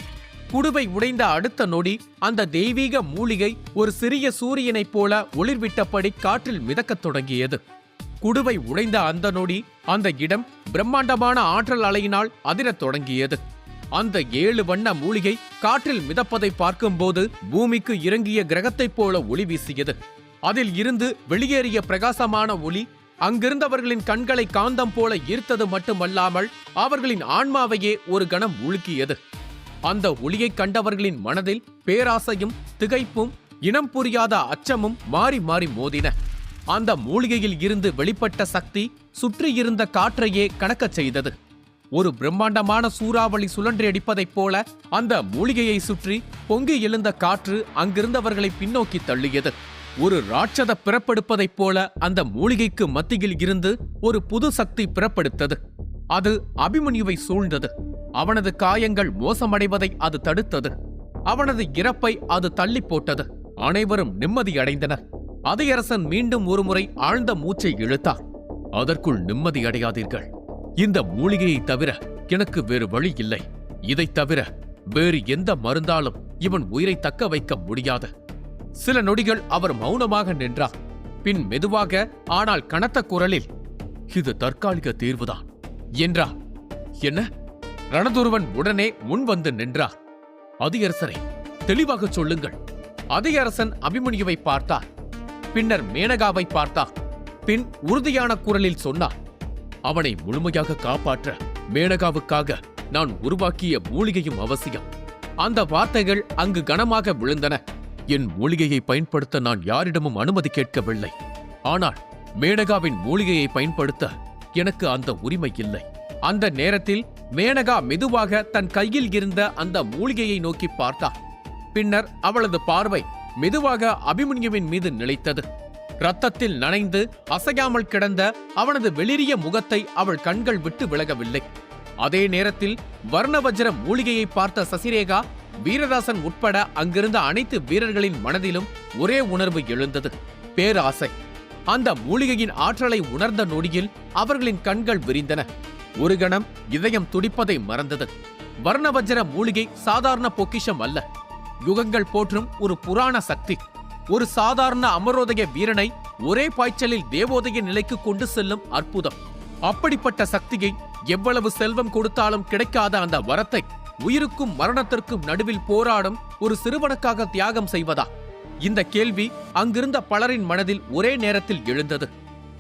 குடுவை உடைந்த அடுத்த நொடி அந்த தெய்வீக மூலிகை ஒரு சிறிய சூரியனைப் போல ஒளிர்விட்டபடி காற்றில் மிதக்கத் தொடங்கியது. குடுவை உடைந்த அந்த நொடி அந்த இடம் பிரம்மாண்டமான ஆற்றல் அலையினால் அதிரத் தொடங்கியது. அந்த 7 வண்ண மூலிகை காற்றில் மிதப்பதை பார்க்கும்போது பூமிக்கு இறங்கிய கிரகத்தைப் போல ஒளி வீசியது. அதில் இருந்து வெளியேறிய பிரகாசமான ஒளி அங்கிருந்தவர்களின் கண்களை காந்தம் போல ஈர்த்தது மட்டுமல்லாமல் அவர்களின் ஆன்மாவையே ஒரு கணம் உலுக்கியது. அந்த ஒளியை கண்டவர்களின் மனதில் பேராசையும் திகைப்பும் இனம் புரியாத அச்சமும் மாறி மாறி மோதின. அந்த மூலிகையில் இருந்து வெளிப்பட்ட சக்தி சுற்றியிருந்த காற்றையே கணக்கச் செய்தது. ஒரு பிரம்மாண்டமான சூறாவளி சுழன்றி அடிப்பதைப் போல அந்த மூலிகையை சுற்றி பொங்கி எழுந்த காற்று அங்கிருந்தவர்களை பின்னோக்கி தள்ளியது. ஒரு ராட்சத பிறப்பெடுப்பதைப் போல அந்த மூலிகைக்கு மத்தியில் இருந்து ஒரு புது சக்தி பிறப்பெடுத்தது. அது அபிமன்யுவை சூழ்ந்தது. அவனது காயங்கள் மோசமடைவதை அது தடுத்தது. அவனது இறப்பை அது தள்ளி போட்டது. அனைவரும் நிம்மதியடைந்தனர். அதியரசன் மீண்டும் ஒருமுறை ஆழ்ந்த மூச்சை இழுத்தார். அதற்குள் நிம்மதியடையாதீர்கள். இந்த மூலிகையை தவிர எனக்கு வேறு வழி இல்லை. இதைத் தவிர வேறு எந்த மருந்தாலும் இவன் உயிரை தக்க வைக்க முடியாது. சில நொடிகள் அவர் மௌனமாக நின்றார். பின் மெதுவாக ஆனால் கனத்த குரலில், இது தற்காலிக தீர்வுதான் என்றார். என்ன? ரணதுருவன் உடனே முன் வந்து நின்றார். அதியரசரை, தெளிவாக சொல்லுங்கள். அதியரசன் அபிமன்யுவை பார்த்தார். பின்னர் மேனகாவை பார்த்தார். பின் உறுதியான குரலில் சொன்னார், அவனை முழுமையாக காப்பாற்ற மேனகாவுக்காக நான் உருவாக்கிய மூலிகையும் அவசியம். அந்த வார்த்தைகள் அங்கு கனமாக விழுந்தன. என் மூலிகையை பயன்படுத்த நான் யாரிடமும் அனுமதி கேட்கவில்லை. ஆனால் மேனகாவின் மூலிகையை பயன்படுத்த எனக்கு அந்த உரிமை இல்லை. அந்த நேரத்தில் மேனகா மெதுவாக தன் கையில் இருந்த அந்த மூலிகையை நோக்கி பார்த்தார். பின்னர் அவளது பார்வை மெதுவாக அபிமன்யுவின் மீது நிலைத்தது. இரத்தத்தில் நனைந்து அசையாமல் கிடந்த அவனது வெளிரிய முகத்தை அவள் கண்கள் விட்டு விலகவில்லை. அதே நேரத்தில் வர்ணவஜ்ர மூலிகையை பார்த்த சசிரேகா, வீரராசன் உட்பட அங்கிருந்த அனைத்து வீரர்களின் மனதிலும் ஒரே உணர்வு எழுந்தது, பேராசை. அந்த மூலிகையின் ஆற்றலை உணர்ந்த நொடியில் அவர்களின் கண்கள் விரிந்தன. ஒரு கணம் இதயம் துடிப்பதை மறந்தது. வர்ணவஜ்ர மூலிகை சாதாரண பொக்கிஷம் அல்ல. யுகங்கள் போற்றும் ஒரு புராண சக்தி. ஒரு சாதாரண அமரோதய வீரனை ஒரே பாய்ச்சலில் தேவோதய நிலைக்கு கொண்டு செல்லும் அற்புதம். அப்படிப்பட்ட சக்தியை எவ்வளவு செல்வம் கொடுத்தாலும் கிடைக்காத அந்த வரத்தை உயிருக்கும் மரணத்திற்கும் நடுவில் போராடும் ஒரு சிறுவனுக்காக தியாகம் செய்வதா? இந்த கேள்வி அங்கிருந்த பலரின் மனதில் ஒரே நேரத்தில் எழுந்தது.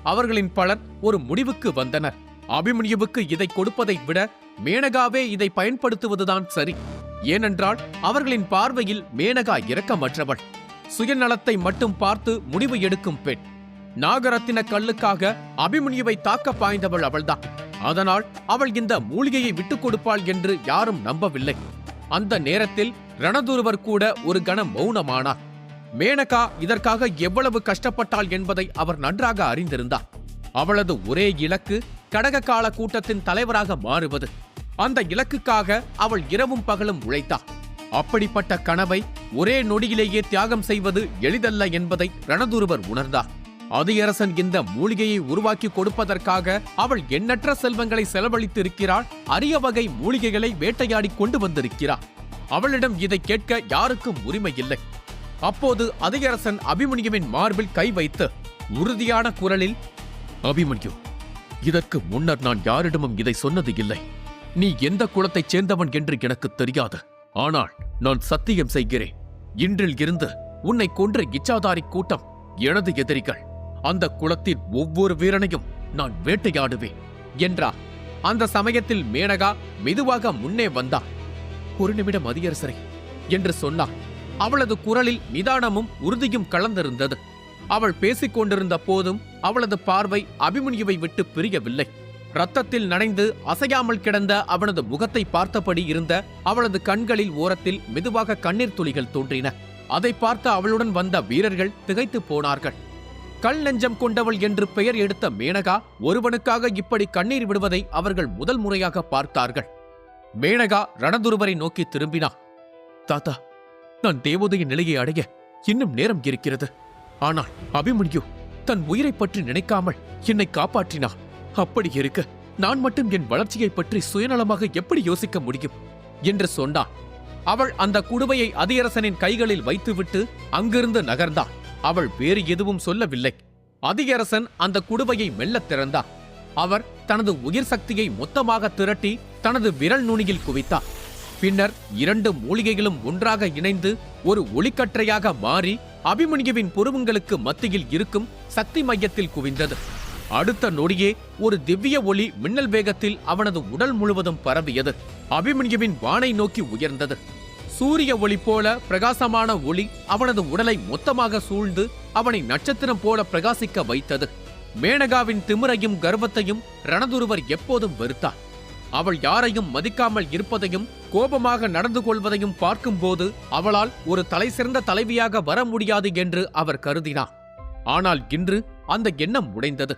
அவர்களின் பலர் ஒரு முடிவுக்கு வந்தனர். அபிமன்யுவுக்கு இதை கொடுப்பதை விட மேனகாவே இதை பயன்படுத்துவதுதான் சரி. ஏனென்றால் அவர்களின் பார்வையில் மேனகா இரக்கமற்றவள், சுயநலத்தை மட்டும் பார்த்து முடிவு எடுக்கும் பெண். நாகரத்தின கல்லுக்காக அபிமன்யுவை தாக்க பாய்ந்தவள் அவள்தான். அதனால் அவள் இந்த மூலிகையை விட்டுக் கொடுப்பாள் என்று யாரும் நம்பவில்லை. அந்த நேரத்தில் ரணதுருவர் கூட ஒரு கணம் மௌனமானார். மேனகா இதற்காக எவ்வளவு கஷ்டப்பட்டாள் என்பதை அவர் நன்றாக அறிந்திருந்தார். அவளது ஒரே இலக்கு கடக கால கூட்டத்தின் தலைவராக மாறுவது. அந்த இலக்குக்காக அவள் இரவும் பகலும் உழைத்தாள். அப்படிப்பட்ட கனவை ஒரே நொடியிலேயே தியாகம் செய்வது எளிதல்ல என்பதை ரணதுருவர் உணர்ந்தார். அதியரசன் இந்த மூலிகையை உருவாக்கி கொடுப்பதற்காக அவள் எண்ணற்ற செல்வங்களை செலவழித்து இருக்கிறாள். அரிய வகை மூலிகைகளை வேட்டையாடி கொண்டு வந்திருக்கிறாள். அவளிடம் இதை கேட்க யாருக்கும் உரிமை இல்லை. அப்போது அதியரசன் அபிமன்யுவின் மார்பில் கை வைத்து உறுதியான குரலில், அபிமன்யு, இதற்கு முன்னர் நான் யாரிடமும் இதை சொன்னது இல்லை. நீ எந்த குலத்தைச் சேர்ந்தவன் என்று எனக்கு தெரியாது. ஆனால் நான் சத்தியம் செய்கிறேன், இன்றில் இருந்து உன்னை கொன்ற இச்சாதாரி கூட்டம் எனது எதிரிகள். அந்த குலத்தின் ஒவ்வொரு வீரனையும் நான் வேட்டையாடுவேன் என்றார். அந்த சமயத்தில் மேனகா மெதுவாக முன்னே வந்தாள். ஒரு நிமிடம் அதியரசரே என்று சொன்னாள். அவளது குரலில் நிதானமும் உறுதியும் கலந்திருந்தது. அவள் பேசிக் கொண்டிருந்த போதும் அவளது பார்வை அபிமன்யுவை விட்டு பிரியவில்லை. ரத்தத்தில் நனைந்து அசையாமல் கிடந்த அவனது முகத்தை பார்த்தபடி இருந்த அவளது கண்களில் ஓரத்தில் மெதுவாக கண்ணீர் துளிகள் தோன்றின. அதை பார்த்த அவளுடன் வந்த வீரர்கள் திகைத்து போனார்கள். கல் நெஞ்சம் கொண்டவள் என்று பெயர் எடுத்த மேனகா ஒருவனுக்காக இப்படி கண்ணீர் விடுவதை அவர்கள் முதல் முறையாக பார்த்தார்கள். மேனகா ரணதுருவரை நோக்கி திரும்பினாள். தாத்தா, நான் தேவதைய நிலையை அடைய இன்னும் நேரம் இருக்கிறது. ஆனால் அபிமன்யு தன் உயிரை பற்றி நினைக்காமல் என்னை காப்பாற்றினான். அப்படி இருக்க நான் மட்டும் என் வளர்ச்சியை பற்றி சுயநலமாக எப்படி யோசிக்க முடியும் என்று சொன்னாள். அவள் அந்த குடுவையை அதியரசனின் கைகளில் வைத்துவிட்டு அங்கிருந்து நகர்ந்தாள். அவள் வேறு எதுவும் சொல்லவில்லை. அதியரசன் அந்த குடுவையை மெல்லத் திறந்தார். அவர் தனது உயிர் சக்தியை மொத்தமாக திரட்டி தனது விரல் நுனியில் குவித்தார். பின்னர் 2 மூலிகைகளும் ஒன்றாக இணைந்து ஒரு ஒளிக்கற்றையாக மாறி அபிமன்யுவின் புருவங்களுக்கு மத்தியில் இருக்கும் சக்தி மையத்தில் குவிந்தது. அடுத்த நொடியே ஒரு திவ்ய ஒளி மின்னல் வேகத்தில் அவனது உடல் முழுவதும் பரவியது. அபிமன்யுவின் வானை நோக்கி உயர்ந்தது. சூரிய ஒளி போல பிரகாசமான ஒளி அவனது உடலை மொத்தமாக சூழ்ந்து அவனை நட்சத்திரம் போல பிரகாசிக்க வைத்தது. மேனகாவின் திமிரையும் கர்வத்தையும் ரணதுருவர் எப்போதும் வெறுத்தார். அவள் யாரையும் மதிக்காமல் இருப்பதையும் கோபமாக நடந்து கொள்வதையும் பார்க்கும்போது அவளால் ஒரு தலைசிறந்த தலைவியாக வர முடியாது என்று அவர் கருதினார். ஆனால் இன்று அந்த எண்ணம் உடைந்தது.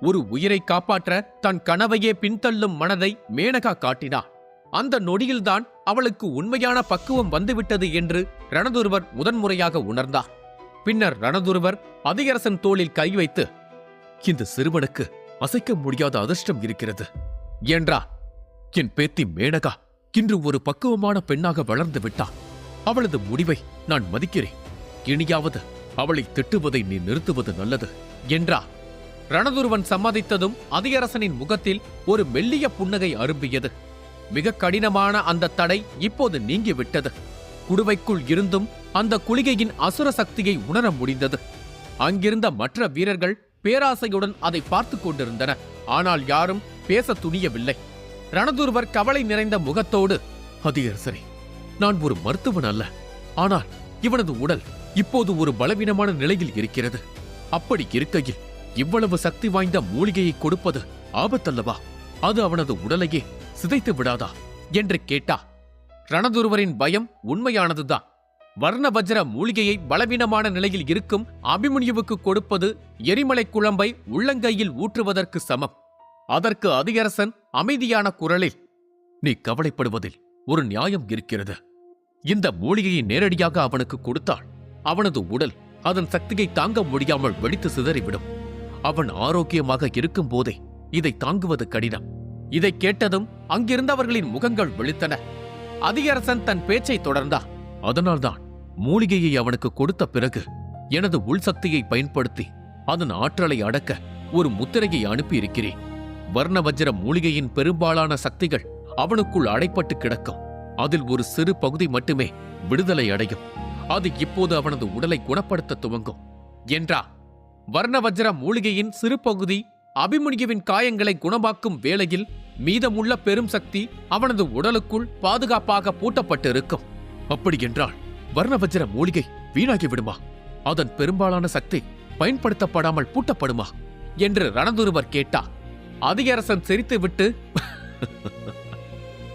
ஒரு உயிரை காப்பாற்ற தன் கனவையே பின்தள்ளும் மனதை மேனகா காட்டினார். அந்த நொடியில்தான் அவளுக்கு உண்மையான பக்குவம் வந்துவிட்டது என்று ரணதுருவர் முதன்முறையாக உணர்ந்தார். பின்னர் ரணதுருவர் அதியரசன் தோளில் கை வைத்து, இந்த சிறுவனுக்கு அசைக்க முடியாத அதிர்ஷ்டம் இருக்கிறது என்றார். என் பேத்தி மேனகா இன்று ஒரு பக்குவமான பெண்ணாக வளர்ந்து விட்டாள். அவளது முடிவை நான் மதிக்கிறேன். இனியாவது அவளை திட்டுவதை நீ நிறுத்துவது நல்லது என்றார். ரணதுருவன் சம்மதித்ததும் அதியரசனின் முகத்தில் ஒரு மெல்லிய புன்னகை அரும்பியது. மிக கடினமான அந்த தடை இப்போது நீங்கிவிட்டது. குடுவைக்குள் இருந்தும் அந்த குளிகையின் அசுர சக்தியை உணர முடிந்தது. அங்கிருந்த மற்ற வீரர்கள் பேராசையுடன் அதை பார்த்துக் கொண்டிருந்தனர். ஆனால் யாரும் பேச துணியவில்லை. ரணதுருவர் கவலை நிறைந்த முகத்தோடு, அதியரசரே, நான் ஒரு மருத்துவன் அல்ல. ஆனால் இவனது உடல் இப்போது ஒரு பலவீனமான நிலையில் இருக்கிறது. அப்படி இருக்கையில் இவ்வளவு சக்தி வாய்ந்த மூலிகையை கொடுப்பது ஆபத்தல்லவா? அது அவனது உடலையே சிதைத்து விடாதா என்று கேட்டா. ரணதுருவரின் பயம் உண்மையானதுதான். வர்ண வஜ்ர மூலிகையை பலவீனமான நிலையில் இருக்கும் அபிமன்யுவுக்கு கொடுப்பது எரிமலை குழம்பை உள்ளங்கையில் ஊற்றுவதற்கு சமம். அதற்கு அதியரசன் அமைதியான குரலில், நீ கவலைப்படுவதில் ஒரு நியாயம் இருக்கிறது. இந்த மூலிகையை நேரடியாக அவனுக்கு கொடுத்தால் அவனது உடல் அதன் சக்தியை தாங்க முடியாமல் வெடித்து சிதறிவிடும். அவன் ஆரோக்கியமாக இருக்கும் போதே இதை தாங்குவது கடினம். இதை கேட்டதும் அங்கிருந்தவர்களின் முகங்கள் விழித்தன. அதியரசன் தன் பேச்சை தொடர்ந்தார். அதனால்தான் மூலிகையை அவனுக்கு கொடுத்த பிறகு எனது உள்சக்தியை பயன்படுத்தி அதன் ஆற்றலை அடக்க ஒரு முத்திரையை அனுப்பியிருக்கிறேன். வர்ண வஜ்ர மூலிகையின் பெரும்பாலான சக்திகள் அவனுக்குள் அடைப்பட்டு கிடக்கும். அதில் ஒரு சிறு பகுதி மட்டுமே விடுதலை அடையும். அது இப்போது அவனது உடலை குணப்படுத்த துவங்கும் என்றார். வர்ண வஜ்ர மூலிகையின் சிறு பகுதி அபிமன்யுவின் காயங்களை குணமாக்கும் வேளையில் மீதமுள்ள பெரும் சக்தி அவனது உடலுக்குள் பாதுகாப்பாக பூட்டப்பட்டிருக்கும். அப்படியென்றால் வர்ண வஜ்ர மூலிகை வீணாகி விடுமா? அதன் பெரும்பாலான சக்தி பயன்படுத்தப்படாமல் பூட்டப்படுமா என்று ரணதுருவர் கேட்டார். அதியரசன் சிரித்துவிட்டு,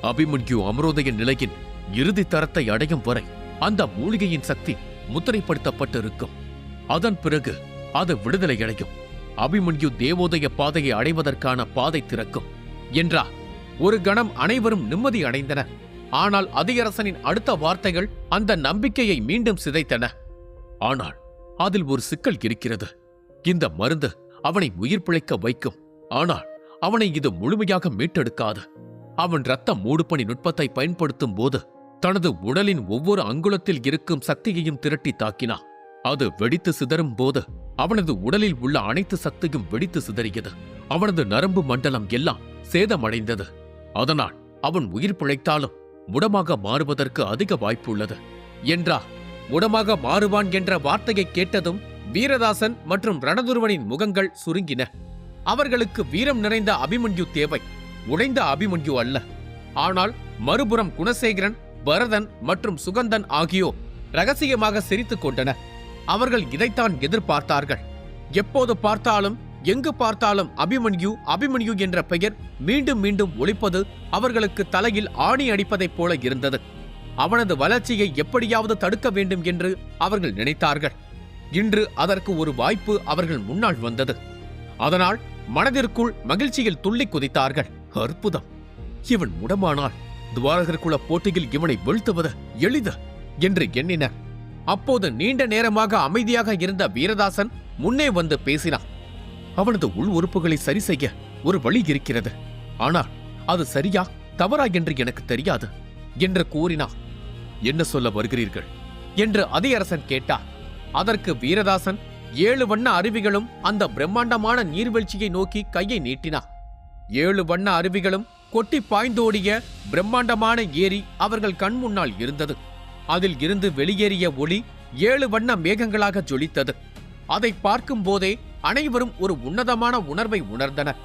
அபிமன்யு அமரோதய நிலையின் இறுதி தரத்தை அடையும் வரை அந்த மூலிகையின் சக்தி முத்திரைப்படுத்தப்பட்டிருக்கும். அதன் பிறகு அது விடுதலை அடையும். அபிமன்யு தேவோதய பாதையை அடைவதற்கான பாதை திறக்கும் என்றார். ஒரு கணம் அனைவரும் நிம்மதி அடைந்தனர். ஆனால் அதியரசனின் அடுத்த வார்த்தைகள் அந்த நம்பிக்கையை மீண்டும் சிதைத்தன. ஆனால் அதில் ஒரு சிக்கல் இருக்கிறது. இந்த மருந்து அவனை உயிர் பிழைக்க வைக்கும். ஆனால் அவனை இது முழுமையாக மீட்டெடுக்காது. அவன் இரத்த மூடுபனி நுட்பத்தை பயன்படுத்தும் போது தனது உடலின் ஒவ்வொரு அங்குலத்தில் இருக்கும் சக்தியையும் திரட்டி தாக்கினான். அது வெடித்து சிதறும் போது அவனது உடலில் உள்ள அனைத்து சக்தியும் வெடித்து சிதறியது. அவனது நரம்பு மண்டலம் எல்லாம் சேதமடைந்தது. அதனால் அவன் உயிர் பிழைத்தாலும் முடமாக மாறுவதற்கு அதிக வாய்ப்பு உள்ளது என்றார். முடமாக மாறுவான் என்ற வார்த்தையை கேட்டதும் வீரதாசன் மற்றும் ரணதுருவனின் முகங்கள் சுருங்கின. அவர்களுக்கு வீரம் நிறைந்த அபிமன்யு தேவை, உடைந்த அபிமன்யு அல்ல. ஆனால் மறுபுறம் குணசேகரன், பரதன் மற்றும் சுகந்தன் ஆகியோர் ரகசியமாக சிரித்துக் கொண்டனர். அவர்கள் இதைத்தான் எதிர்பார்த்தார்கள். எப்போது பார்த்தாலும் எங்கு பார்த்தாலும் அபிமன்யு அபிமன்யு என்ற பெயர் மீண்டும் மீண்டும் ஒலிப்பது அவர்களுக்கு தலையில் ஆணி அடிப்பதைப் போல இருந்தது. அவனது வளர்ச்சியை எப்படியாவது தடுக்க வேண்டும் என்று அவர்கள் நினைத்தார்கள். இன்று அதற்கு ஒரு வாய்ப்பு அவர்கள் முன்னால் வந்தது. அதனால் மனதிற்குள் மகிழ்ச்சியில் துள்ளி குதித்தார்கள். அற்புதம்! இவன் முடமானால் துவாரகர் குல போட்டியில் இவனை வீழ்த்துவது எளிது என்று எண்ணினர். அப்போது நீண்ட நேரமாக அமைதியாக இருந்த வீரதாசன் முன்னே வந்து பேசினான். அவனது உள் உறுப்புகளை சரி செய்ய ஒரு வழி இருக்கிறது. ஆனால் அது சரியா தவறா என்று எனக்கு தெரியாது என்று கூறினான். என்ன சொல்ல வருகிறீர்கள் என்று அதியரசன் கேட்டார். அதற்கு வீரதாசன் 7 வண்ண அருவிகளும் அந்த பிரம்மாண்டமான நீர்வீழ்ச்சியை நோக்கி கையை நீட்டினார். 7 வண்ண அருவிகளும் கொட்டி பாய்ந்தோடிய பிரம்மாண்டமான ஏரி அவர்கள் கண் முன்னால் இருந்தது. அதில் இருந்து வெளியேறிய ஒளி 7 வண்ண மேகங்களாக ஜொலித்தது. அதை பார்க்கும் போதே அனைவரும் ஒரு உன்னதமான உணர்வை உணர்ந்தனர்.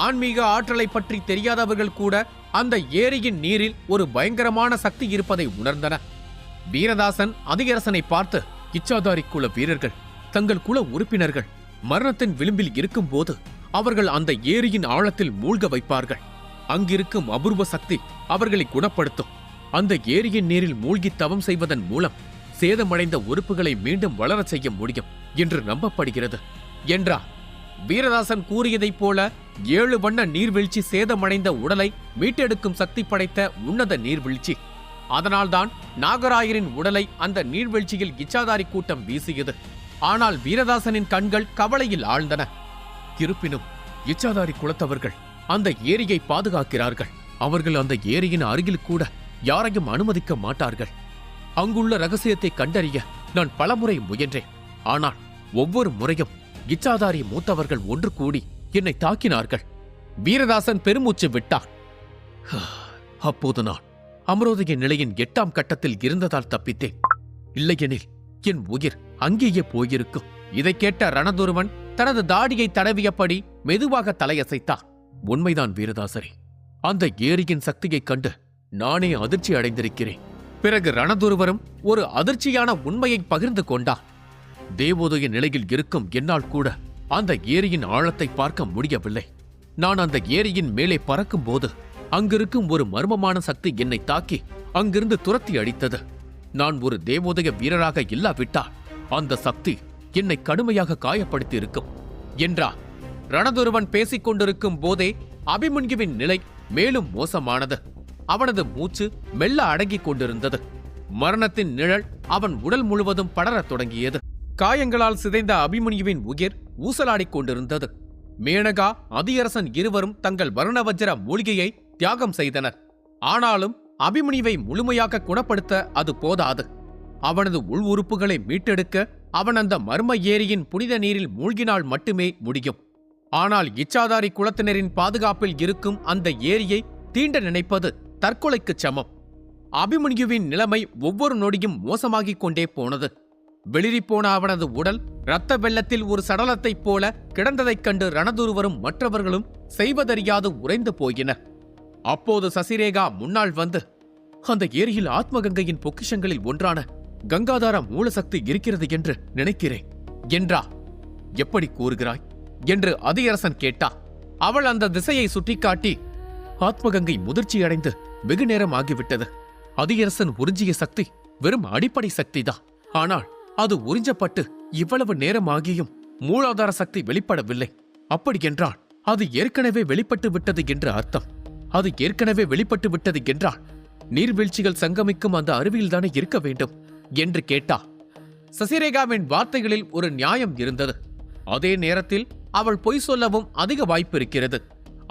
ஆன்மீக ஆற்றலை பற்றி தெரியாதவர்கள் கூட அந்த ஏரியின் நீரில் ஒரு பயங்கரமான சக்தி இருப்பதை உணர்ந்தனர். வீரதாசன் அதிகரசனை பார்த்து, இச்சாதாரி குல வீரர்கள் தங்கள் குல உறுப்பினர்கள் மரணத்தின் விளிம்பில் இருக்கும் போது அவர்கள் அந்த ஏரியின் ஆழத்தில் மூழ்க வைப்பார்கள். அங்கிருக்கும் அபூர்வ சக்தி அவர்களை குணப்படுத்தும். அந்த ஏரியின் நீரில் மூழ்கி தவம் செய்வதன் மூலம் சேதமடைந்த உறுப்புகளை மீண்டும் வளரச் செய்ய முடியும் என்று நம்பப்படுகிறது என்றார். வீரதாசன் கூறியதைப் போல 7 வண்ண நீர்வீழ்ச்சி சேதமடைந்த உடலை மீட்டெடுக்கும் சக்தி படைத்த உன்னத நீர்வீழ்ச்சி. அதனால்தான் நாகராயரின் உடலை அந்த நீர்வீழ்ச்சியில் இச்சாதாரி கூட்டம் வீசியது. ஆனால் வீரதாசனின் கண்கள் கவலையில் ஆழ்ந்தன. இருப்பினும் இச்சாதாரி குலத்தவர்கள் அந்த ஏரியை பாதுகாக்கிறார்கள். அவர்கள் அந்த ஏரியின் அருகில் கூட யாரையும் அனுமதிக்க மாட்டார்கள். அங்குள்ள ரகசியத்தை கண்டறிய நான் பலமுறை முயன்றேன். ஆனால் ஒவ்வொரு முறையும் இச்சாதாரி மூத்தவர்கள் ஒன்று கூடி என்னை தாக்கினார்கள். வீரதாசன் பெருமூச்சு விட்டான். அப்போது நான் அமரோதய நிலையின் 8ஆம் கட்டத்தில் இருந்ததால் தப்பித்தேன். இல்லையெனில் என் உயிர் அங்கேயே போயிருக்கும். இதை கேட்ட ரணதுருவன் தனது தாடியை தடவியபடி மெதுவாக தலையசைத்தான். உண்மைதான் வீரதாசரே, அந்த ஏரியின் சக்தியைக் கண்டு நானே அதிர்ச்சி அடைந்திருக்கிறேன். பிறகு ரணதுருவரும் ஒரு அதிர்ச்சியான உண்மையை பகிர்ந்து கொண்டார். தேவோதய நிலையில் இருக்கும் என்னால் கூட அந்த ஏரியின் ஆழத்தை பார்க்க முடியவில்லை. நான் அந்த ஏரியின் மேலே பறக்கும் போது அங்கிருக்கும் ஒரு மர்மமான சக்தி என்னை தாக்கி அங்கிருந்து துரத்தி அடித்தது. நான் ஒரு தேவோதய வீரராக இல்லாவிட்டால் அந்த சக்தி என்னை கடுமையாக காயப்படுத்தி இருக்கும் என்றார். ரணதுருவன் பேசிக் கொண்டிருக்கும் போதே அபிமன்யுவின் நிலை மேலும் மோசமானது. அவனது மூச்சு மெல்ல அடங்கிக் கொண்டிருந்தது. மரணத்தின் நிழல் அவன் உடல் முழுவதும் படரத் தொடங்கியது. காயங்களால் சிதைந்த அபிமன்யுவின் உயிர் ஊசலாடிக் கொண்டிருந்தது. மேனகா, அதியரசன் இருவரும் தங்கள் வர்ணவஜ்ர மூலிகையை தியாகம் செய்தனர். ஆனாலும் அபிமன்யுவை முழுமையாக குணப்படுத்த அது போதாது. அவனது உள் உறுப்புகளை மீட்டெடுக்க அவன் அந்த மர்ம ஏரியின் புனித நீரில் மூழ்கினால் மட்டுமே முடியும். ஆனால் இச்சாதாரி குலத்தினரின் பாதுகாப்பில் இருக்கும் அந்த ஏரியை தீண்ட நினைப்பது தற்கொலைக்குச் சமம். அபிமன்யுவின் நிலைமை ஒவ்வொரு நொடியும் மோசமாகிக் கொண்டே போனது. வெளிரிப்போன அவனது உடல் இரத்த வெள்ளத்தில் ஒரு சடலத்தைப் போல கிடந்ததைக் கண்டு ரணதுருவரும் மற்றவர்களும் செய்வதறியாது உறைந்து போயினர். அப்போது சசிரேகா முன்னால் வந்து, அந்த ஏரியில் ஆத்மகங்கையின் பொக்கிஷங்களில் ஒன்றான கங்காதார மூலசக்தி இருக்கிறது என்று நினைக்கிறேன் என்றா. எப்படி கூறுகிறாய் என்று அதியரசன் கேட்டா. அவள் அந்த திசையை சுட்டிக்காட்டி, ஆத்மகங்கை முதிர்ச்சியடைந்து வெகு நேரம் ஆகிவிட்டது. அதியரசன் உறிஞ்சிய சக்தி வெறும் அடிப்படை சக்திதான். ஆனால் அது உறிஞ்சப்பட்டு இவ்வளவு நேரமாகியும் மூலாதார சக்தி வெளிப்படவில்லை. அப்படியென்றால் அது ஏற்கனவே வெளிப்பட்டு விட்டது என்று அர்த்தம். அது ஏற்கனவே வெளிப்பட்டு விட்டது என்றால் நீர்வீழ்ச்சிகள் சங்கமிக்கும் அந்த அருவியில்தானே இருக்க வேண்டும் என்று கேட்டா. சசிரேகாவின் வார்த்தைகளில் ஒரு நியாயம் இருந்தது. அதே நேரத்தில் அவள் பொய் சொல்லவும் அதிக வாய்ப்பு இருக்கிறது.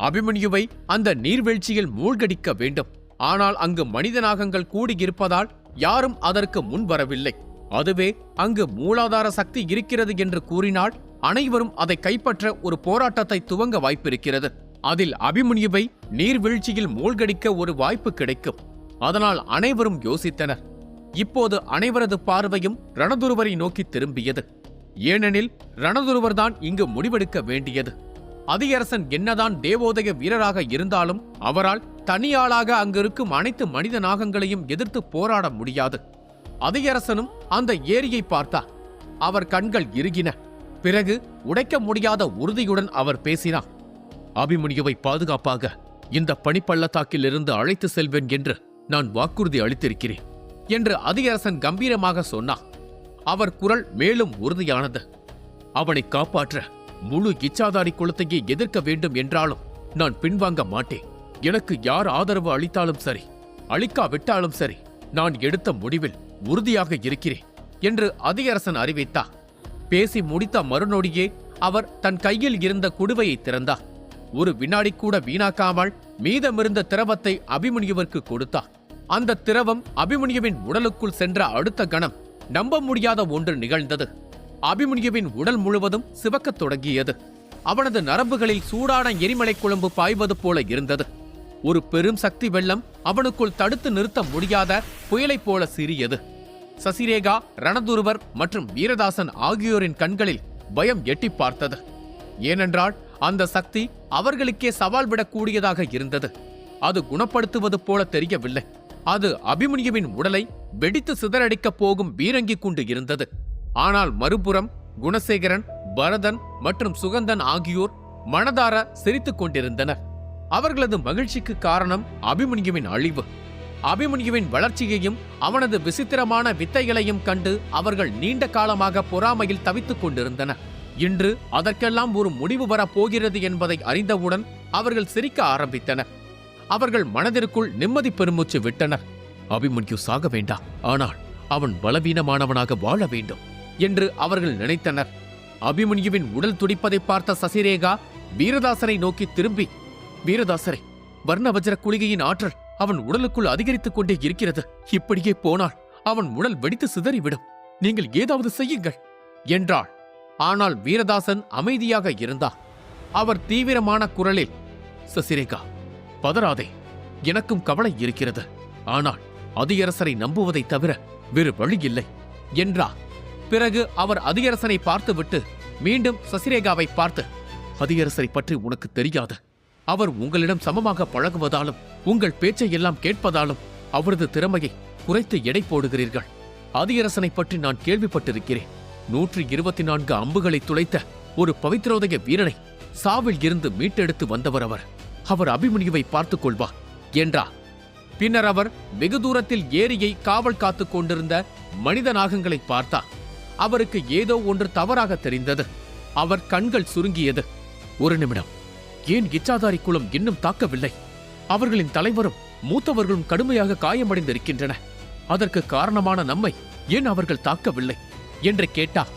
அபிமன்யுவை அந்த நீர்வீழ்ச்சியில் மூழ்கடிக்க வேண்டும். ஆனால் அங்கு மனித நாகங்கள் கூடியிருப்பதால் யாரும் அதற்கு முன் வரவில்லை. அதுவே அங்கு மூலாதார சக்தி இருக்கிறது என்று கூறினால் அனைவரும் அதை கைப்பற்ற ஒரு போராட்டத்தை துவங்க வாய்ப்பிருக்கிறது. அதில் அபிமன்யுவை நீர்வீழ்ச்சியில் மூழ்கடிக்க ஒரு வாய்ப்பு கிடைக்கும். அதனால் அனைவரும் யோசித்தனர். இப்போது அனைவரது பார்வையும் ரணதுருவரை நோக்கி திரும்பியது. ஏனெனில் ரணதுருவர்தான் இங்கு முடிவெடுக்க வேண்டியது. அதியரசன் என்னதான் தேவோதய வீரராக இருந்தாலும் அவரால் தனியாளாக அங்கிருக்கும் அனைத்து மனித நாகங்களையும் எதிர்த்து போராட முடியாது. அதியரசனும் அந்த ஏரியை பார்த்தார். அவர் கண்கள் இறுகின. பிறகு உடைக்க முடியாத உறுதியுடன் அவர் பேசினார். அபிமன்யுவை பாதுகாப்பாக இந்த பனிப்பள்ளத்தாக்கில் இருந்து அழைத்து செல்வேன் என்று நான் வாக்குறுதி அளித்திருக்கிறேன் என்று அதியரசன் கம்பீரமாக சொன்னார். அவர் குரல் மேலும் உறுதியானது. அவனை காப்பாற்ற முழு இச்சாதாரி குலத்தையே எதிர்க்க வேண்டும் என்றாலும் நான் பின்வாங்க மாட்டேன். எனக்கு யார் ஆதரவு அளித்தாலும் சரி, அளிக்காவிட்டாலும் சரி, நான் எடுத்த முடிவில் உறுதியாக இருக்கிறேன் என்று அதியரசன் அறிவித்தார். பேசி முடித்த மறுநொடியே அவர் தன் கையில் இருந்த குடுவையை திறந்தார். ஒரு வினாடி கூட வீணாக்காமல் மீதமிருந்த திரவத்தை அபிமன்யுவிற்கு கொடுத்தார். அந்த திரவம் அபிமன்யுவின் உடலுக்குள் சென்ற அடுத்த கணம் நம்ப முடியாத ஒன்று நிகழ்ந்தது. அபிமன்யுவின் உடல் முழுவதும் சிவக்கத் தொடங்கியது. அவனது நரம்புகளில் சூடான எரிமலை குழம்பு பாய்வது போல இருந்தது. ஒரு பெரும் சக்தி வெள்ளம் அவனுக்குள் தடுத்து நிறுத்த முடியாத புயலைப் போல சிறியது. சசிரேகா, ரணதுருவர் மற்றும் வீரதாசன் ஆகியோரின் கண்களில் பயம் எட்டி பார்த்தது. ஏனென்றால் அந்த சக்தி அவர்களுக்கே சவால் விடக்கூடியதாக இருந்தது. அது குணப்படுத்துவது போல தெரியவில்லை. அது அபிமன்யுவின் உடலை வெடித்து சிதறடிக்கப் போகும் பீரங்கி கொண்டு இருந்தது. ஆனால் மறுபுறம் குணசேகரன், பரதன் மற்றும் சுகந்தன் ஆகியோர் மனதார சிரித்துக் கொண்டிருந்தனர். அவர்களது மகிழ்ச்சிக்கு காரணம் அபிமன்யுவின் அழிவு. அபிமன்யுவின் வளர்ச்சியையும் அவனது விசித்திரமான வித்தைகளையும் கண்டு அவர்கள் நீண்ட காலமாக பொறாமையில் தவித்துக் கொண்டிருந்தனர். இன்று அதற்கெல்லாம் ஒரு முடிவு வரப்போகிறது என்பதை அறிந்தவுடன் அவர்கள் சிரிக்க ஆரம்பித்தனர். அவர்கள் மனதிற்குள் நிம்மதி பெருமூச்சு விட்டனர். அபிமன்யு சாக வேண்டாம், ஆனால் அவன் பலவீனமானவனாக வாழ வேண்டும் என்று அவர்கள் நினைத்தனர். அபிமன்யுவின் உடல் துடிப்பதை பார்த்த சசிரேகா வீரதாசரை நோக்கி திரும்பி, வீரதாசரை, வர்ணவஜ்ர குளிகையின் ஆற்றல் அவன் உடலுக்குள் அதிகரித்துக் கொண்டே இருக்கிறது. இப்படியே போனால் அவன் உடல் வெடித்து சிதறிவிடும். நீங்கள் ஏதாவது செய்யுங்கள் என்றாள். ஆனால் வீரதாசன் அமைதியாக இருந்தார். அவர் தீவிரமான குரலில், சசிரேகா, பதறாதே, எனக்கும் கவலை இருக்கிறது. ஆனால் அதியரசரை நம்புவதை தவிர வேறு வழி இல்லை என்றார். பிறகு அவர் அதியரசனை பார்த்துவிட்டு மீண்டும் சசிரேகாவை பார்த்து, அதியரசரை பற்றி உனக்கு தெரியாது. அவர் உங்களிடம் சமமாக பழகுவதாலும் உங்கள் பேச்சை எல்லாம் கேட்பதாலும் அவரது திறமையை குறைத்து எடை போடுகிறீர்கள். அதியரசனை பற்றி நான் கேள்விப்பட்டிருக்கிறேன். 124 அம்புகளை துளைத்த ஒரு பவித்ரோதய வீரனை சாவில் இருந்து மீட்டெடுத்து வந்தவர் அவர். அவர் அபிமன்யுவை பார்த்துக் கொள்வார் என்றார். பின்னர் அவர் வெகு தூரத்தில் ஏரியை காவல் காத்துக் கொண்டிருந்த மனித நாகங்களை பார்த்தார். அவருக்கு ஏதோ ஒன்று தவறாக தெரிந்தது. அவர் கண்கள் சுருங்கியது. ஒரு நிமிடம், ஏன் இச்சாதாரி குலம் இன்னும் தாக்கவில்லை? அவர்களின் தலைவரும் மூத்தவர்களும் கடுமையாக காயமடைந்திருக்கின்றன. அதற்கு காரணமான நம்மை ஏன் அவர்கள் தாக்கவில்லை என்று கேட்டார்.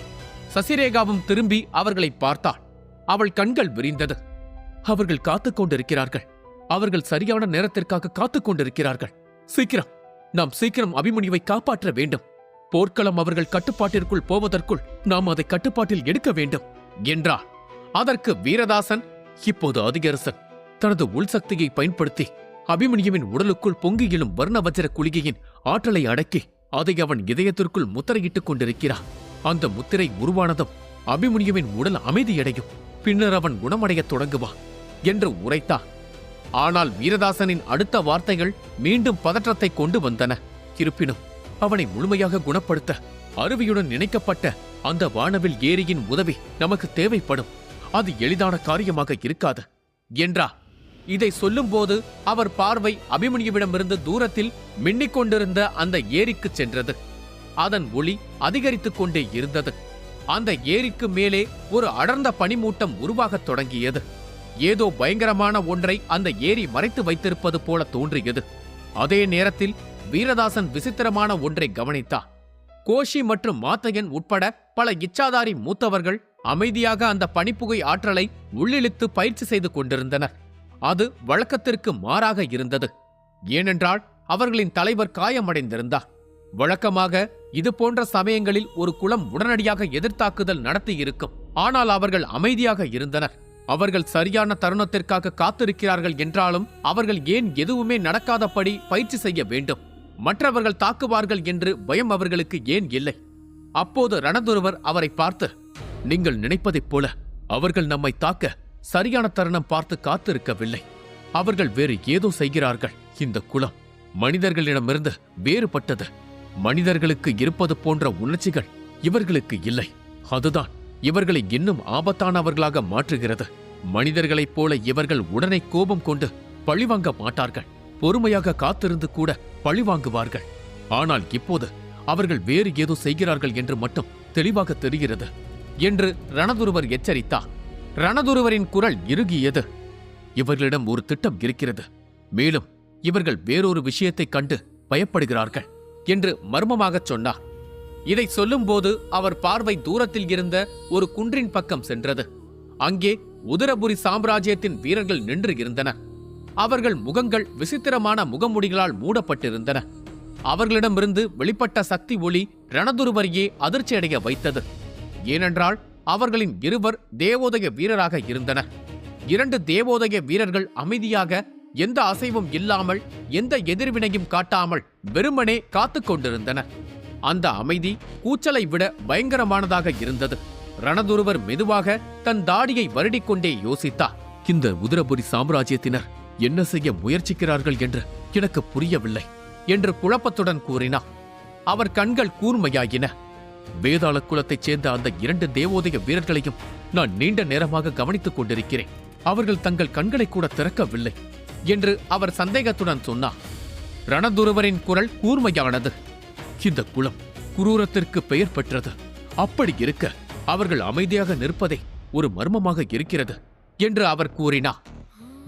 சசிரேகாவும் திரும்பி அவர்களை பார்த்தாள். அவள் கண்கள் விரிந்தது. அவர்கள் காத்துக் கொண்டிருக்கிறார்கள். அவர்கள் சரியான நேரத்திற்காக காத்துக் கொண்டிருக்கிறார்கள். சீக்கிரம், நாம் சீக்கிரம் அபிமன்யுவை காப்பாற்ற வேண்டும். போர்க்களம் அவர்கள் கட்டுப்பாட்டிற்குள் போவதற்குள் நாம் அதை கட்டுப்பாட்டில் எடுக்க வேண்டும் என்றார். அதற்கு வீரதாசன், இப்போது அதிகரசன் தனது உள்சக்தியை பயன்படுத்தி அபிமன்யுவின் உடலுக்குள் பொங்கி எழும் வர்ணவஜ்ர குளிகையின் ஆற்றலை அடக்கி அதை அவன் இதயத்திற்குள் முத்திரையிட்டுக் கொண்டிருக்கிறான். அந்த முத்திரை உருவானதும் அபிமன்யுவின் உடல் அமைதியடையும். பின்னர் அவன் குணமடையத் தொடங்குவான் என்று உரைத்தார். ஆனால் வீரதாசனின் அடுத்த வார்த்தைகள் மீண்டும் பதற்றத்தை கொண்டு வந்தன. இருப்பினும் அவனை முழுமையாக குணப்படுத்த அருவியுடன் இணைக்கப்பட்ட அந்த வானவில் ஏரியின் உதவி நமக்கு தேவைப்படும். அது எளிதான காரியமாக இருக்காது என்றார். இதை சொல்லும்போது அவர் பார்வை அபிமன்யுவிடமிருந்து தூரத்தில் மின்னிக் கொண்டிருந்த அந்த ஏரிக்கு சென்றது. அதன் ஒளி அதிகரித்துக் கொண்டே இருந்தது. அந்த ஏரிக்கு மேலே ஒரு அடர்ந்த பனிமூட்டம் உருவாகத் தொடங்கியது. ஏதோ பயங்கரமான ஒன்றை அந்த ஏரி மறைத்து வைத்திருப்பது போல தோன்றியது. அதே நேரத்தில் வீரதாசன் விசித்திரமான ஒன்றை கவனித்தார். கோஷி மற்றும் மாத்தையன் உட்பட பல இச்சாதாரி மூத்தவர்கள் அமைதியாக அந்த பனிப்புகை ஆற்றலை உள்ளிழுத்து பயிற்சி செய்து கொண்டிருந்தனர். அது வழக்கத்திற்கு மாறாக இருந்தது. ஏனென்றால் அவர்களின் தலைவர் காயமடைந்திருந்தார். வழக்கமாக இது போன்ற சமயங்களில் ஒரு குலம் உடனடியாக எதிர்த்தாக்குதல் நடத்தி இருக்கும். ஆனால் அவர்கள் அமைதியாக இருந்தனர். அவர்கள் சரியான தருணத்திற்காக காத்திருக்கிறார்கள் என்றாலும் அவர்கள் ஏன் எதுவுமே நடக்காதபடி பயிற்சி செய்ய வேண்டும்? மற்றவர்கள் தாக்குவார்கள் என்று பயம் அவர்களுக்கு ஏன் இல்லை? அப்போது ரணதுருவர் அவரை பார்த்து, நீங்கள் நினைப்பதைப் போல அவர்கள் நம்மை தாக்க சரியான தருணம் பார்த்து காத்திருக்கவில்லை. அவர்கள் வேறு ஏதோ செய்கிறார்கள். இந்த குலம் மனிதர்களிடமிருந்து வேறுபட்டது. மனிதர்களுக்கு இருப்பது போன்ற உணர்ச்சிகள் இவர்களுக்கு இல்லை. அதுதான் இவர்களை இன்னும் ஆபத்தானவர்களாக மாற்றுகிறது. மனிதர்களைப் போல இவர்கள் உடனே கோபம் கொண்டு பழிவாங்க மாட்டார்கள். பொறுமையாக காத்திருந்து கூட பழிவாங்குவார்கள். ஆனால் இப்போது அவர்கள் வேறு ஏதோ செய்கிறார்கள் என்று மட்டும் தெளிவாக தெரிகிறது என்று ரணதுருவர் எச்சரித்தார். ரணதுருவரின் குரல் இறுகியது. இவர்களிடம் ஒரு திட்டம் இருக்கிறது. மேலும் இவர்கள் வேறொரு விஷயத்தைக் கண்டு பயப்படுகிறார்கள் என்று மர்மமாகச் சொன்னார். இதை சொல்லும்போது அவர் பார்வை தூரத்தில் இருந்த ஒரு குன்றின் பக்கம் சென்றது. அங்கே உதரபுரி சாம்ராஜ்யத்தின் வீரர்கள் நின்று இருந்தனர். அவர்கள் முகங்கள் விசித்திரமான முகமுடிகளால் மூடப்பட்டிருந்தன. அவர்களிடமிருந்து வெளிப்பட்ட சக்தி ஒளி ரணதுருவரையே அதிர்ச்சியடைய வைத்தது. ஏனென்றால் அவர்களின் இருவர் தேவோதய வீரராக இருந்தனர். 2 தேவோதய வீரர்கள் அமைதியாக எந்த அசைவும் இல்லாமல் எந்த எதிர்வினையும் காட்டாமல் வெறுமனே காத்துக் கொண்டிருந்தனர். அந்த அமைதி கூச்சலை விட பயங்கரமானதாக இருந்தது. ரணதுருவர் மெதுவாக தன் தாடியை வருடிக்கொண்டே யோசித்தார். இந்த உதரபுரி சாம்ராஜ்யத்தினர் என்ன செய்ய முயற்சிக்கிறார்கள் என்று எனக்கு புரியவில்லை என்று குழப்பத்துடன் கூறினார். அவர் கண்கள் கூர்மையாயின. வேதாள குலத்தைச் சேர்ந்த அந்த 2 தேவோதய வீரர்களையும் நான் நீண்ட நேரமாக கவனித்துக் கொண்டிருக்கிறேன். அவர்கள் தங்கள் கண்களை கூட திறக்கவில்லை என்று அவர் சந்தேகத்துடன் சொன்னார். ரணதுருவரின் குரல் கூர்மையானது. இந்த குலம் குரூரத்திற்கு பெயர் பெற்றது. அப்படி இருக்க அவர்கள் அமைதியாக நிற்பதே ஒரு மர்மமாக இருக்கிறது என்று அவர் கூறினார்.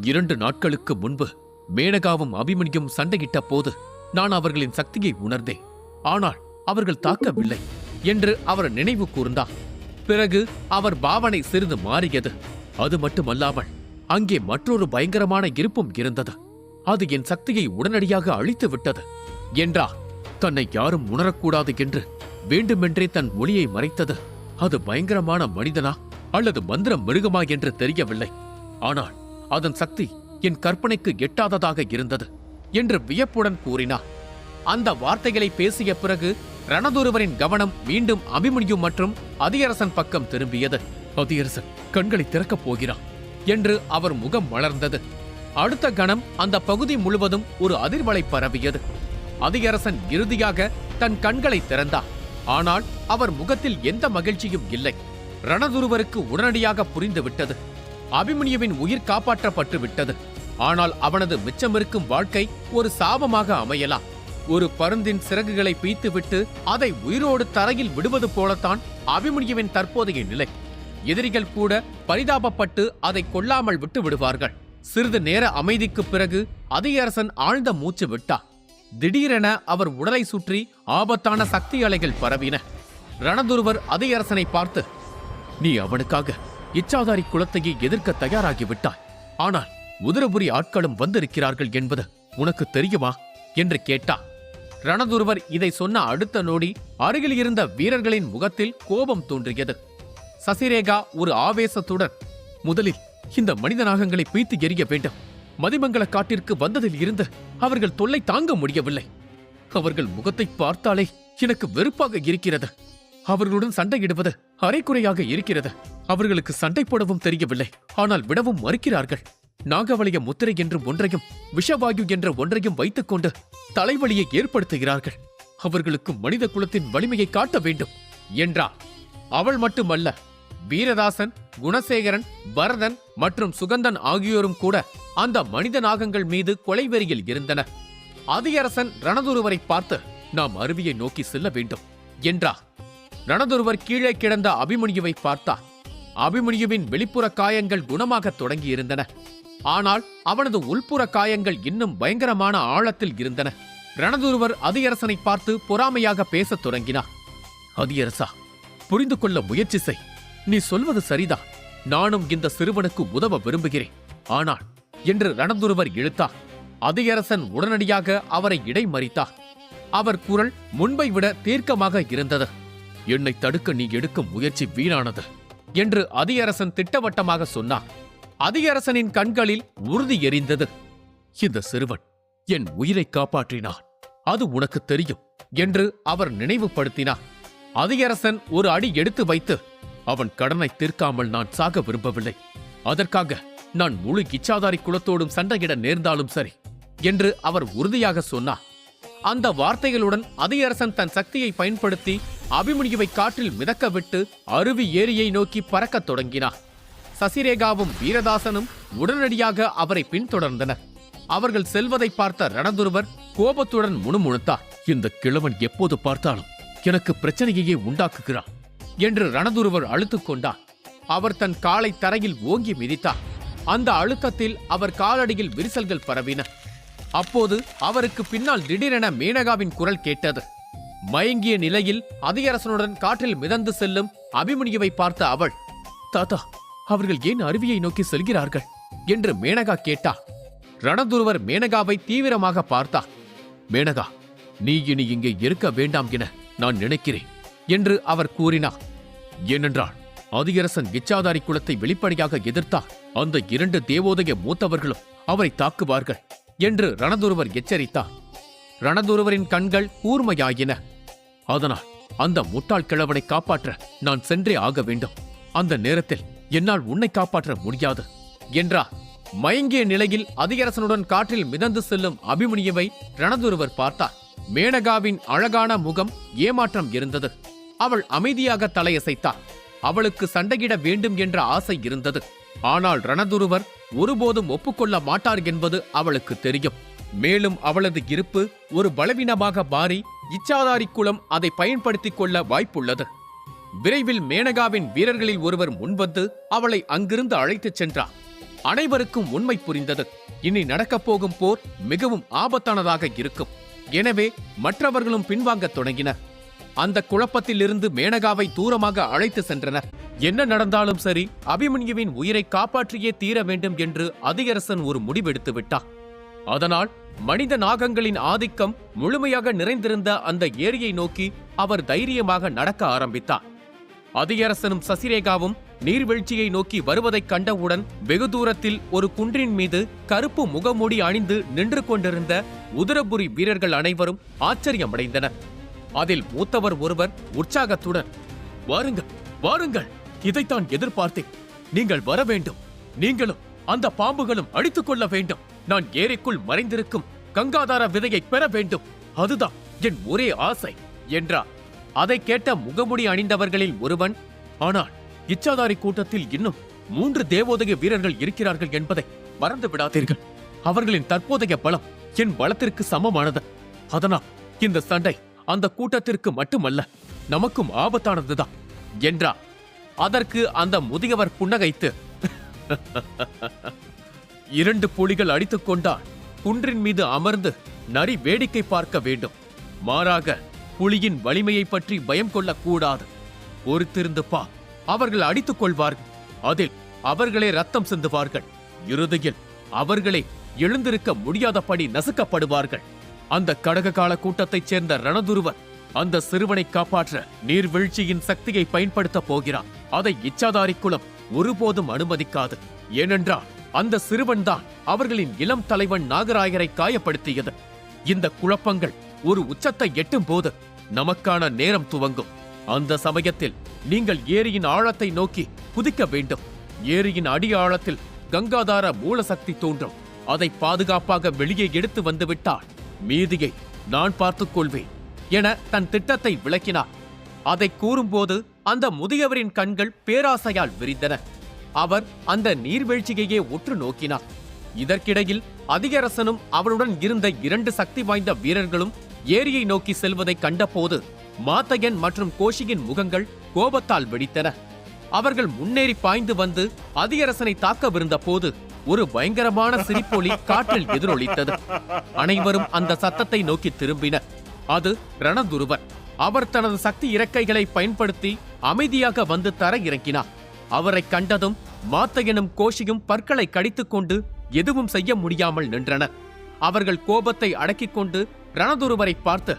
2 நாட்களுக்கு முன்பு மேனகாவும் அபிமன்யும் சண்டையிட்ட போது நான் அவர்களின் சக்தியை உணர்ந்தேன். ஆனால் அவர்கள் தாக்கவில்லை என்று அவர் நினைவு கூர்ந்தார். பிறகு அவர் பாவனை சிறிது மாறியது. அது மட்டுமல்லாமல் அங்கே மற்றொரு பயங்கரமான இருப்பும் இருந்தது. அது என் சக்தியை உடனடியாக அழித்து விட்டது என்றார். தன்னை யாரும் உணரக்கூடாது என்று வேண்டுமென்றே தன் ஒளியை மறைத்தது அது பயங்கரமான மனிதனா அல்லது மந்திர மிருகமா என்று தெரியவில்லை. ஆனால் அதன் சக்தி என் கற்பனைக்கு எட்டாததாக இருந்தது என்று வியப்புடன் கூறினார். அந்த வார்த்தைகளை பேசிய பிறகு ரணதுருவரின் கவனம் மீண்டும் அபிமன்யு மற்றும் அதியரசன் பக்கம் திரும்பியது. அதியரசன் கண்களை திறக்கப் போகிறான் என்று அவர் முகம் மலர்ந்தது. அடுத்த கணம் அந்த பகுதி முழுவதும் ஒரு அதிர்வலை பரவியது. அதியரசன் இறுதியாக தன் கண்களை திறந்தார். ஆனால் அவர் முகத்தில் எந்த மகிழ்ச்சியும் இல்லை. ரணதுருவருக்கு உடனடியாக புரிந்துவிட்டது. அபிமன்யுவின் உயிர் காப்பாற்றப்பட்டு விட்டது. ஆனால் அவனது மிச்சமிருக்கும் வாழ்க்கை ஒரு சாபமாக அமையலாம். ஒரு பருந்தின் சிறகுகளை பீத்துவிட்டு அதை உயிரோடு தரையில் விடுவது போலத்தான் அபிமன்யுவின் தற்போதைய நிலை. எதிரிகள் கூட பரிதாபப்பட்டு அதை கொல்லாமல் விட்டு விடுவார்கள். சிறிது நேர அமைதிக்குப் பிறகு அதியரசன் ஆழ்ந்த மூச்சு விட்டார். திடீரென அவர் உடலை சுற்றி ஆபத்தான சக்தி அலைகள் பரவின. ரணதுருவர் அதியரசனை பார்த்து, நீ அவனுக்காக இச்சாதாரி குலத்தையே எதிர்க்க தயாராகிவிட்டாய். ஆனால் உதரபுரி ஆட்களும் வந்திருக்கிறார்கள் என்பது உனக்கு தெரியுமா என்று கேட்டார். ரணதுருவர் இதை சொன்ன அடுத்த நொடி அருகில் இருந்த வீரர்களின் முகத்தில் கோபம் தோன்றியது. சசிரேகா ஒரு ஆவேசத்துடன், முதலில் இந்த மனித நாகங்களை பீத்து எறிய வேண்டும். மதிமங்கல காட்டிற்கு வந்ததில் இருந்து அவர்கள் தொல்லை தாங்க முடியவில்லை. அவர்கள் முகத்தை பார்த்தாலே எனக்கு வெறுப்பாக இருக்கிறது. அவர்களுடன் சண்டையிடுவது அரைக்குறையாக இருக்கிறது. அவர்களுக்கு சண்டை போடவும் தெரியவில்லை. ஆனால் விடவும் மறுக்கிறார்கள். நாகவலிய முத்திரை என்று ஒன்றையும் விஷவாயு என்ற ஒன்றையும் வைத்துக் கொண்டு தலைவலியை ஏற்படுத்துகிறார்கள். அவர்களுக்கு மனித குலத்தின் வலிமையை காட்ட வேண்டும் என்றார். அவள் மட்டுமல்ல, வீரதாசன், குணசேகரன், பரதன் மற்றும் சுகந்தன் ஆகியோரும் கூட அந்த மனித நாகங்கள் மீது கொலைவெறியில் இருந்தனர். அதியரசன் ரணதுருவரை பார்த்து, நாம் அருவியை நோக்கி செல்ல வேண்டும் என்றார். ரணதுருவர் கீழே கிடந்த அபிமன்யுவை பார்த்தார். அபிமன்யுவின் வெளிப்புற காயங்கள் குணமாக தொடங்கியிருந்தன. ஆனால் அவனது உள்புற காயங்கள் இன்னும் பயங்கரமான ஆழத்தில் இருந்தன. ரணதுருவர் அதியரசனை பார்த்து பொறாமையாக பேசத் தொடங்கினார். அதியரசா, புரிந்து கொள்ள முயற்சி செய். நீ சொல்வது சரிதான். நானும் இந்த சிறுவனுக்கு உதவ விரும்புகிறேன். ஆனால் என்று ரணதுருவர் இழுத்தார். அதியரசன் உடனடியாக அவரை இடைமறித்தார். அவர் குரல் முன்பை விட தீர்க்கமாக இருந்தது. என்னை தடுக்க நீ எடுக்கும் முயற்சி வீணானது என்று அதியரசன் திட்டவட்டமாக சொன்னார். அதியரசனின் கண்களில் உறுதி எரிந்தது. இந்த சிறுவன் என் உயிரை காப்பாற்றினான், அது உனக்கு தெரியும் என்று அவர் நினைவுபடுத்தினார். அதியரசன் ஒரு அடி எடுத்து வைத்து, அவன் கடனை தீர்க்காமல் நான் சாக விரும்பவில்லை. அதற்காக நான் முழு இச்சாதாரி குலத்தோடும் சண்டையிட நேர்ந்தாலும் சரி என்று அவர் உறுதியாக சொன்னார். அந்த வார்த்தைகளுடன் அதியரசன் தன் சக்தியை பயன்படுத்தி அபிமன்யுவை காற்றில் மிதக்க விட்டு அருவி ஏரியை நோக்கி பறக்கத் தொடங்கினார். சசிரேகாவும் வீரதாசனும் உடனடியாக அவரை பின்தொடர்ந்தனர். அவர்கள் செல்வதை பார்த்த ரணதுருவர் கோபத்துடன் முணுமுணுத்தார். இந்த கிழவன் எப்போது பார்த்தாலும் எனக்கு பிரச்சனையையே உண்டாக்குகிறான் என்று ரணதுருவர் அழுத்துக் கொண்டார். அவர் தன் காலை தரையில் ஓங்கி மிதித்தார். அந்த அழுத்தத்தில் அவர் காலடியில் விரிசல்கள் பரவின. அப்போது அவருக்கு பின்னால் திடீரென மேனகாவின் குரல் கேட்டது. மயங்கிய நிலையில் அதியரசனுடன் காற்றில் மிதந்து செல்லும் அபிமன்யுவை பார்த்த அவள், தாத்தா, அவர்கள் ஏன் அருவியை நோக்கி செல்கிறார்கள் என்று மேனகா கேட்டார். ரணதுருவர் மேனகாவை தீவிரமாக பார்த்தார். மேனகா, நீ இனி இங்கே இருக்க வேண்டாம் என நான் நினைக்கிறேன் என்று அவர் கூறினார். ஏனென்றால் அதியரசன் இச்சாதாரி குலத்தை வெளிப்படையாக எதிர்த்தார். அந்த 2 தேவோதய மூத்தவர்களும் அவரை தாக்குவார்கள் என்று ரணதுருவர் எச்சரித்தார். ரணதுருவரின் கண்கள் கூர்மையாயின. அதனால் அந்த முட்டாள் கிழவனை காப்பாற்ற நான் சென்றே ஆக வேண்டும். அந்த நேரத்தில் என்னால் உன்னை காப்பாற்ற முடியாது என்றார். மயங்கிய நிலையில் அதியரசனுடன் காற்றில் மிதந்து செல்லும் அபிமன்யுவை ரணதுருவர் பார்த்தார். மேனகாவின் அழகான முகம் ஏமாற்றம் இருந்தது. அவள் அமைதியாக தலையசைத்தார். அவளுக்கு சண்டையிட வேண்டும் என்ற ஆசை இருந்தது. ஆனால் ரணதுருவர் ஒருபோதும் ஒப்புக்கொள்ள மாட்டார் என்பது அவளுக்கு தெரியும். மேலும் அவளது இருப்பு ஒரு பலவீனமாக மாறி இச்சாதாரி குலம் அதை பயன்படுத்திக் கொள்ள வாய்ப்புள்ளது. விரைவில் மேனகாவின் வீரர்களில் ஒருவர் முன்வந்து அவளை அங்கிருந்து அழைத்துச் சென்றார். அனைவருக்கும் உண்மை புரிந்தது. இனி நடக்கப் போகும் போர் மிகவும் ஆபத்தானதாக இருக்கும். எனவே மற்றவர்களும் பின்வாங்கத் தொடங்கினர். அந்த குழப்பத்திலிருந்து மேனகாவை தூரமாக அழைத்து சென்றனர். என்ன நடந்தாலும் சரி, அபிமன்யுவின் உயிரை காப்பாற்றியே தீர வேண்டும் என்று அதியரசன் ஒரு முடிவெடுத்து விட்டார். அதனால் மனித நாகங்களின் ஆதிக்கம் முழுமையாக நிறைந்திருந்த அந்த ஏரியை நோக்கி அவர் தைரியமாக நடக்க ஆரம்பித்தார். அதியரசனும் சசிரேகாவும் நீர்வீழ்ச்சியை நோக்கி வருவதைக் கண்டவுடன் வெகு தூரத்தில் ஒரு குன்றின் மீது கருப்பு முகமூடி அணிந்து நின்று கொண்டிருந்த உதிரபுரி வீரர்கள் அனைவரும் ஆச்சரியமடைந்தனர். அதில் மூத்தவர் ஒருவர் உற்சாகத்துடன், வாருங்கள், வாருங்கள், இதைத்தான் எதிர்பார்த்தேன். நீங்கள் வர வேண்டும். நீங்களும் அந்த பாம்புகளும் அடித்துக் கொள்ள வேண்டும். நான் ஏரிக்குள் மறைந்திருக்கும் கங்காதார விதையை பெற வேண்டும். அதுதான் என் ஒரே ஆசை என்றார். அதை கேட்ட முகமுடி அணிந்தவர்களில் ஒருவன், ஆனால் இச்சாதாரி கூட்டத்தில் இன்னும் 3 தேவோதய வீரர்கள் இருக்கிறார்கள் என்பதை மறந்து விடாதீர்கள். அவர்களின் தற்போதைய பலம் என் பலத்திற்கு சமமானது. அதனால் இந்த சண்டை அந்த கூட்டத்திற்கு மட்டுமல்ல, நமக்கும் ஆபத்தானதுதான் என்றார். அதற்கு அந்த முதியவர் புன்னகைத்து, 2 புலிகள் அடித்துக் கொண்டால் குன்றின் மீது அமர்ந்து நரி வேடிக்கை பார்க்க வேண்டும். மாறாக புலியின் வலிமையை பற்றி பயம் கொள்ளக்கூடாது. பொறுத்திருந்து பா, அவர்கள் அடித்துக் கொள்வார்கள். அதில் அவர்களே ரத்தம் சிந்துவார்கள். இறுதியில் அவர்களே எழுந்திருக்க முடியாதபடி நசுக்கப்படுவார்கள். அந்த கடககால கூட்டத்தைச் சேர்ந்த ரணதுருவர் அந்த சிறுவனை காப்பாற்ற நீர்வீழ்ச்சியின் சக்தியை பயன்படுத்தப் போகிறார். அதை இச்சாதாரி குலம் ஒருபோதும் அனுமதிக்காது. ஏனென்றால் அந்த சிறுவன்தான் அவர்களின் இளம் தலைவன் நாகராயரை காயப்படுத்தியது. இந்த குழப்பங்கள் ஒரு உச்சத்தை எட்டும் போது நமக்கான நேரம் துவங்கும். அந்த சமயத்தில் நீங்கள் ஏரியின் ஆழத்தை நோக்கி குதிக்க வேண்டும். ஏரியின் அடி ஆழத்தில் கங்காதார மூலசக்தி தோன்றும். அதை பாதுகாப்பாக வெளியே எடுத்து வந்துவிட்டால் மீதியை நான் பார்த்துக் கொள்வேன் என தன் திட்டத்தை விளக்கினார். அதை கூறும்போது அந்த முதியவரின் கண்கள் பேராசையால் விரிந்தன. அவர் அந்த நீர்வீழ்ச்சியையே உற்று நோக்கினார். இதற்கிடையில் அதியரசனும் அவருடன் இருந்த 2 சக்தி வாய்ந்த வீரர்களும் ஏரியை நோக்கி செல்வதை கண்டபோது மாத்தையன் மற்றும் கோஷியின் முகங்கள் கோபத்தால் வெடித்தன. அவர்கள் முன்னேறி பாய்ந்து வந்து அதியரசனை தாக்கவிருந்த போது ஒரு பயங்கரமான சிரிப்பொலி காற்றில் எதிரொலித்தது. அனைவரும் அந்த சத்தத்தை நோக்கி திரும்பினர். அது ரணதுருவர். அவர் தனது சக்தி இறக்கைகளை பயன்படுத்தி அமைதியாக வந்து தர இறங்கினார். அவரை கண்டதும் மாத்தையனும் கோஷியும் பற்களை கடித்துக் கொண்டு எதுவும் செய்ய முடியாமல் நின்றனர். அவர்கள் கோபத்தை அடக்கிக் கொண்டு ரணதுருவரை பார்த்து,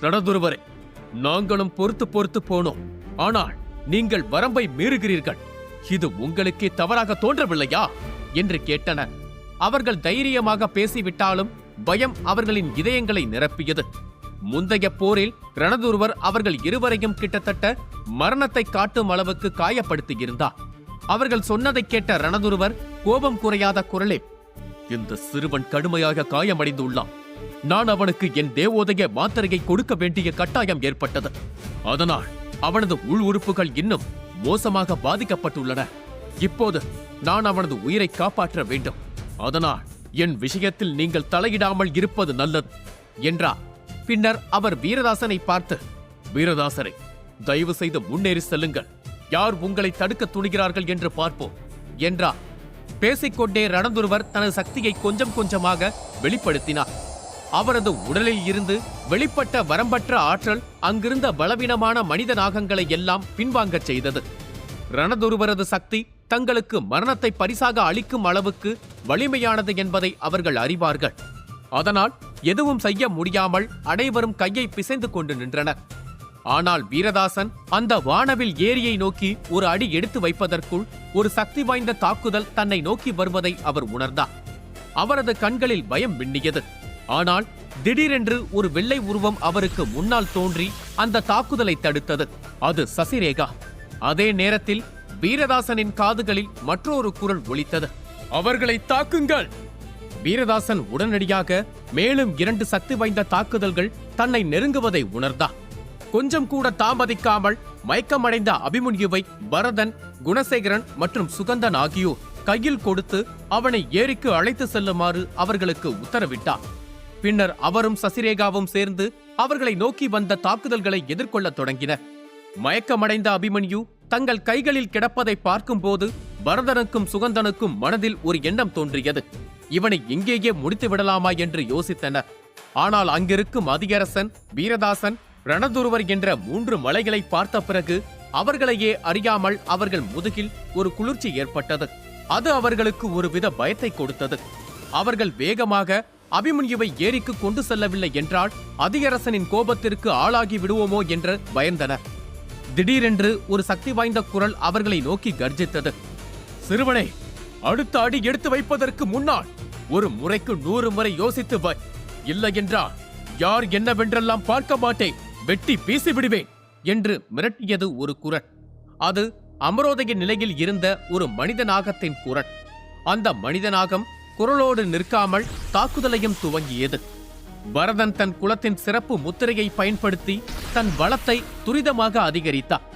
ரணதுருவரை, நாங்களும் பொறுத்து பொறுத்து போனோம். ஆனால் நீங்கள் வரம்பை மீறுகிறீர்கள். இது உங்களுக்கே தவறாக தோன்றவில்லையா என்று கேட்டனர். அவர்கள் தைரியமாக பேசிவிட்டாலும் பயம் அவர்களின் இதயங்களை நிரப்பியது. முந்தைய போரில் ரணதுருவர் அவர்கள் இருவரையும் கிட்டத்தட்ட மரணத்தை காட்டும் அளவுக்கு காயப்படுத்தியிருந்தார். அவர்கள் சொன்னதை கேட்ட ரணதுருவர் கோபம் குறையாத குரலில், இந்த சிறுவன் கடுமையாக காயமடைந்துள்ளான். நான் அவனுக்கு என் தேவோதய மாத்திரையை கொடுக்க வேண்டிய கட்டாயம் ஏற்பட்டது. அதனால் அவனது உள் உறுப்புகள் இன்னும் மோசமாக பாதிக்கப்பட்டுள்ளன. இப்போது நான் அவனது உயிரை காப்பாற்ற வேண்டும். அதனால் என் விஷயத்தில் நீங்கள் தலையிடாமல் இருப்பது நல்லது என்றார். பின்னர் அவர் வீரதாசனை பார்த்து, வீரதாசரை, தயவு செய்து முன்னேறி செல்லுங்கள். யார் உங்களை தடுக்க துணிகிறார்கள் என்று பார்ப்போம் என்றார். பேசிக்கொண்டே ரணதுருவர் தனது சக்தியை கொஞ்சம் கொஞ்சமாக வெளிப்படுத்தினார். அவரது உடலில் இருந்து வெளிப்பட்ட வரம்பற்ற ஆற்றல் அங்கிருந்த பலவீனமான மனித நாகங்களை எல்லாம் பின்வாங்கச் செய்தது. ரணதுருவரது சக்தி தங்களுக்கு மரணத்தை பரிசாக அளிக்கும் அளவுக்கு வலிமையானது என்பதை அவர்கள் அறிவார்கள். அதனால் எதுவும் செய்ய முடியாமல் அனைவரும் கையை பிசைந்து கொண்டு நின்றனர். ஆனால் வீரதாசன் அந்த வானவில் ஏரியை நோக்கி ஒரு அடி எடுத்து வைப்பதற்குள் ஒரு சக்தி வாய்ந்த தாக்குதல் தன்னை நோக்கி வருவதை அவர் உணர்ந்தார். அவரது கண்களில் பயம் மின்னியது. ஆனால் திடீரென்று ஒரு வெள்ளை உருவம் அவருக்கு முன்னால் தோன்றி அந்த தாக்குதலை தடுத்தது. அது சசிரேகா. அதே நேரத்தில் வீரதாசனின் காதுகளில் மற்றொரு குரல் ஒலித்தது, அவர்களை தாக்குங்கள். வீரதாசன் உடனடியாக மேலும் 2 சக்தி வாய்ந்த தாக்குதல்கள் தன்னை நெருங்குவதை உணர்ந்தார். கொஞ்சம் கூட தாமதிக்காமல் மயக்கமடைந்த அபிமன்யுவை பரதன், குணசேகரன் மற்றும் சுகந்தன் ஆகியோர் கையில் கொடுத்து அவனை ஏரிக்கு அழைத்து செல்லுமாறு அவர்களுக்கு உத்தரவிட்டார். பின்னர் அவரும் சசிரேகாவும் சேர்ந்து அவர்களை நோக்கி வந்த தாக்குதல்களை எதிர்கொள்ளத் தொடங்கினர். மயக்கமடைந்த அபிமன்யு தங்கள் கைகளில் கிடப்பதை பார்க்கும்போது பரதனுக்கும் சுகந்தனுக்கும் மனதில் ஒரு எண்ணம் தோன்றியது. இவனை எங்கேயே முடித்து விடலாமா என்று யோசித்தனர். ஆனால் அங்கிருக்கும் அதிகரசன், வீரதாசன், ரணதுருவர் என்ற 3 மலைகளை பார்த்த பிறகு அவர்களையே அறியாமல் அவர்கள் முதுகில் ஒரு குளிர்ச்சி ஏற்பட்டது. அது அவர்களுக்கு ஒருவித பயத்தை கொடுத்தது. அவர்கள் வேகமாக அபிமன்யுவை ஏரிக்கு கொண்டு செல்லவில்லை என்றால் அதிகரசனின் கோபத்திற்கு ஆளாகி விடுவோமோ என்று பயந்தனர். திடீரென்று ஒரு சக்தி வாய்ந்த குரல் அவர்களை நோக்கி கர்ஜித்தது, சிறுவனே, அடுத்த அடி எடுத்து வைப்பதற்கு முன்னால் ஒரு முறைக்கு 100 முறை யோசித்து வை. இல்லை என்றால் யார் என்னவென்றெல்லாம் பார்க்க மாட்டேன், வெட்டி பேசி விடுவேன் என்று மிரட்டியது ஒரு குரல். அது அமரோதய நிலையில் இருந்த ஒரு மனித நாகத்தின் குரல். அந்த மனித நாகம் குரலோடு நிற்காமல் தாக்குதலையும் துவங்கியது. பரதன் தன் குலத்தின் சிறப்பு முத்திரையை பயன்படுத்தி தன் பலத்தை துரிதமாக அதிகரித்தார்.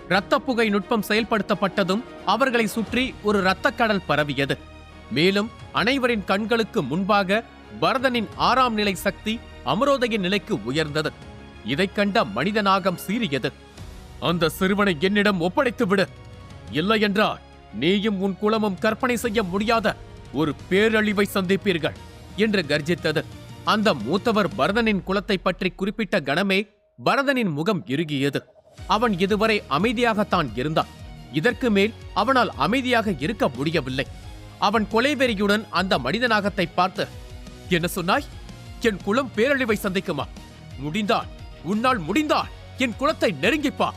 இரத்த புகை நுட்பம் செயல்படுத்தப்பட்டதும் அவர்களை சுற்றி ஒரு இரத்தக்கடல் பரவியது. மேலும் அனைவரின் கண்களுக்கு முன்பாக பரதனின் 6ஆம் நிலை சக்தி அமரோதய நிலைக்கு உயர்ந்தது. இதைக் கண்ட மனித நாகம் சீறியது, அந்த சிறுவனை என்னிடம் ஒப்படைத்து விடு, இல்லையென்றால் நீயும் உன் குலமும் கற்பனை செய்ய முடியாத ஒரு பேரழிவை சந்திப்பீர்கள் என்று கர்ஜித்தது. அந்த மூத்தவர் பரதனின் குலத்தை பற்றி குறிப்பிட்ட கணமே பரதனின் முகம் இறுகியது. அவன் இதுவரை அமைதியாகத்தான் இருந்தான். இதற்கு மேல் அவனால் அமைதியாக இருக்க முடியவில்லை. அவன் கொலைவெறியுடன் அந்த மனிதநாகத்தை பார்த்து, என்ன சொன்னாய்? என் குலம் பேரழிவை சந்திக்குமா? முடிந்தால், உன்னால் முடிந்தால் என் குலத்தை நெருங்கிப்பா.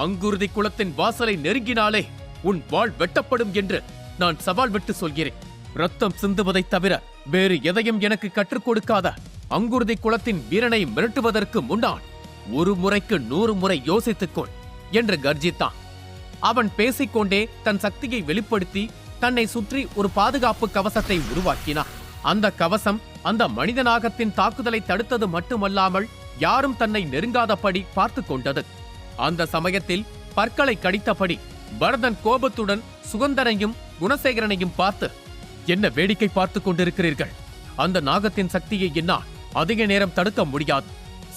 அங்குருதி குலத்தின் வாசலை நெருங்கினாலே உன் வாள் வெட்டப்படும் என்று நான் சவால் விட்டு சொல்கிறேன். ரத்தம் சிந்துவதை தவிர வேறு எதையும் எனக்கு கற்றுக் கொடுக்காத அங்குருதி குலத்தின் வீரனை மிரட்டுவதற்கு முன்னால் ஒரு முறைக்கு 100 முறை யோசித்துக்கொள் என்று கர்ஜித்தான். அவன் பேசிக்கொண்டே தன் சக்தியை வெளிப்படுத்தி தன்னை சுற்றி ஒரு பாதுகாப்பு கவசத்தை உருவாக்கினான். அந்த கவசம் அந்த மனிதநாகத்தின் தாக்குதலை தடுத்தது மட்டுமல்லாமல் யாரும் தன்னை நெருங்காதபடி பார்த்து கொண்டது. அந்த சமயத்தில் பற்களை கடித்தபடி பரதன் கோபத்துடன் சுகந்தனையும் குணசேகரனையும் பார்த்து, என்ன வேடிக்கை பார்த்து கொண்டிருக்கிறீர்கள்? அந்த நாகத்தின் சக்தியை என்னால் அதிக நேரம் தடுக்க முடியாது.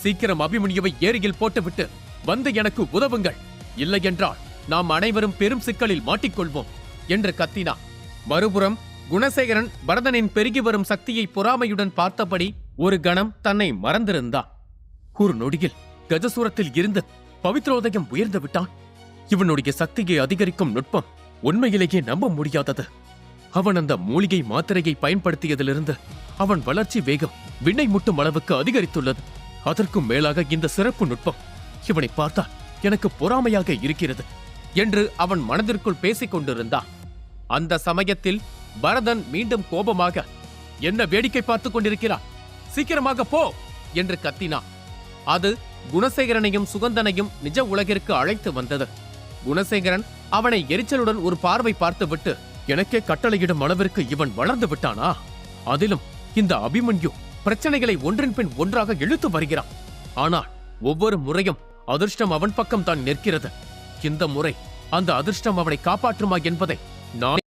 சீக்கிரம் அபிமன்யுவை ஏரியில் போட்டுவிட்டு வந்து எனக்கு உதவுங்கள், இல்லையென்றால் நாம் அனைவரும் பெரும் சிக்கலில் மாட்டிக்கொள்வோம் என்று கத்தினார். மறுபுறம் குணசேகரன் பரதனின் பெருகி வரும் சக்தியை பொறாமையுடன் பார்த்தபடி ஒரு கணம் தன்னை மறந்திருந்தான். ஒரு நொடியில் கஜசூரத்தில் இருந்து பவித்ரோதயம் உயர்ந்து விட்டான். இவனுடைய சக்தியை அதிகரிக்கும் நுட்பம் உண்மையிலேயே நம்ப முடியாதது. அவன் அந்த மூலிகை மாத்திரையை பயன்படுத்தியதிலிருந்து அவன் வளர்ச்சி வேகம் விண்ணை முட்டும் அளவுக்கு அதிகரித்துள்ளது. அதற்கும் மேலாக இந்த சிறப்பு நுட்பம், இவனை பார்த்தால் எனக்கு பொறாமையாக இருக்கிறது என்று அவன் மனதிற்குள் பேசிக் கொண்டிருந்தான். அந்த சமயத்தில் பரதன் மீண்டும் கோபமாக, என்ன வேடிக்கை பார்த்துக் கொண்டிருக்கிறான், சீக்கிரமாக போ என்று கத்தினான். அது குணசேகரனையும் சுகந்தனையும் நிஜ உலகிற்கு அழைத்து வந்தது. குணசேகரன் அவனை எரிச்சலுடன் ஒரு பார்வை பார்த்துவிட்டு, எனக்கே கட்டளையிடும் அளவிற்கு இவன் வளர்ந்து விட்டானா? அதிலும் இந்த அபிமன்யு பிரச்சனைகளை ஒன்றின் பின் ஒன்றாக இழுத்து வருகிறான். ஆனால் ஒவ்வொரு முறையும் அதிர்ஷ்டம் அவன் பக்கம் தான் நிற்கிறது. இந்த முறை அந்த அதிர்ஷ்டம் அவனை காப்பாற்றுமா என்பதை நான்